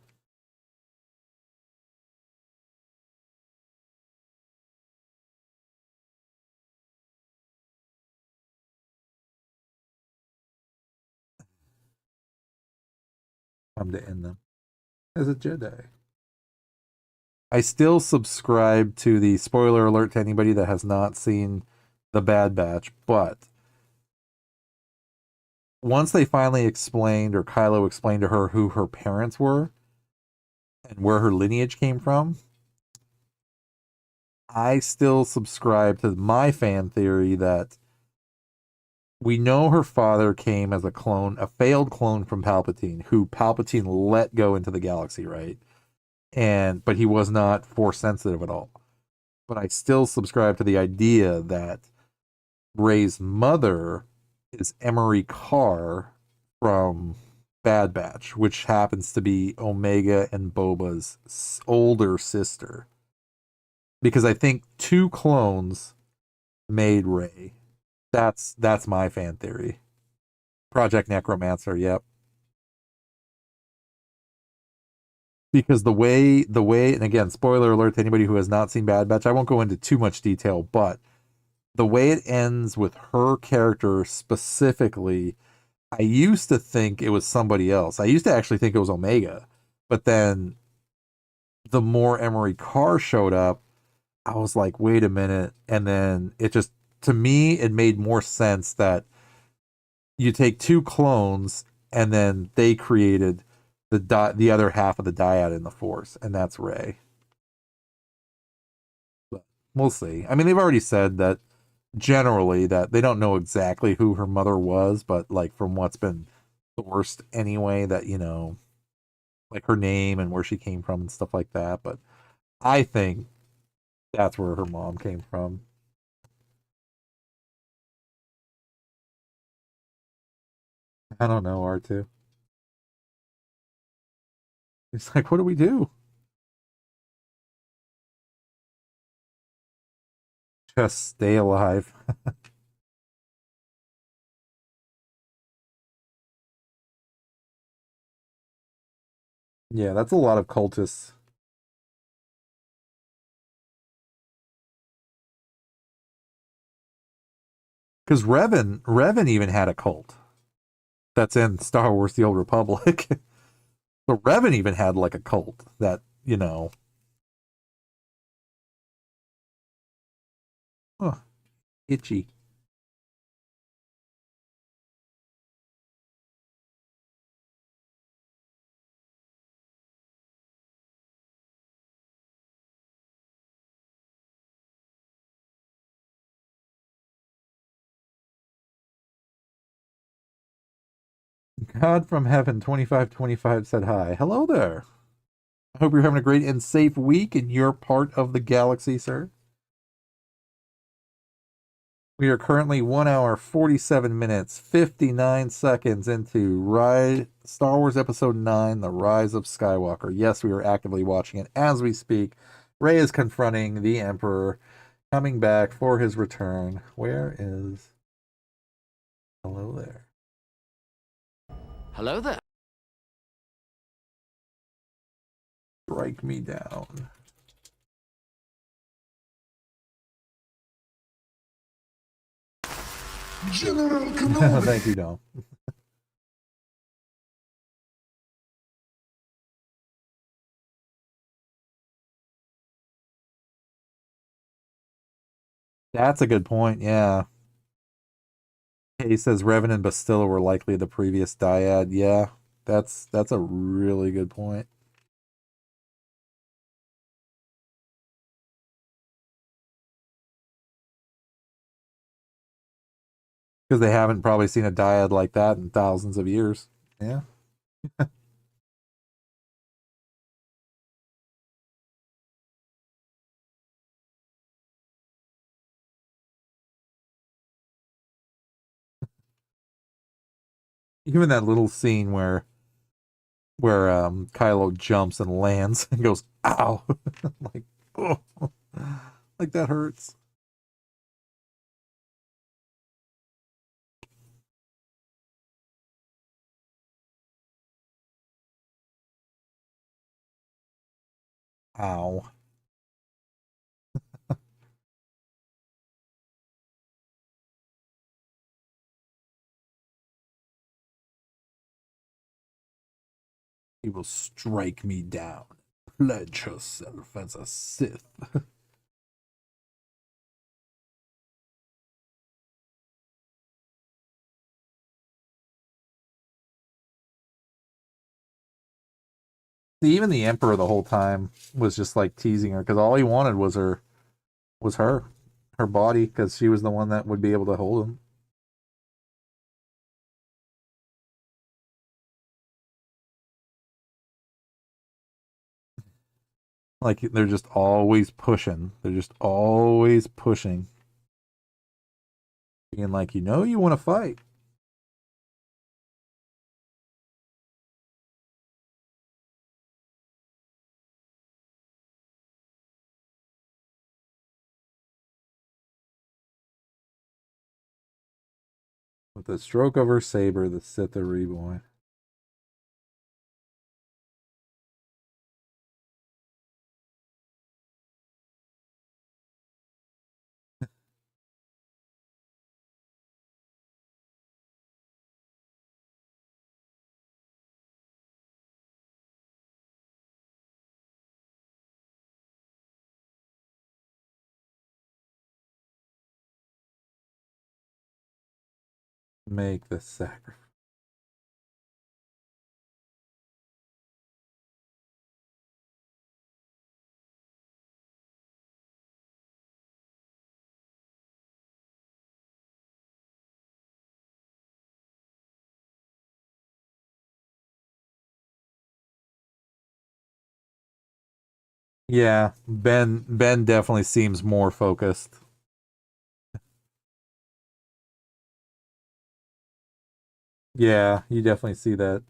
Come to end them as a Jedi. I still subscribe to the spoiler alert to anybody that has not seen The Bad Batch, but once they finally explained, or Kylo explained to her who her parents were and where her lineage came from, I still subscribe to my fan theory that we know her father came as a clone, a failed clone from Palpatine, who Palpatine let go into the galaxy, right? But he was not force sensitive at all. but I still subscribe to the idea that Rey's mother is Emery Carr from Bad Batch, which happens to be Omega and Boba's older sister. Because I think 2 clones made Rey. That's my fan theory. Project Necromancer, yep. Because the way, and again, spoiler alert to anybody who has not seen Bad Batch, I won't go into too much detail, but the way it ends with her character specifically, I used to think it was somebody else. I used to actually think it was Omega, but then the more Emery Carr showed up, I was like, wait a minute, and then it just, to me, it made more sense that you take 2 clones and then they created the other half of the dyad in the Force, and that's Rey. But we'll see. I mean, they've already said that generally that they don't know exactly who her mother was, but like from what's been sourced anyway, that, you know, like her name and where she came from and stuff like that. But I think that's where her mom came from. I don't know, R2. It's like, what do we do? Just stay alive. Yeah, that's a lot of cultists. Because Revan even had a cult. That's in Star Wars: The Old Republic. So Revan even had like a cult that, you know. Oh, itchy. God from Heaven 2525 said hi. Hello there. I hope you're having a great and safe week in your part of the galaxy, sir. We are currently 1 hour, 47 minutes, 59 seconds into Star Wars Episode 9, The Rise of Skywalker. Yes, we are actively watching it as we speak. Rey is confronting the Emperor, coming back for his return. Where is... Hello there. Hello there. Strike me down. General Kenobi. Thank you, Dom. That's a good point, yeah. He says Revan and Bastilla were likely the previous dyad. Yeah, that's a really good point. Because they haven't probably seen a dyad like that in thousands of years. Yeah. Even that little scene where Kylo jumps and lands and goes, ow. Like, oh, like that hurts. Ow. He will strike me down. Pledge herself as a Sith. Even the Emperor the whole time was just like teasing her because all he wanted was her body, because she was the one that would be able to hold him. Like they're just always pushing. They're just always pushing. Being like, you want to fight. With the stroke of her saber, the Sith are reborn. Make the sacrifice. Yeah, Ben definitely seems more focused. Yeah, you definitely see that.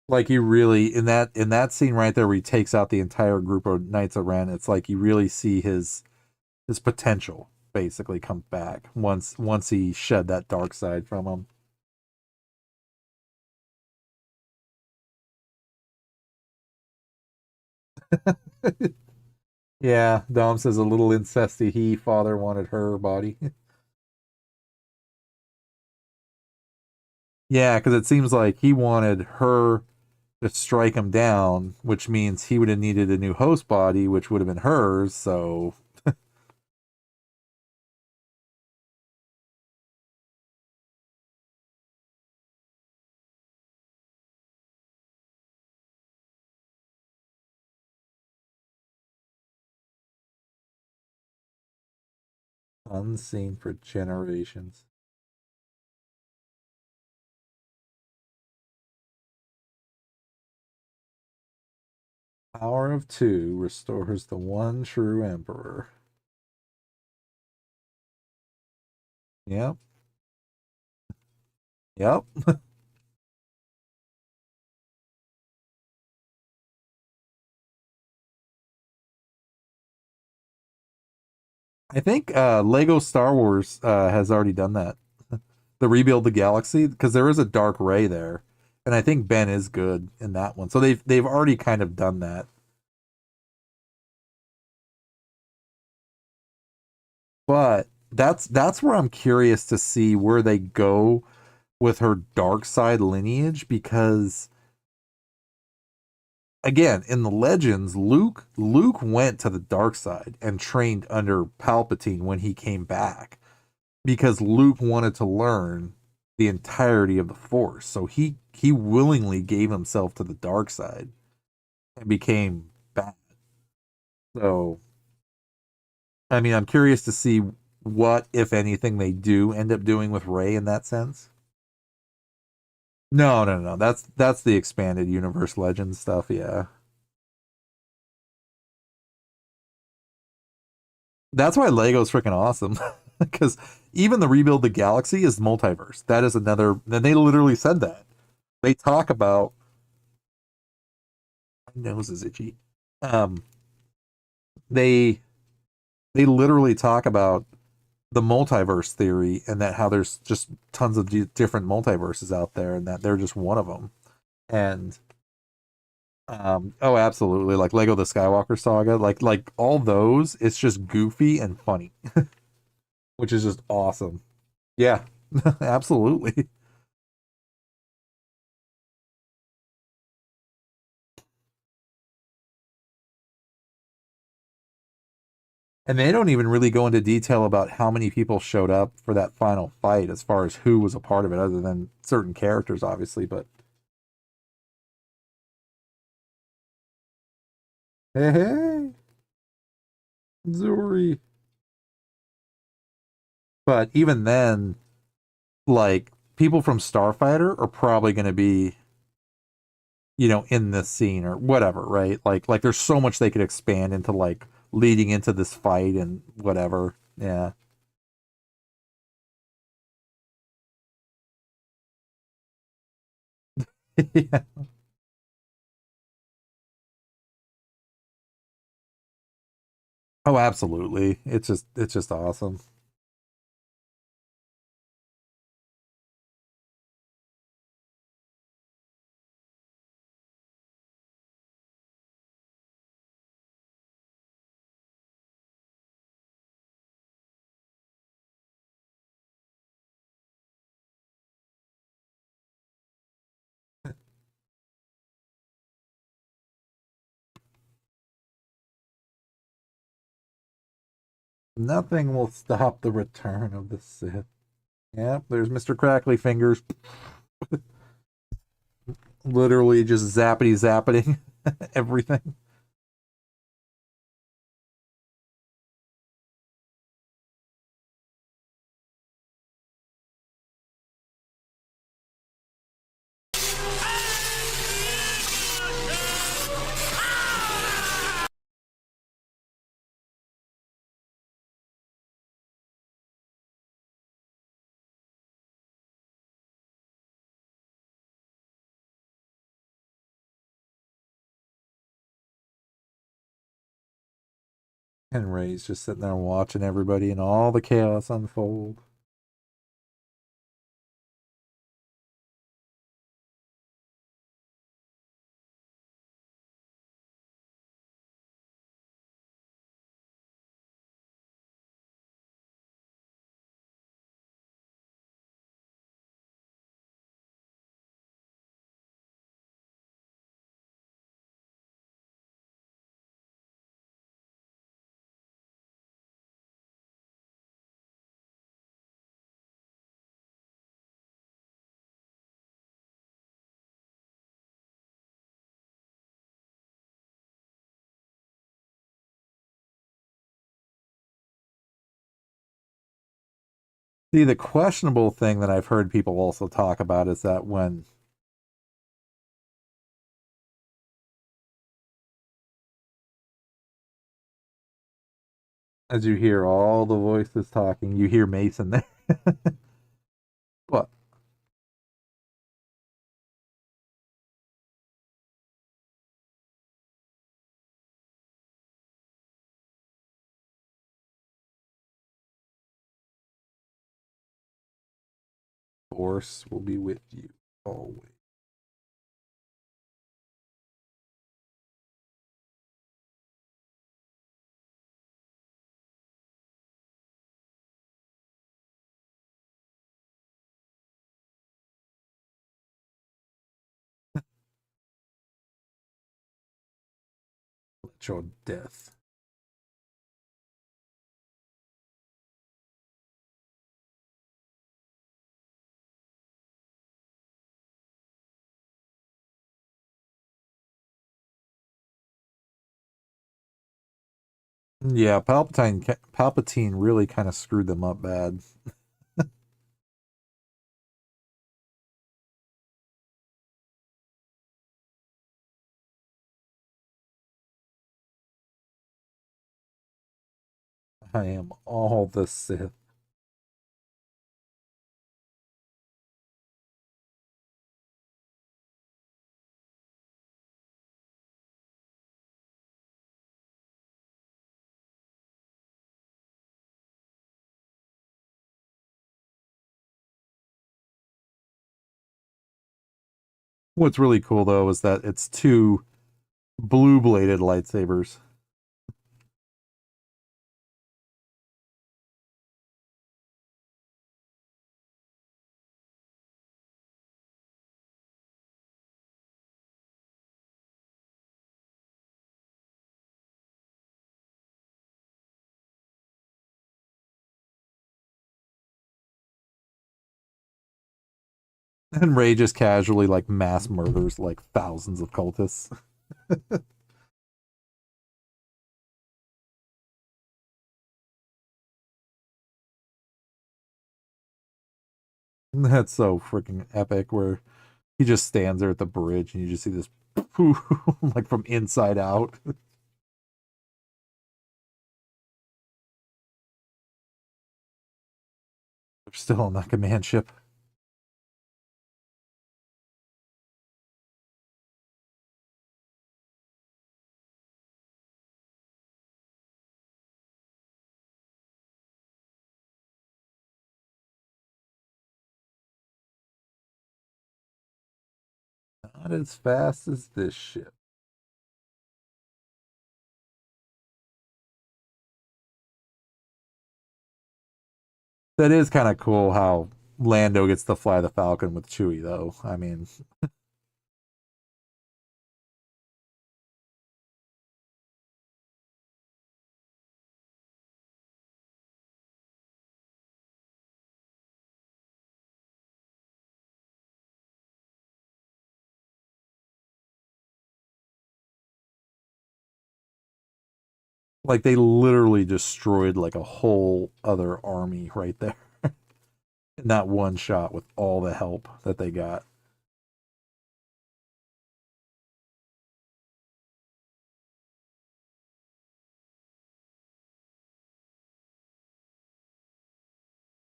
Like you really in that scene right there where he takes out the entire group of Knights of Ren, it's like you really see his potential basically come back once he shed that dark side from him. Yeah, Dom says a little incesty he father wanted her body. Yeah, because it seems like he wanted her to strike him down, which means he would have needed a new host body, which would have been hers. So unseen for generations. Power of two restores the one true emperor. Yep. Yep. I think Lego Star Wars has already done that. The Rebuild the Galaxy, because there is a dark ray there. And I think Ben is good in that one. So they've already kind of done that. But that's where I'm curious to see where they go with her dark side lineage, because again, in the legends, Luke went to the dark side and trained under Palpatine when he came back, because Luke wanted to learn the entirety of the Force. So he willingly gave himself to the dark side and became bad. So I mean, I'm curious to see what, if anything, they do end up doing with Rey in that sense. No, no, no. That's the expanded universe legend stuff. Yeah, that's why Lego's freaking awesome. Because even the Rebuild the Galaxy is multiverse. That is another. Then they literally said that. They talk about. My nose is itchy. Um, they they literally talk about the multiverse theory, and that how there's just tons of different multiverses out there, and that they're just one of them. And oh, absolutely, like Lego the Skywalker saga, like all those, it's just goofy and funny, which is just awesome. Yeah, absolutely. And they don't even really go into detail about how many people showed up for that final fight as far as who was a part of it, other than certain characters, obviously. But hey, hey, Zuri. But even then, like, people from Starfighter are probably going to be, in this scene or whatever, right? Like there's so much they could expand into, like, leading into this fight and whatever. Yeah. Yeah. Oh, absolutely. It's just awesome. Nothing will stop the return of the Sith. Yep, there's Mr. Crackly Fingers. Literally just zappity zappeting everything. And Ray's just sitting there watching everybody and all the chaos unfold. See, the questionable thing that I've heard people also talk about is that when as you hear all the voices talking, you hear Mason there. What? Force will be with you always. Let your death. Yeah, Palpatine really kind of screwed them up bad. I am all the Sith. What's really cool though is that it's two blue-bladed lightsabers. And Ray just casually like mass murders like thousands of cultists. That's so freaking epic where he just stands there at the bridge and you just see this like from inside out. They're still on that command ship. Not as fast as this ship. That is kind of cool how Lando gets to fly the Falcon with Chewie, though. I mean, like they literally destroyed like a whole other army right there. In that one shot with all the help that they got.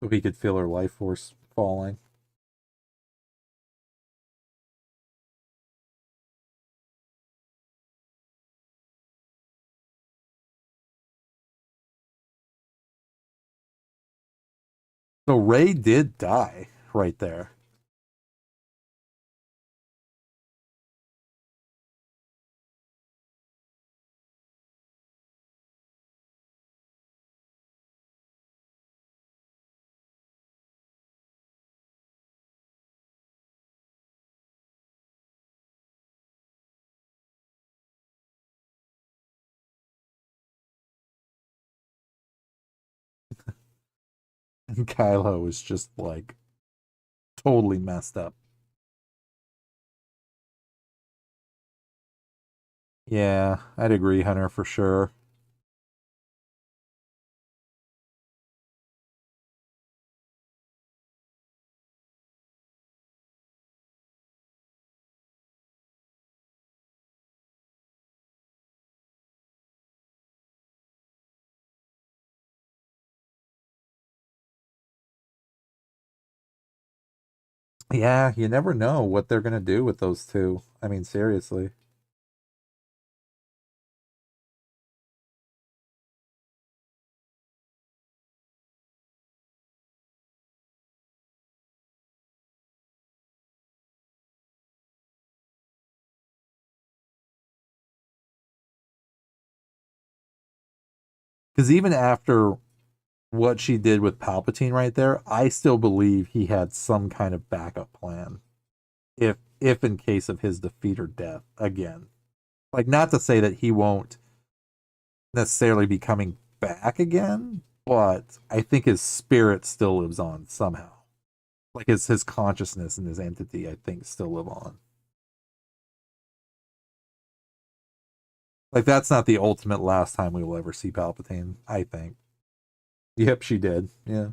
So he could feel her life force falling. So Ray did die right there. And Kylo is just like totally messed up. Yeah, I'd agree, Hunter, for sure. Yeah, you never know what they're gonna do with those two. I mean, seriously. Because even after what she did with Palpatine right there, I still believe he had some kind of backup plan. If in case of his defeat or death again. Like not to say that he won't necessarily be coming back again, but I think his spirit still lives on somehow. Like his consciousness and his entity, I think, still live on. Like that's not the ultimate last time we will ever see Palpatine, I think. Yep, she did. Yeah.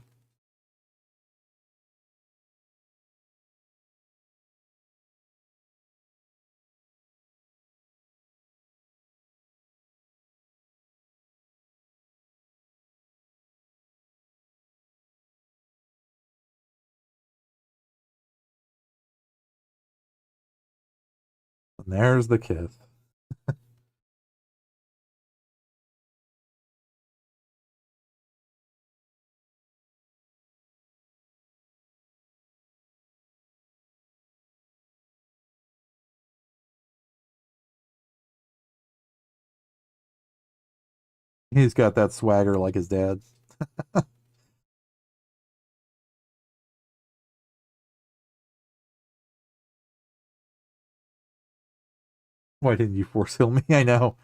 And there's the kiss. He's got that swagger like his dad. Why didn't you force heal me? I know.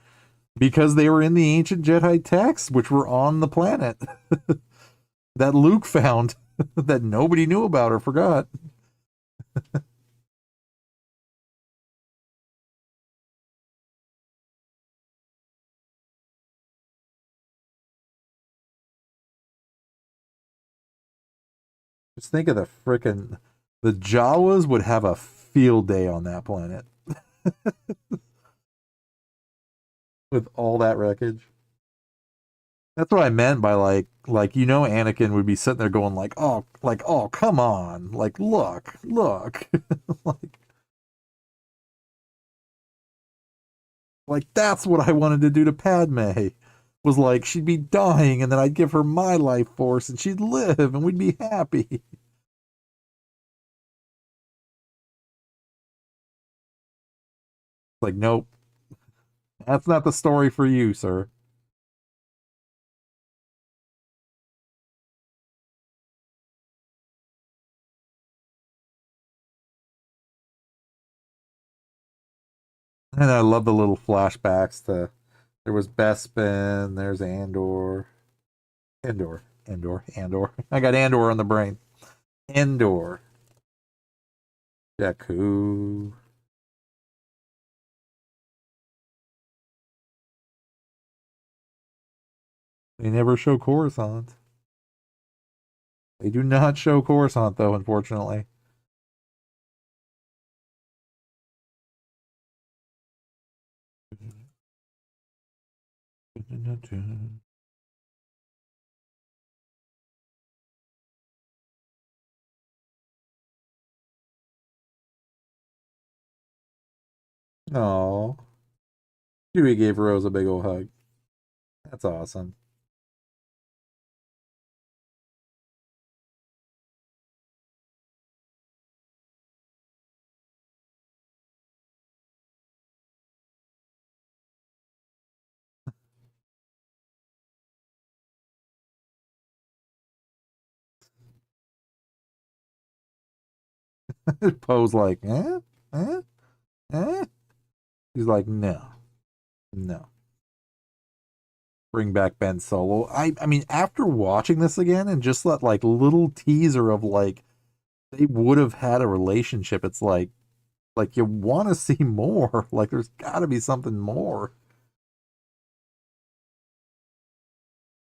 Because they were in the ancient Jedi texts, which were on the planet that Luke found that nobody knew about or forgot. Just think of the Jawas would have a field day on that planet. With all that wreckage. That's what I meant by Anakin would be sitting there going oh, come on. Look. That's what I wanted to do to Padme. Was she'd be dying and then I'd give her my life force and she'd live and we'd be happy. Nope. That's not the story for you, sir. And I love the little flashbacks to there was Bespin, there's Andor. I got Andor on the brain. Andor. Jakku. They never show Coruscant. They do not show Coruscant, though, unfortunately. Oh, Chewie gave Rose a big old hug. That's awesome. Poe's like, eh? Eh? Eh? He's like, no. Bring back Ben Solo. I mean, after watching this again and just that little teaser of they would have had a relationship, it's like you want to see more. There's got to be something more.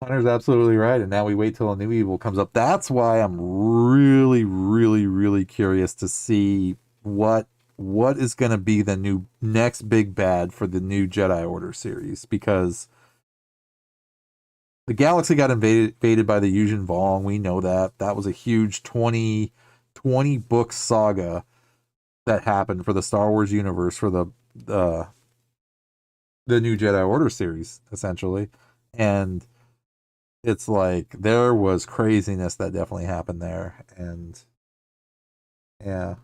Hunter's absolutely right, and now we wait till a new evil comes up. That's why I'm really, really, really curious to see what is going to be the next big bad for the new Jedi Order series, because the galaxy got invaded by the Yuzhan Vong. We know that was a huge 20 book saga that happened for the Star Wars universe for the new Jedi Order series, essentially. And it's there was craziness that definitely happened there. And yeah.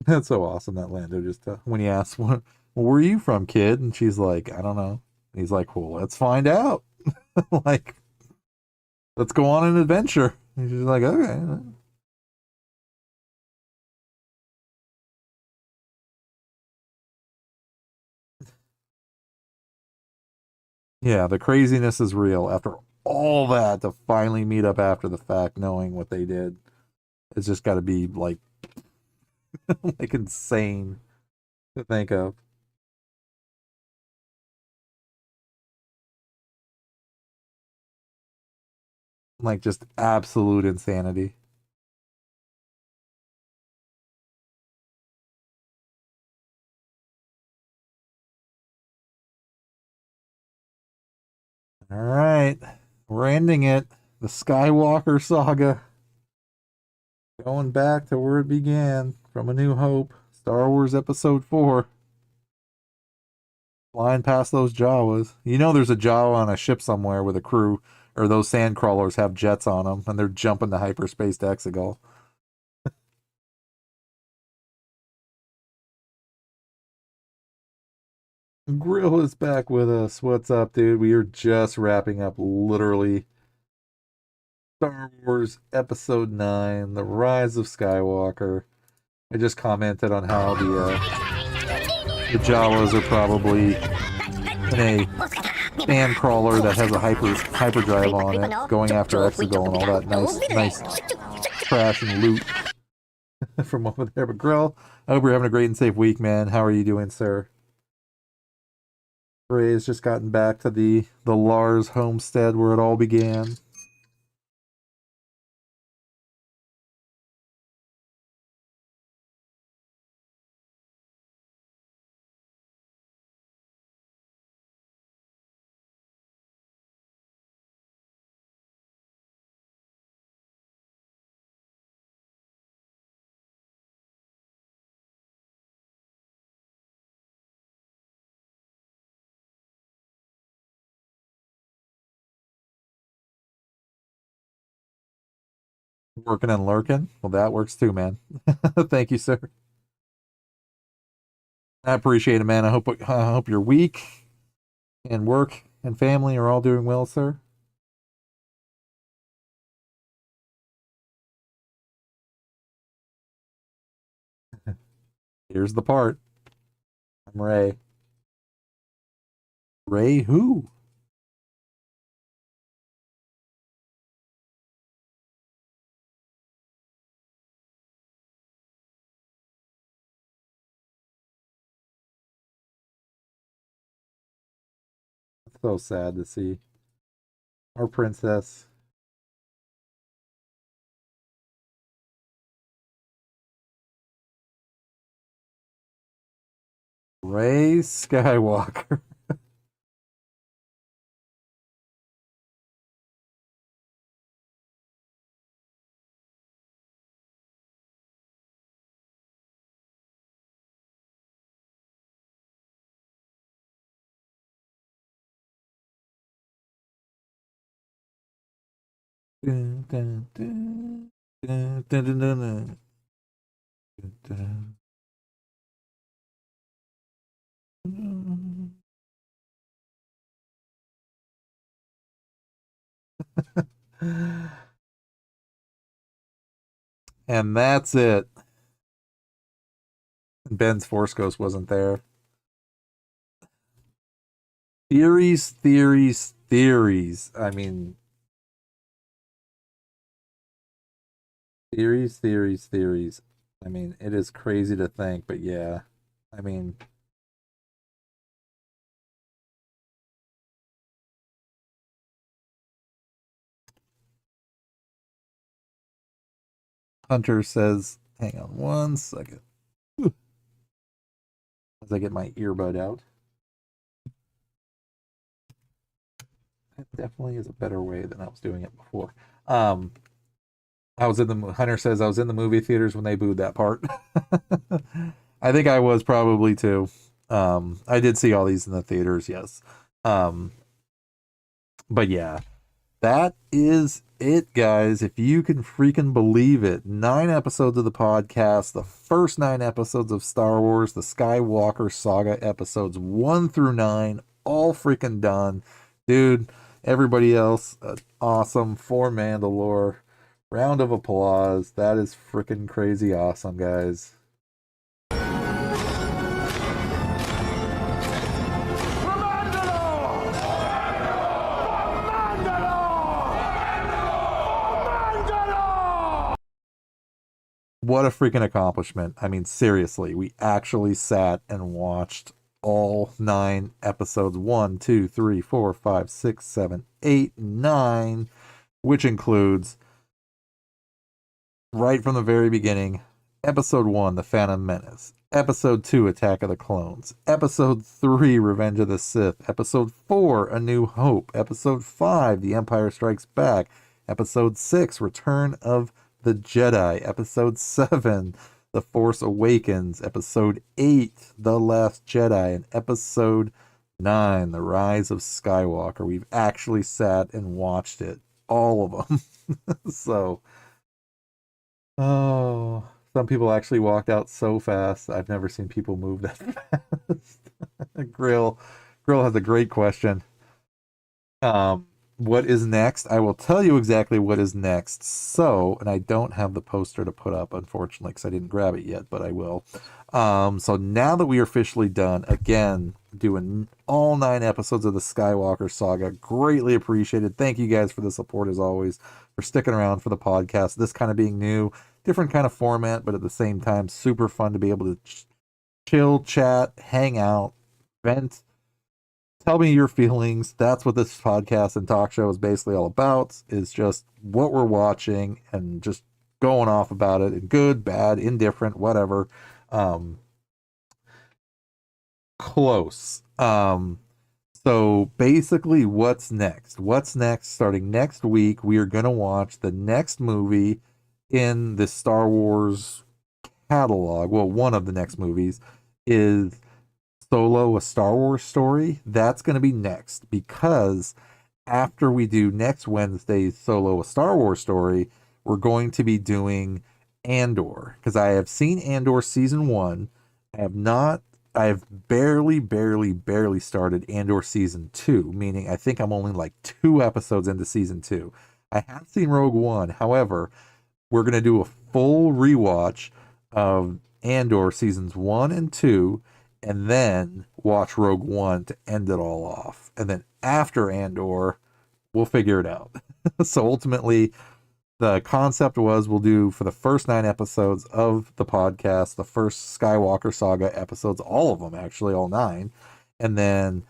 That's so awesome that Lando just when he asks, where are you from, kid? And she's like, I don't know. And he's like, well, let's find out. Let's go on an adventure. And she's like, okay. Yeah, the craziness is real. After all that, to finally meet up after the fact, knowing what they did, it's just got to be insane to think of. Just absolute insanity. All right, we're ending it. The Skywalker saga. Going back to where it began, from A New Hope, Star Wars Episode 4. Flying past those Jawas. You know there's a Jawa on a ship somewhere with a crew, or those sand crawlers have jets on them, and they're jumping to hyperspace to Exegol. Grill is back with us. What's up, dude? We are just wrapping up, literally, Star Wars Episode 9, The Rise of Skywalker. I just commented on how the Jawas are probably in a sand crawler that has a hyperdrive on it, going after Exegol and all that nice trash and loot from over there. But Grill, I hope you're having a great and safe week, man. How are you doing, sir? Ray's just gotten back to the Lars homestead where it all began. Working and lurking? Well, that works too, man. Thank you, sir. I appreciate it, man. I hope your week and work and family are all doing well, sir. Here's the part. I'm Ray. Ray who? It's so sad to see our princess. Ray Skywalker. Dun, dun, dun, dun, dun, dun, dun, dun, dun. And that's it. Ben's Force Ghost wasn't there. Theories. I mean, theories. I mean, it is crazy to think, but yeah. I mean, Hunter says, hang on one second. As I get my earbud out. That definitely is a better way than I was doing it before. Hunter says I was in the movie theaters when they booed that part. I think I was probably too. I did see all these in the theaters, yes. But yeah, that is it, guys. If you can freaking believe it, 9 episodes of the podcast, the first 9 episodes of Star Wars, the Skywalker saga episodes 1 through 9, all freaking done. Dude, everybody else, awesome for Mandalore. Round of applause. That is freaking crazy awesome, guys. What a freaking accomplishment. I mean, seriously, we actually sat and watched all 9 episodes 1, 2, 3, 4, 5, 6, 7, 8, 9, which includes right from the very beginning, Episode 1, The Phantom Menace, Episode 2, Attack of the Clones, Episode 3, Revenge of the Sith, Episode 4, A New Hope, Episode 5, The Empire Strikes Back, Episode 6, Return of the Jedi, Episode 7, The Force Awakens, Episode 8, The Last Jedi, and Episode 9, The Rise of Skywalker. We've actually sat and watched it, all of them. So, oh, some people actually walked out so fast. I've never seen people move that fast. Grill has a great question. what is next? I will tell you exactly what is next. So, and I don't have the poster to put up, unfortunately, because I didn't grab it yet, but I will. So now that we are officially done, again, doing all 9 episodes of the Skywalker saga, greatly appreciated. Thank you guys for the support as always, for sticking around for the podcast. This kind of being new, different kind of format, but at the same time, super fun to be able to chill, chat, hang out, vent. Tell me your feelings. That's what this podcast and talk show is basically all about, is just what we're watching and just going off about it, and good, bad, indifferent, whatever. Close. So basically what's next? What's next? Starting next week, we are going to watch the next movie in the Star Wars catalog. Well, one of the next movies is Solo, a Star Wars story. That's going to be next, because after we do next Wednesday's Solo, a Star Wars story, we're going to be doing Andor, because I have seen Andor season 1. I've barely started Andor season 2, meaning I think I'm only like 2 episodes into season 2. I have seen Rogue One. However, we're going to do a full rewatch of Andor seasons 1 and 2, and then watch Rogue One to end it all off. And then after Andor, we'll figure it out. So ultimately, the concept was we'll do, for the first 9 episodes of the podcast, the first Skywalker saga episodes, all of them actually, all 9, and then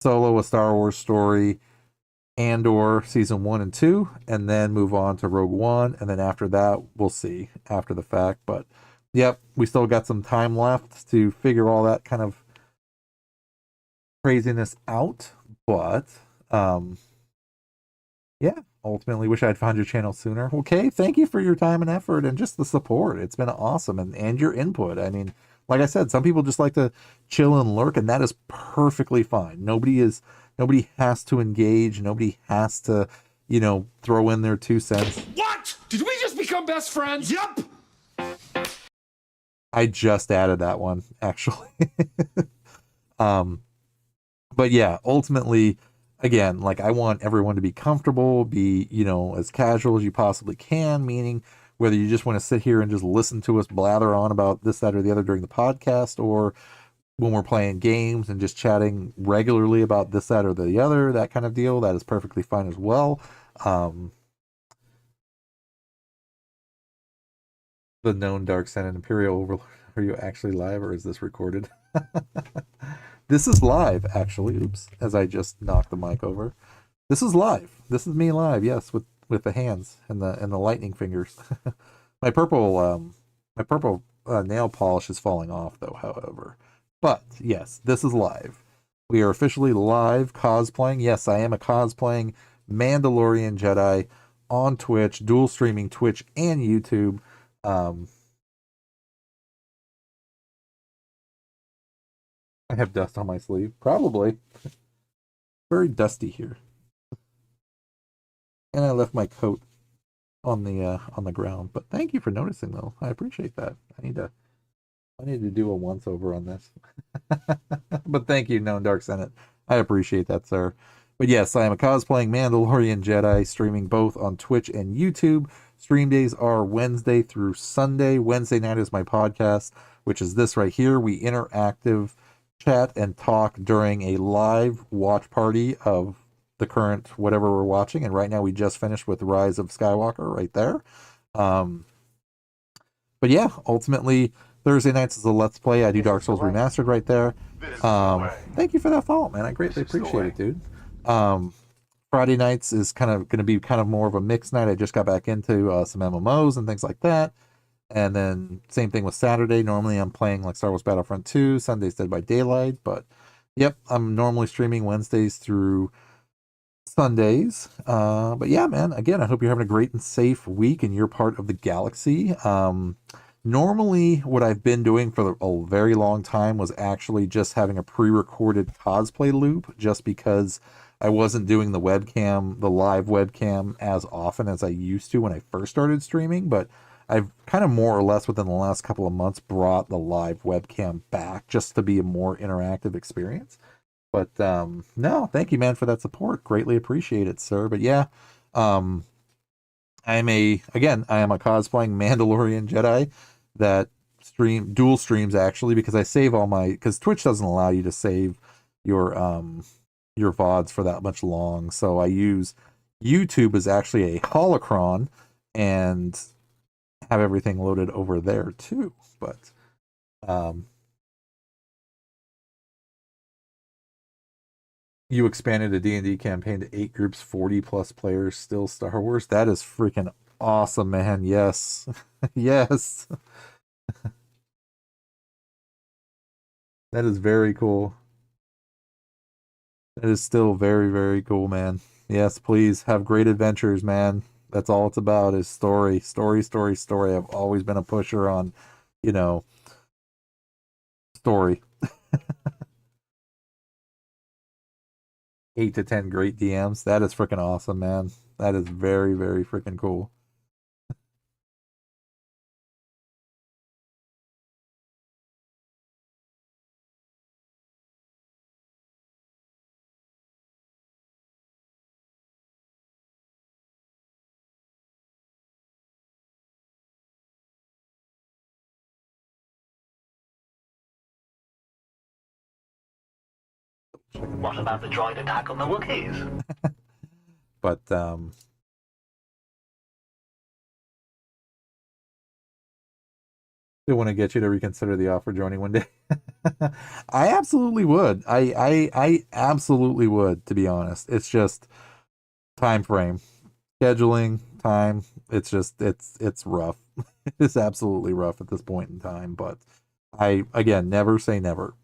Solo, a Star Wars story, Andor season 1 and 2, and then move on to Rogue One, and then after that, we'll see after the fact. But yep, we still got some time left to figure all that kind of craziness out. But yeah, ultimately wish I'd found your channel sooner. Okay, thank you for your time and effort and just the support. It's been awesome, and your input. I mean, like I said, some people just like to chill and lurk, and that is perfectly fine. Nobody has to engage. Nobody has to, throw in their 2 cents. What? Did we just become best friends? Yup. I just added that one, actually. But yeah, ultimately, again, like, I want everyone to be comfortable, be, as casual as you possibly can, meaning whether you just want to sit here and just listen to us blather on about this, that, or the other during the podcast, or when we're playing games and just chatting regularly about this, that, or the other, that kind of deal, that is perfectly fine as well. The known Dark Senate Imperial Overlord, are you actually live, or is this recorded? This is live, actually. Oops, as I just knocked the mic over. This is live. This is me live, yes, with the hands and the lightning fingers. My purple nail polish is falling off, though, however. But yes, this is live. We are officially live cosplaying. Yes, I am a cosplaying Mandalorian Jedi on Twitch, dual streaming Twitch and YouTube. I have dust on my sleeve. Probably. Very dusty here. And I left my coat on the ground. But thank you for noticing, though. I appreciate that. I need to do a once over on this. But thank you, Known Dark Senate. I appreciate that, sir. But yes, I am a cosplaying Mandalorian Jedi, streaming both on Twitch and YouTube. Stream days are Wednesday through Sunday. Wednesday night is my podcast, which is this right here. We interactive chat and talk during a live watch party of the current whatever we're watching. And right now we just finished with Rise of Skywalker right there. But yeah, ultimately Thursday nights is a Let's Play. I do Dark Souls Remastered right there. Thank you for that follow, man. I greatly appreciate it, dude. Friday nights is kind of going to be kind of more of a mixed night. I just got back into some MMOs and things like that. And then same thing with Saturday. Normally I'm playing like Star Wars Battlefront 2, Sunday's Dead by Daylight. But yep, I'm normally streaming Wednesdays through Sundays. But yeah, man, again, I hope you're having a great and safe week in your part of the galaxy. Normally what I've been doing for a very long time was actually just having a pre-recorded cosplay loop, just because I wasn't doing the live webcam as often as I used to when I first started streaming. But I've kind of more or less within the last couple of months brought the live webcam back just to be a more interactive experience. But no, thank you, man, for that support. Greatly appreciate it, sir. But yeah, um, I am a cosplaying Mandalorian Jedi that dual streams actually, because I save all my, because Twitch doesn't allow you to save your VODs for that much long. So I use YouTube as actually a holocron and have everything loaded over there too. But you expanded a D&D campaign to 8 groups, 40 plus players, still Star Wars. That is freaking awesome, man. Yes. Yes. That is very cool. That is still very, very cool, man. Yes, please have great adventures, man. That's all it's about is story, story, story, story. I've always been a pusher on, you know, story. 8 to 10 great DMs. That is freaking awesome, man. That is very, very freaking cool. What about the droid attack on the Wookiees? But they want to get you to reconsider the offer joining one day. I absolutely would. I absolutely would, to be honest. It's just time frame, scheduling, time. It's just it's rough. It's absolutely rough at this point in time. But I again never say never.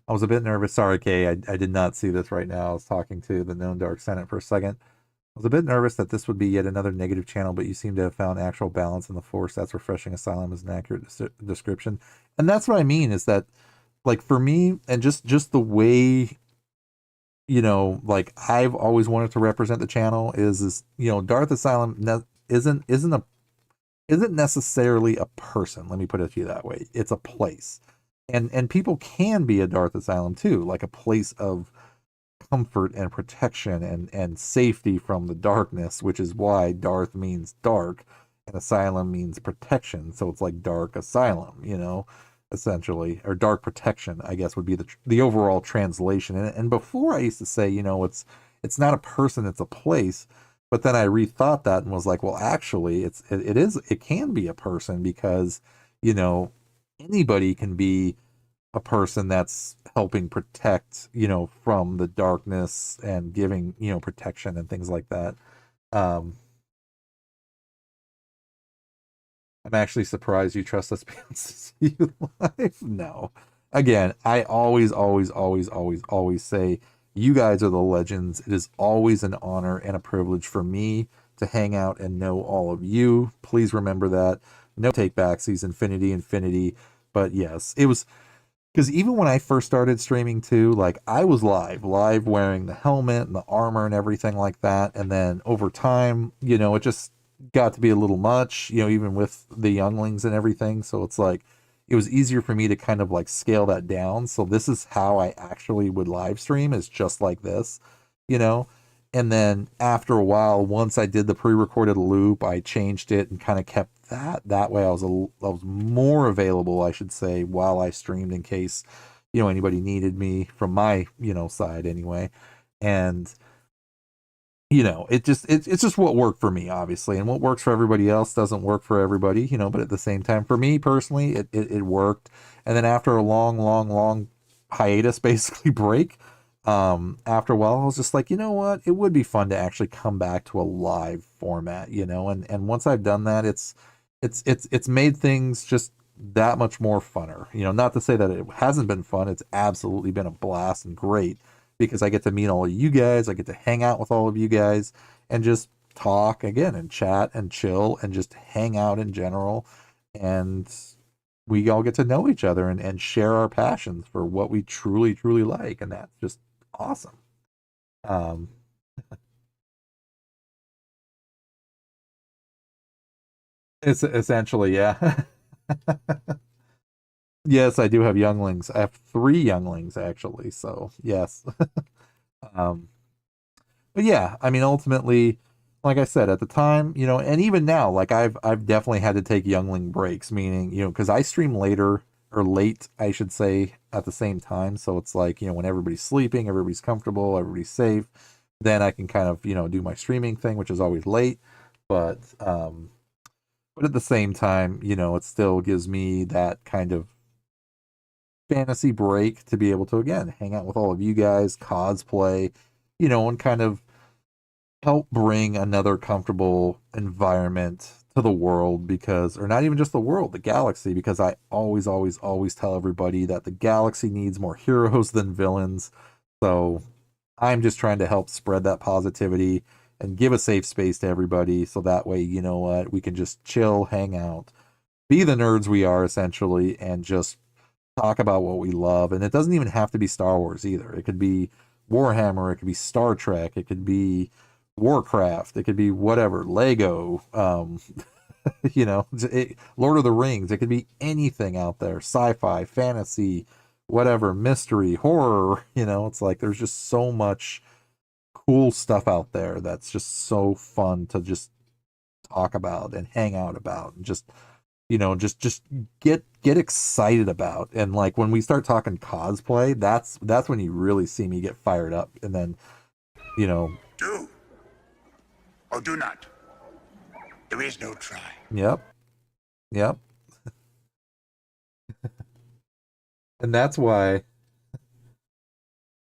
I was a bit nervous. Sorry, Kay. I did not see this right now. I was talking to the known Dark Senate for a second. I was a bit nervous that this would be yet another negative channel, but you seem to have found actual balance in the Force. That's refreshing. Asylum is an accurate description. And that's what I mean is that, like, for me, and just the way, like, I've always wanted to represent the channel is Darth Asylum isn't necessarily a person. Let me put it to you that way. It's a place. And people can be a Darth Asylum too, like a place of comfort and protection and safety from the darkness, which is why Darth means dark and asylum means protection. So it's like Dark Asylum, essentially, or dark protection, I guess would be the overall translation. And before I used to say, it's not a person, it's a place. But then I rethought that and was like, well, actually, it can be a person because, anybody can be a person that's helping protect, from the darkness and giving, protection and things like that. I'm actually surprised you trust us to see you live. No. Again, I always say you guys are the legends. It is always an honor and a privilege for me to hang out and know all of you. Please remember that. No take backsies, infinity. But yes, it was because even when I first started streaming too, like I was live wearing the helmet and the armor and everything like that. And then over time, it just got to be a little much, even with the younglings and everything. So it's like, it was easier for me to kind of like scale that down. So this is how I actually would live stream, is just like this, And then after a while, once I did the pre-recorded loop, I changed it and kind of kept that way. I was more available, I should say, while I streamed in case, anybody needed me from my, side anyway. And, it's just what worked for me, obviously, and what works for everybody else doesn't work for everybody, but at the same time, for me personally, it worked. And then after a long hiatus, basically break, after a while, I was just like, you know what? It would be fun to actually come back to a live format, and once I've done that, it's made things just that much more funner. Not to say that it hasn't been fun. It's absolutely been a blast and great because I get to meet all of you guys. I get to hang out with all of you guys and just talk again and chat and chill and just hang out in general. And we all get to know each other and share our passions for what we truly, truly like. And that's just awesome. It's essentially, yeah. Yes, I do have younglings. I have 3 younglings actually. So yes. um, but yeah, I mean, ultimately, like I said, at the time, and even now, like I've definitely had to take youngling breaks, meaning, because I stream later or late, I should say, at the same time. So it's like, when everybody's sleeping, everybody's comfortable, everybody's safe, then I can kind of, do my streaming thing, which is always late. But at the same time, it still gives me that kind of fantasy break to be able to again hang out with all of you guys, cosplay, and kind of help bring another comfortable environment to the world, because, or not even just the world, the galaxy, because I always, always, always tell everybody that the galaxy needs more heroes than villains. So I'm just trying to help spread that positivity and give a safe space to everybody. So that way, you know what, we can just chill, hang out, be the nerds we are essentially, and just talk about what we love. And it doesn't even have to be Star Wars either. It could be Warhammer, it could be Star Trek, it could be Warcraft, it could be whatever, Lego, Lord of the Rings, it could be anything out there, sci-fi, fantasy, whatever, mystery, horror, it's like there's just so much cool stuff out there that's just so fun to just talk about and hang out about, and just just get excited about. And like when we start talking cosplay, that's when you really see me get fired up. And then Do or do not. There is no try. Yep. And that's why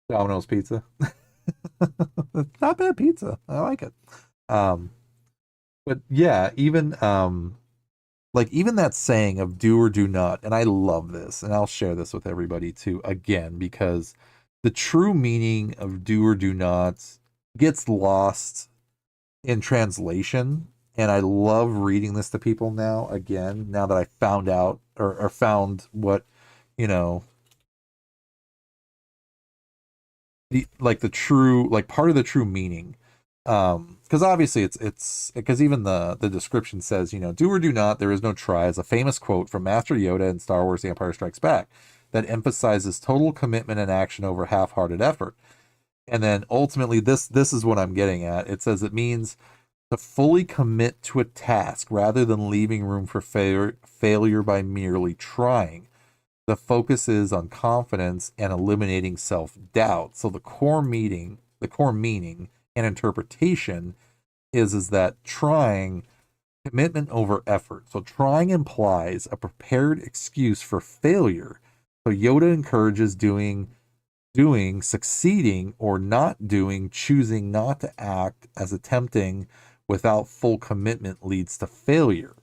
Domino's pizza. It's not bad pizza. I like it. But yeah, even even that saying of do or do not, and I love this, and I'll share this with everybody too, again, because the true meaning of do or do not gets lost in translation. And I love reading this to people now, again, now that I found out or found what, the true, like part of the true meaning. Because obviously it's because even the description says, do or do not, there is no try, is a famous quote from Master Yoda in Star Wars The Empire Strikes Back that emphasizes total commitment and action over half-hearted effort. And then ultimately this is what I'm getting at. It says it means to fully commit to a task rather than leaving room for failure by merely trying. The focus is on confidence and eliminating self-doubt. So the core meaning and interpretation is that trying, commitment over effort. So trying implies a prepared excuse for failure. So Yoda encourages doing, succeeding, or not doing, choosing not to act, as attempting without full commitment leads to failure.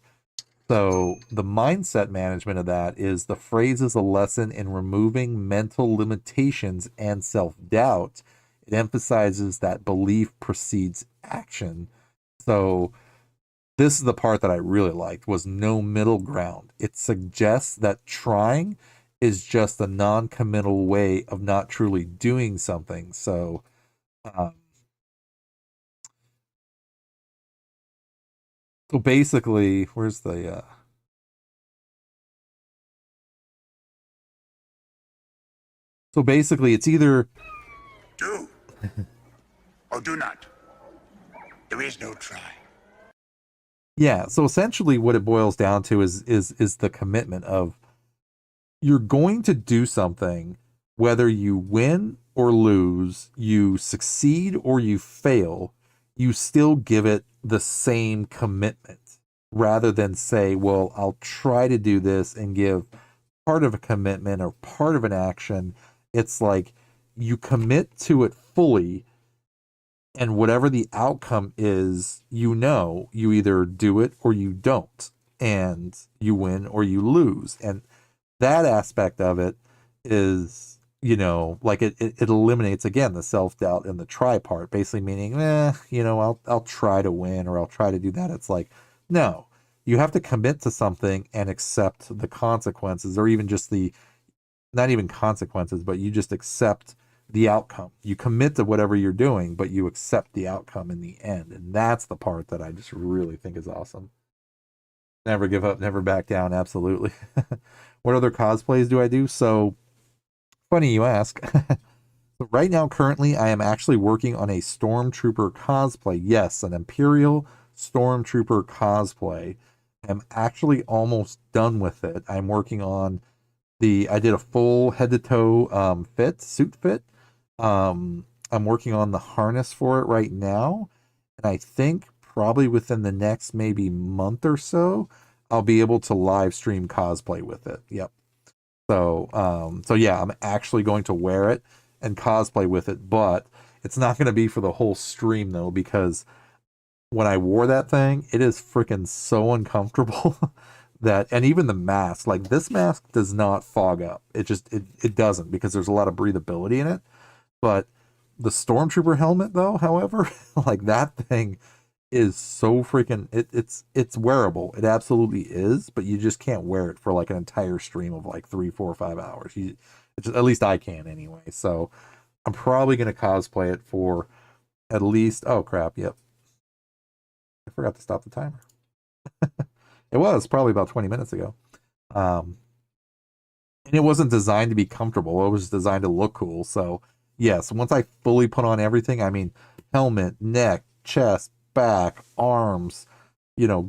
So the mindset management of that is the phrase is a lesson in removing mental limitations and self-doubt. It emphasizes that belief precedes action. So this is the part that I really liked, was no middle ground. It suggests that trying is just a non-committal way of not truly doing something. So basically, where's the so basically it's either Do or do not. There is no try. yeah, so essentially what it boils down to is the commitment of, you're going to do something whether you win or lose, you succeed or you fail, you still give it the same commitment, rather than say, well, I'll try to do this and give part of a commitment or part of an action. It's like you commit to it fully, and whatever the outcome is, you either do it or you don't, and you win or you lose. And that aspect of it is, like it eliminates again the self-doubt and the try part, basically meaning, I'll try to win or I'll try to do that. It's like, no, you have to commit to something and accept the consequences, or even just not even consequences, but you just accept the outcome. You commit to whatever you're doing, but you accept the outcome in the end. And that's the part that I just really think is awesome. Never give up, never back down. Absolutely. what other cosplays do I do? So funny you ask. So right now, currently, I am actually working on a Stormtrooper cosplay. Yes, an Imperial Stormtrooper cosplay. I'm actually almost done with it. I'm working on I did a full head to toe suit fit. I'm working on the harness for it right now. And I think probably within the next maybe month or so, I'll be able to live stream cosplay with it. Yep. So yeah, I'm actually going to wear it and cosplay with it, but it's not going to be for the whole stream though, because when I wore that thing, it is freaking so uncomfortable that, and even the mask, like this mask does not fog up. It doesn't, because there's a lot of breathability in it. But the Stormtrooper helmet though, however, like that thing is so freaking, it's wearable. It absolutely is, but you just can't wear it for like an entire stream of like 3, 4, 5 hours. At least I can anyway. So I'm probably going to cosplay it for at least, oh crap, yep. I forgot to stop the timer. It was probably about 20 minutes ago. And it wasn't designed to be comfortable. It was designed to look cool. So yes, once I fully put on everything, I mean, helmet, neck, chest, back, arms,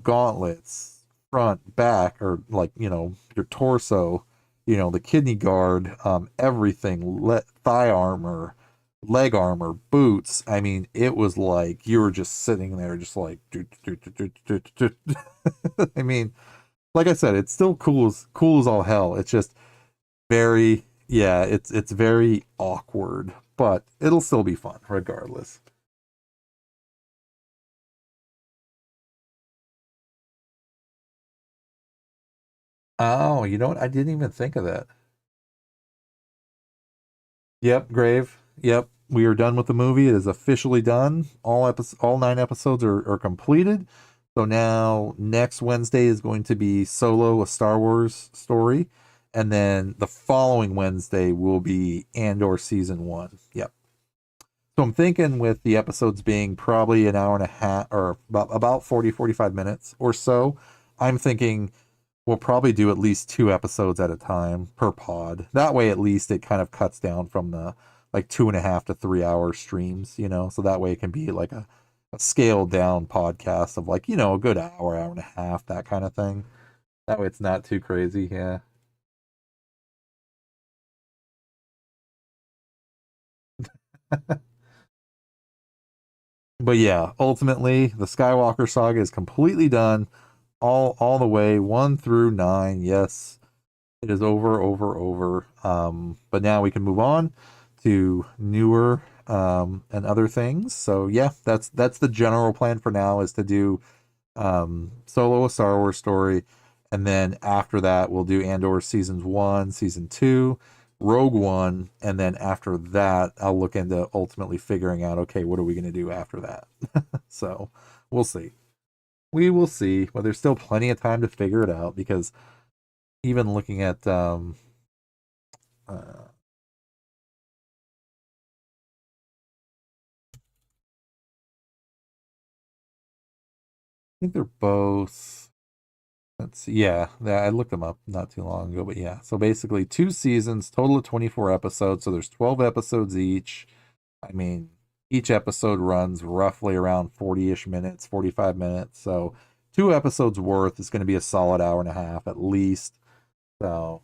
gauntlets, front, back, or like, your torso, the kidney guard, everything, thigh armor, leg armor, boots. I mean, it was like you were just sitting there just like I mean, like I said, it's still cool as all hell. It's just very, yeah, it's very awkward, but it'll still be fun regardless. Oh, you know what? I didn't even think of that. Yep, Grave. Yep, we are done with the movie. It is officially done. All 9 episodes are completed. So now next Wednesday is going to be Solo, a Star Wars story, and then the following Wednesday will be Andor season 1. Yep. So I'm thinking with the episodes being probably an hour and a half or about 40-45 minutes or so, I'm thinking we'll probably do at least 2 episodes at a time per pod. That way, at least it kind of cuts down from the like 2.5 to 3 hour streams, so that way it can be like a scaled down podcast of like, a good hour, hour and a half, that kind of thing. That way it's not too crazy. Yeah. But yeah, ultimately the Skywalker saga is completely done. All the way 1 through 9. Yes, it is over. But now we can move on to newer and other things. So yeah, that's the general plan for now, is to do Solo, a Star Wars story, and then after that we'll do Andor seasons 1, season 2, Rogue One, and then after that I'll look into ultimately figuring out, okay, what are we going to do after that? So we'll see. We will see, but there's still plenty of time to figure it out, because even looking at I think they're both, let's see, yeah, I looked them up not too long ago, but yeah, so basically 2 seasons, total of 24 episodes, so there's 12 episodes each. I mean, each episode runs roughly around 40-ish minutes, 45 minutes, so 2 episodes worth is going to be a solid hour and a half at least. So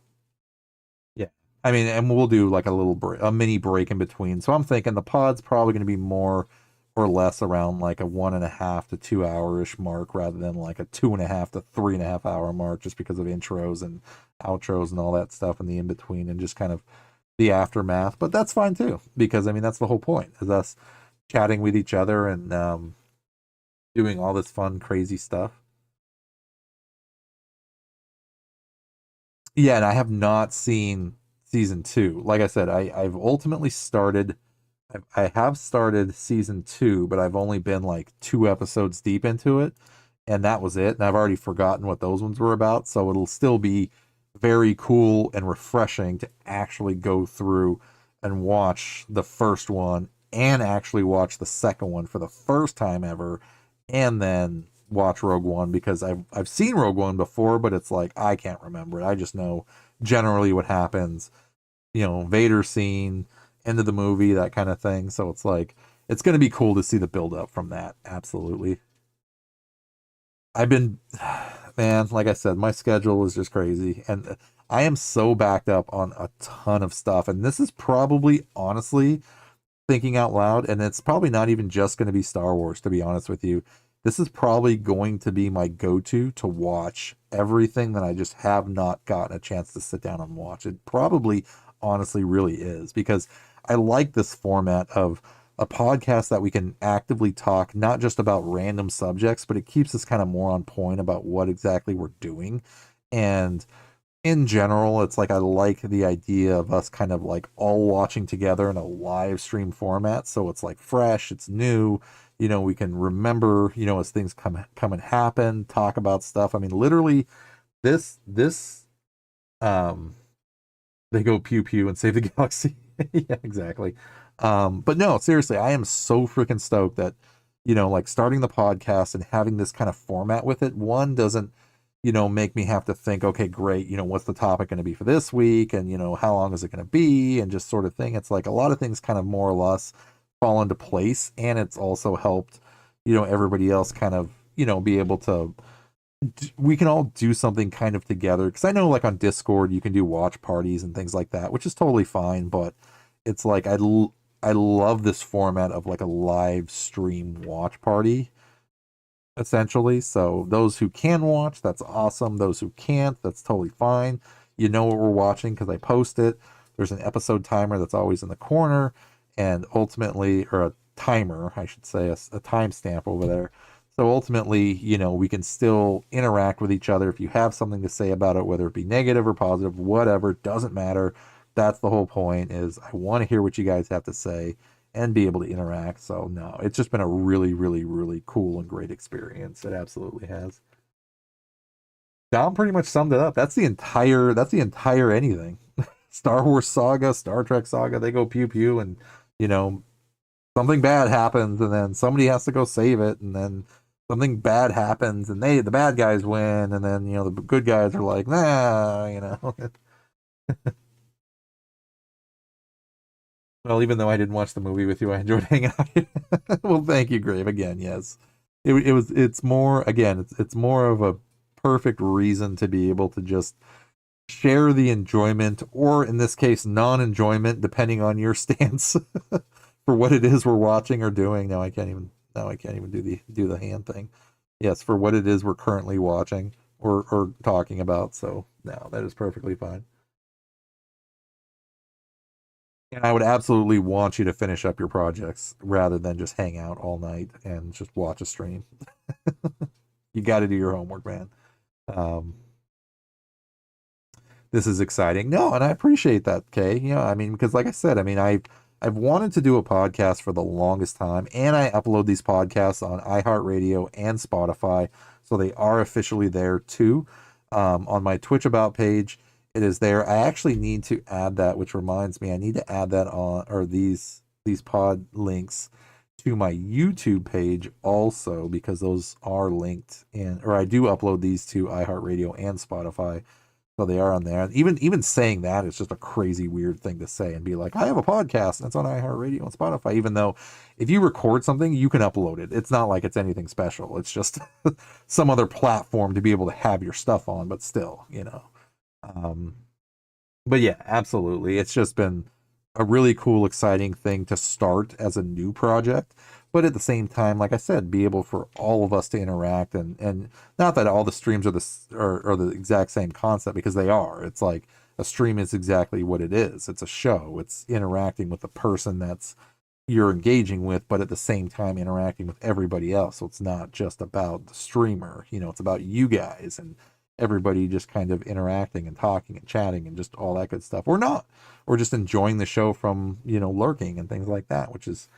yeah, I mean, and we'll do like a mini break in between. So I'm thinking the pod's probably going to be more or less around like a 1.5 to 2 hour-ish mark, rather than like a 2.5 to 3.5 hour mark, just because of intros and outros and all that stuff in the in between, and just kind of the aftermath. But that's fine too, because I mean, that's the whole point, is us chatting with each other and doing all this fun, crazy stuff. Yeah, and I have not seen season 2. Like I said, I've ultimately started. I have started season 2, but I've only been like 2 episodes deep into it, and that was it. And I've already forgotten what those ones were about. So it'll still be very cool and refreshing to actually go through and watch the first one, and actually watch the second one for the first time ever, and then watch Rogue One, because I've seen Rogue One before, but it's like I can't remember it. I just know generally what happens. Vader scene, end of the movie, that kind of thing. So it's like, it's going to be cool to see the build up from that. Absolutely. I've been, man, like I said, my schedule is just crazy. And I am so backed up on a ton of stuff. And this is probably, honestly, thinking out loud, and it's probably not even just going to be Star Wars, to be honest with you. This is probably going to be my go-to to watch everything that I just have not gotten a chance to sit down and watch. It probably honestly really is, because I like this format of a podcast that we can actively talk not just about random subjects, but it keeps us kind of more on point about what exactly we're doing. And in general, it's like I like the idea of us kind of like all watching together in a live stream format. So it's like fresh, it's new, we can remember, as things come and happen, talk about stuff. I mean, literally this they go pew pew and save the galaxy. Yeah, exactly. But no, seriously, I am so freaking stoked that, like starting the podcast and having this kind of format with it, one doesn't, make me have to think, okay, great, what's the topic going to be for this week? And, how long is it going to be? And just sort of thing. It's like a lot of things kind of more or less fall into place. And it's also helped, everybody else kind of, be able to, we can all do something kind of together. Cause I know like on Discord, you can do watch parties and things like that, which is totally fine. But it's like, I love this format of like a live stream watch party, essentially. So those who can watch, that's awesome. Those who can't, that's totally fine. You know what we're watching because I post it. There's an episode timer that's always in the corner, and ultimately, or a timer, I should say, a timestamp over there. So ultimately, we can still interact with each other. If you have something to say about it, whether it be negative or positive, whatever, doesn't matter. That's the whole point, is I want to hear what you guys have to say and be able to interact. So no, it's just been a really, really, really cool and great experience. It absolutely has. Dom pretty much summed it up. That's the entire anything. Star Wars saga, Star Trek saga, they go pew pew, and something bad happens, and then somebody has to go save it, and then something bad happens, and the bad guys win, and then the good guys are like, nah. Well, even though I didn't watch the movie with you, I enjoyed hanging out. Well, thank you, Grave. Again, yes, it's more, again, it's more of a perfect reason to be able to just share the enjoyment, or in this case, non-enjoyment, depending on your stance for what it is we're watching or doing. Now I can't even do the hand thing. Yes, for what it is we're currently watching or talking about. So no, that is perfectly fine. And I would absolutely want you to finish up your projects rather than just hang out all night and just watch a stream. You got to do your homework, man. This is exciting. No, and I appreciate that, Kay. I mean, because like I said, I mean, I've wanted to do a podcast for the longest time, and I upload these podcasts on iHeartRadio and Spotify, so they are officially there too. On my Twitch About page, it is there. I actually need to add that, which reminds me, I need to add that on, or these pod links to my YouTube page also, because those are linked in, or I do upload these to iHeartRadio and Spotify. So they are on there. Even saying that is just a crazy weird thing to say and be like, I have a podcast and it's on iHeartRadio and Spotify. Even though if you record something, you can upload it. It's not like it's anything special. It's just some other platform to be able to have your stuff on, but still, But yeah, absolutely. It's just been a really cool, exciting thing to start as a new project. But at the same time, like I said, be able for all of us to interact, and not that all the streams are the exact same concept, because they are. It's like a stream is exactly what it is. It's a show. It's interacting with the person that's you're engaging with, but at the same time interacting with everybody else. So it's not just about the streamer, it's about you guys and everybody just kind of interacting and talking and chatting and just all that good stuff. Or not. Or just enjoying the show from, lurking and things like that, which is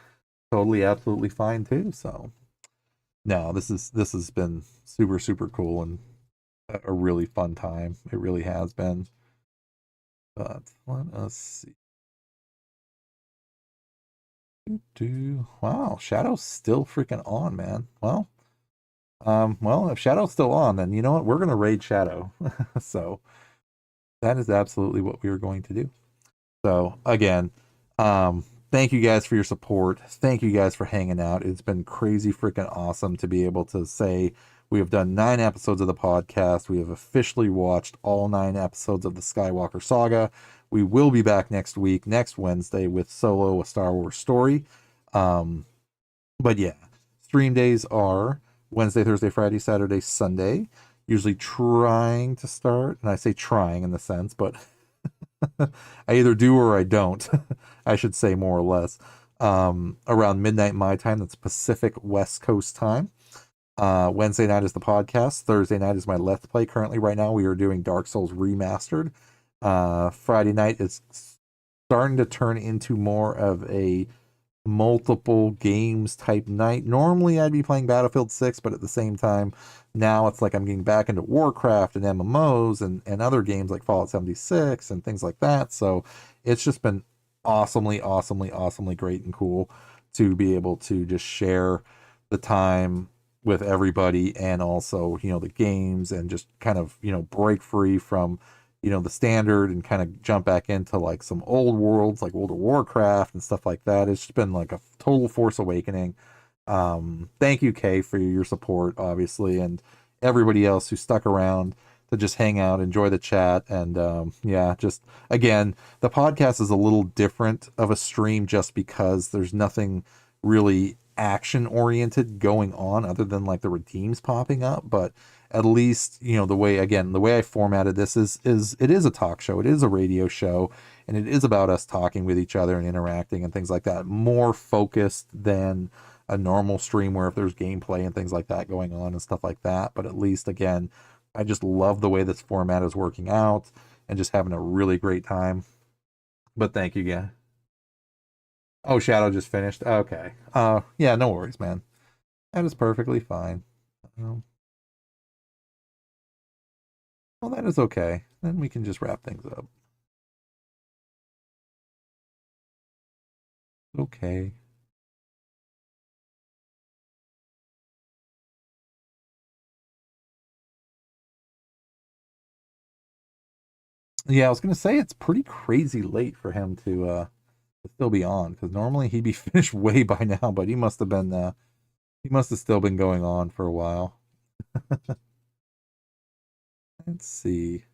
totally absolutely fine too. So no, this has been super, super cool and a really fun time. It really has been. But let us see. Wow, Shadow's still freaking on, man. Well, if Shadow's still on, then you know what? We're gonna raid Shadow. So That is absolutely what we are going to do. So again, thank you guys for your support. Thank you guys for hanging out. It's been crazy freaking awesome to be able to say we have done 9 episodes of the podcast. We have officially watched all 9 episodes of the Skywalker saga. We will be back next week, next Wednesday, with Solo, a Star Wars story. But yeah, stream days are Wednesday, Thursday, Friday, Saturday, Sunday. Usually trying to start, and I say trying in the sense, but I either do or I don't. I should say more or less. Around midnight my time, that's Pacific West Coast time. Wednesday night is the podcast. Thursday night is my Let's Play. Currently, right now, we are doing Dark Souls Remastered. Friday night is starting to turn into more of a multiple games type night. Normally, I'd be playing Battlefield 6, but at the same time, now it's like I'm getting back into Warcraft and MMOs and other games like Fallout 76 and things like that. So it's just been awesomely great and cool to be able to just share the time with everybody, and also, you know, the games, and just kind of, you know, break free from, you know, the standard and kind of jump back into like some old worlds like World of Warcraft and stuff like that. It's just been like a total Force Awakening. Thank you, Kay, for your support, obviously, and everybody else who stuck around to just hang out, enjoy the chat, and yeah, just again, the podcast is a little different of a stream just because there's nothing really action oriented going on other than like the redeems popping up. But at least, you know, the way I formatted this is it is a talk show, it is a radio show, and it is about us talking with each other and interacting and things like that, more focused than a normal stream where if there's gameplay and things like that going on and stuff like that. But at least, again, I just love the way this format is working out and just having a really great time. But thank you again. Oh, Shadow just finished. Okay. Yeah, no worries, man. That is perfectly fine. Well, that is okay. Then we can just wrap things up. Okay. Yeah, I was gonna say it's pretty crazy late for him to still be on, because normally he'd be finished way by now, but he must have still been going on for a while. Let's see.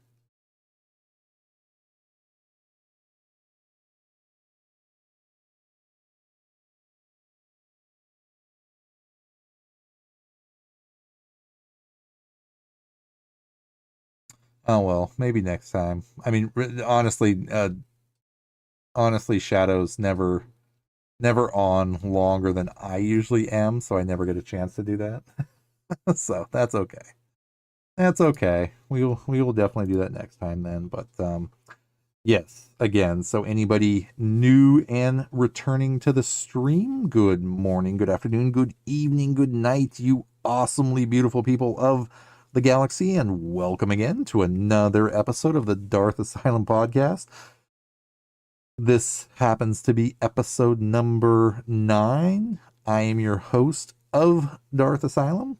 Oh well, maybe next time. I mean, honestly, Shadow's never on longer than I usually am, so I never get a chance to do that. So that's okay. That's okay. We will definitely do that next time then. But yes, again, so anybody new and returning to the stream, good morning, good afternoon, good evening, good night, you awesomely beautiful people of the galaxy, and welcome again to another episode of the Darth Asylum podcast. This happens to be episode number 9. I am your host of Darth Asylum,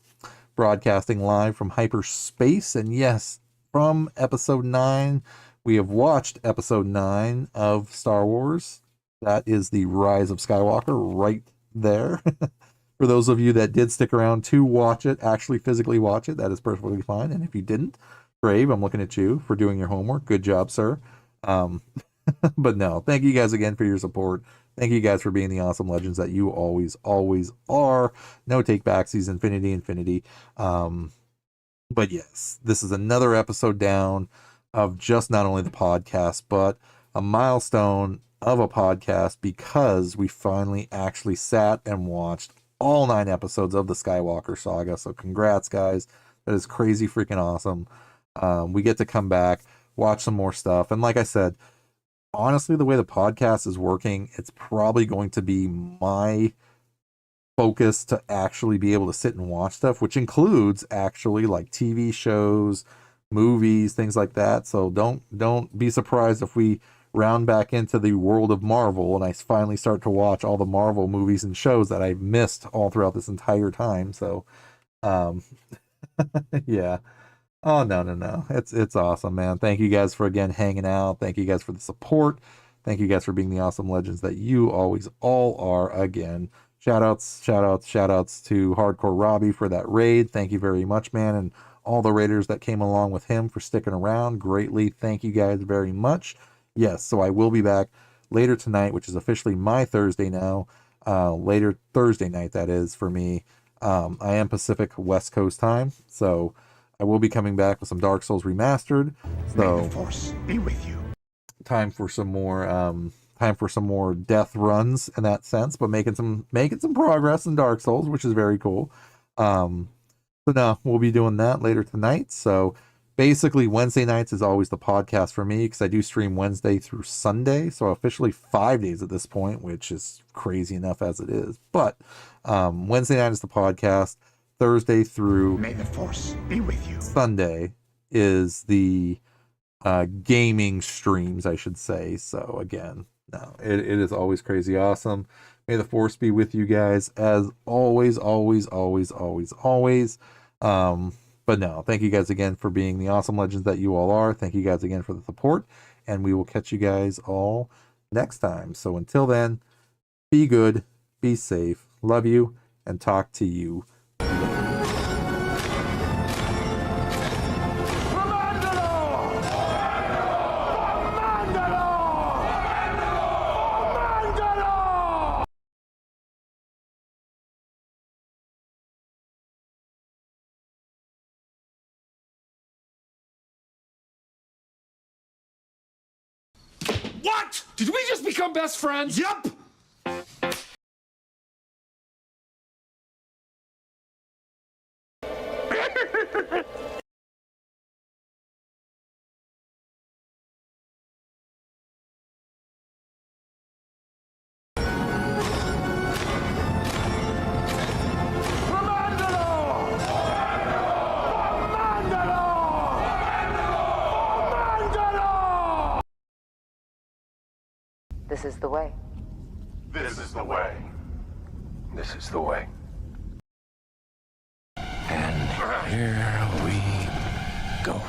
broadcasting live from hyperspace. And yes, from episode 9, we have watched episode 9 of Star Wars. That is the Rise of Skywalker right there. For those of you that did stick around to watch it, actually physically watch it, that is perfectly fine. And if you didn't, Brave, I'm looking at you for doing your homework. Good job, sir. But no, thank you guys again for your support. Thank you guys for being the awesome legends that you always are. No take backsies, infinity. But yes, this is another episode down of just not only the podcast, but a milestone of a podcast, because we finally actually sat and watched all 9 episodes of the Skywalker saga. So congrats, guys. That is crazy freaking awesome. We get to come back, watch some more stuff. And like I said, honestly, the way the podcast is working, it's probably going to be my focus to actually be able to sit and watch stuff, which includes actually like TV shows, movies, things like that. So don't be surprised if we round back into the world of Marvel and I finally start to watch all the Marvel movies and shows that I've missed all throughout this entire time. So yeah. Oh, no. It's awesome, man. Thank you guys for again hanging out. Thank you guys for the support. Thank you guys for being the awesome legends that you always all are. Again, shout outs to Hardcore Robbie for that raid. Thank you very much, man. And all the raiders that came along with him for sticking around. Greatly. Thank you guys very much. Yes, so I will be back later tonight, which is officially my Thursday now. Later Thursday night, that is, for me. I am Pacific West Coast time, so I will be coming back with some Dark Souls Remastered. So May the Force be with you. time for some more death runs in that sense, but making some progress in Dark Souls, which is very cool. So no, we'll be doing that later tonight. So basically Wednesday nights is always the podcast for me, because I do stream Wednesday through Sunday, so officially 5 days at this point, which is crazy enough as it is. But Wednesday night is the podcast. Thursday through May the Force be with you. Sunday is the gaming streams, I should say. So again, no, it is always crazy awesome. May the Force be with you guys as always. But no, thank you guys again for being the awesome legends that you all are. Thank you guys again for the support, and we will catch you guys all next time. So until then, be good, be safe, love you, and talk to you. What? Did we just become best friends? Yup! This is the way. This is the way. This is the way. And here we go.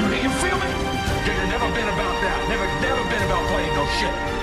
You feel me? Gator never been about that. Never been about playing no shit.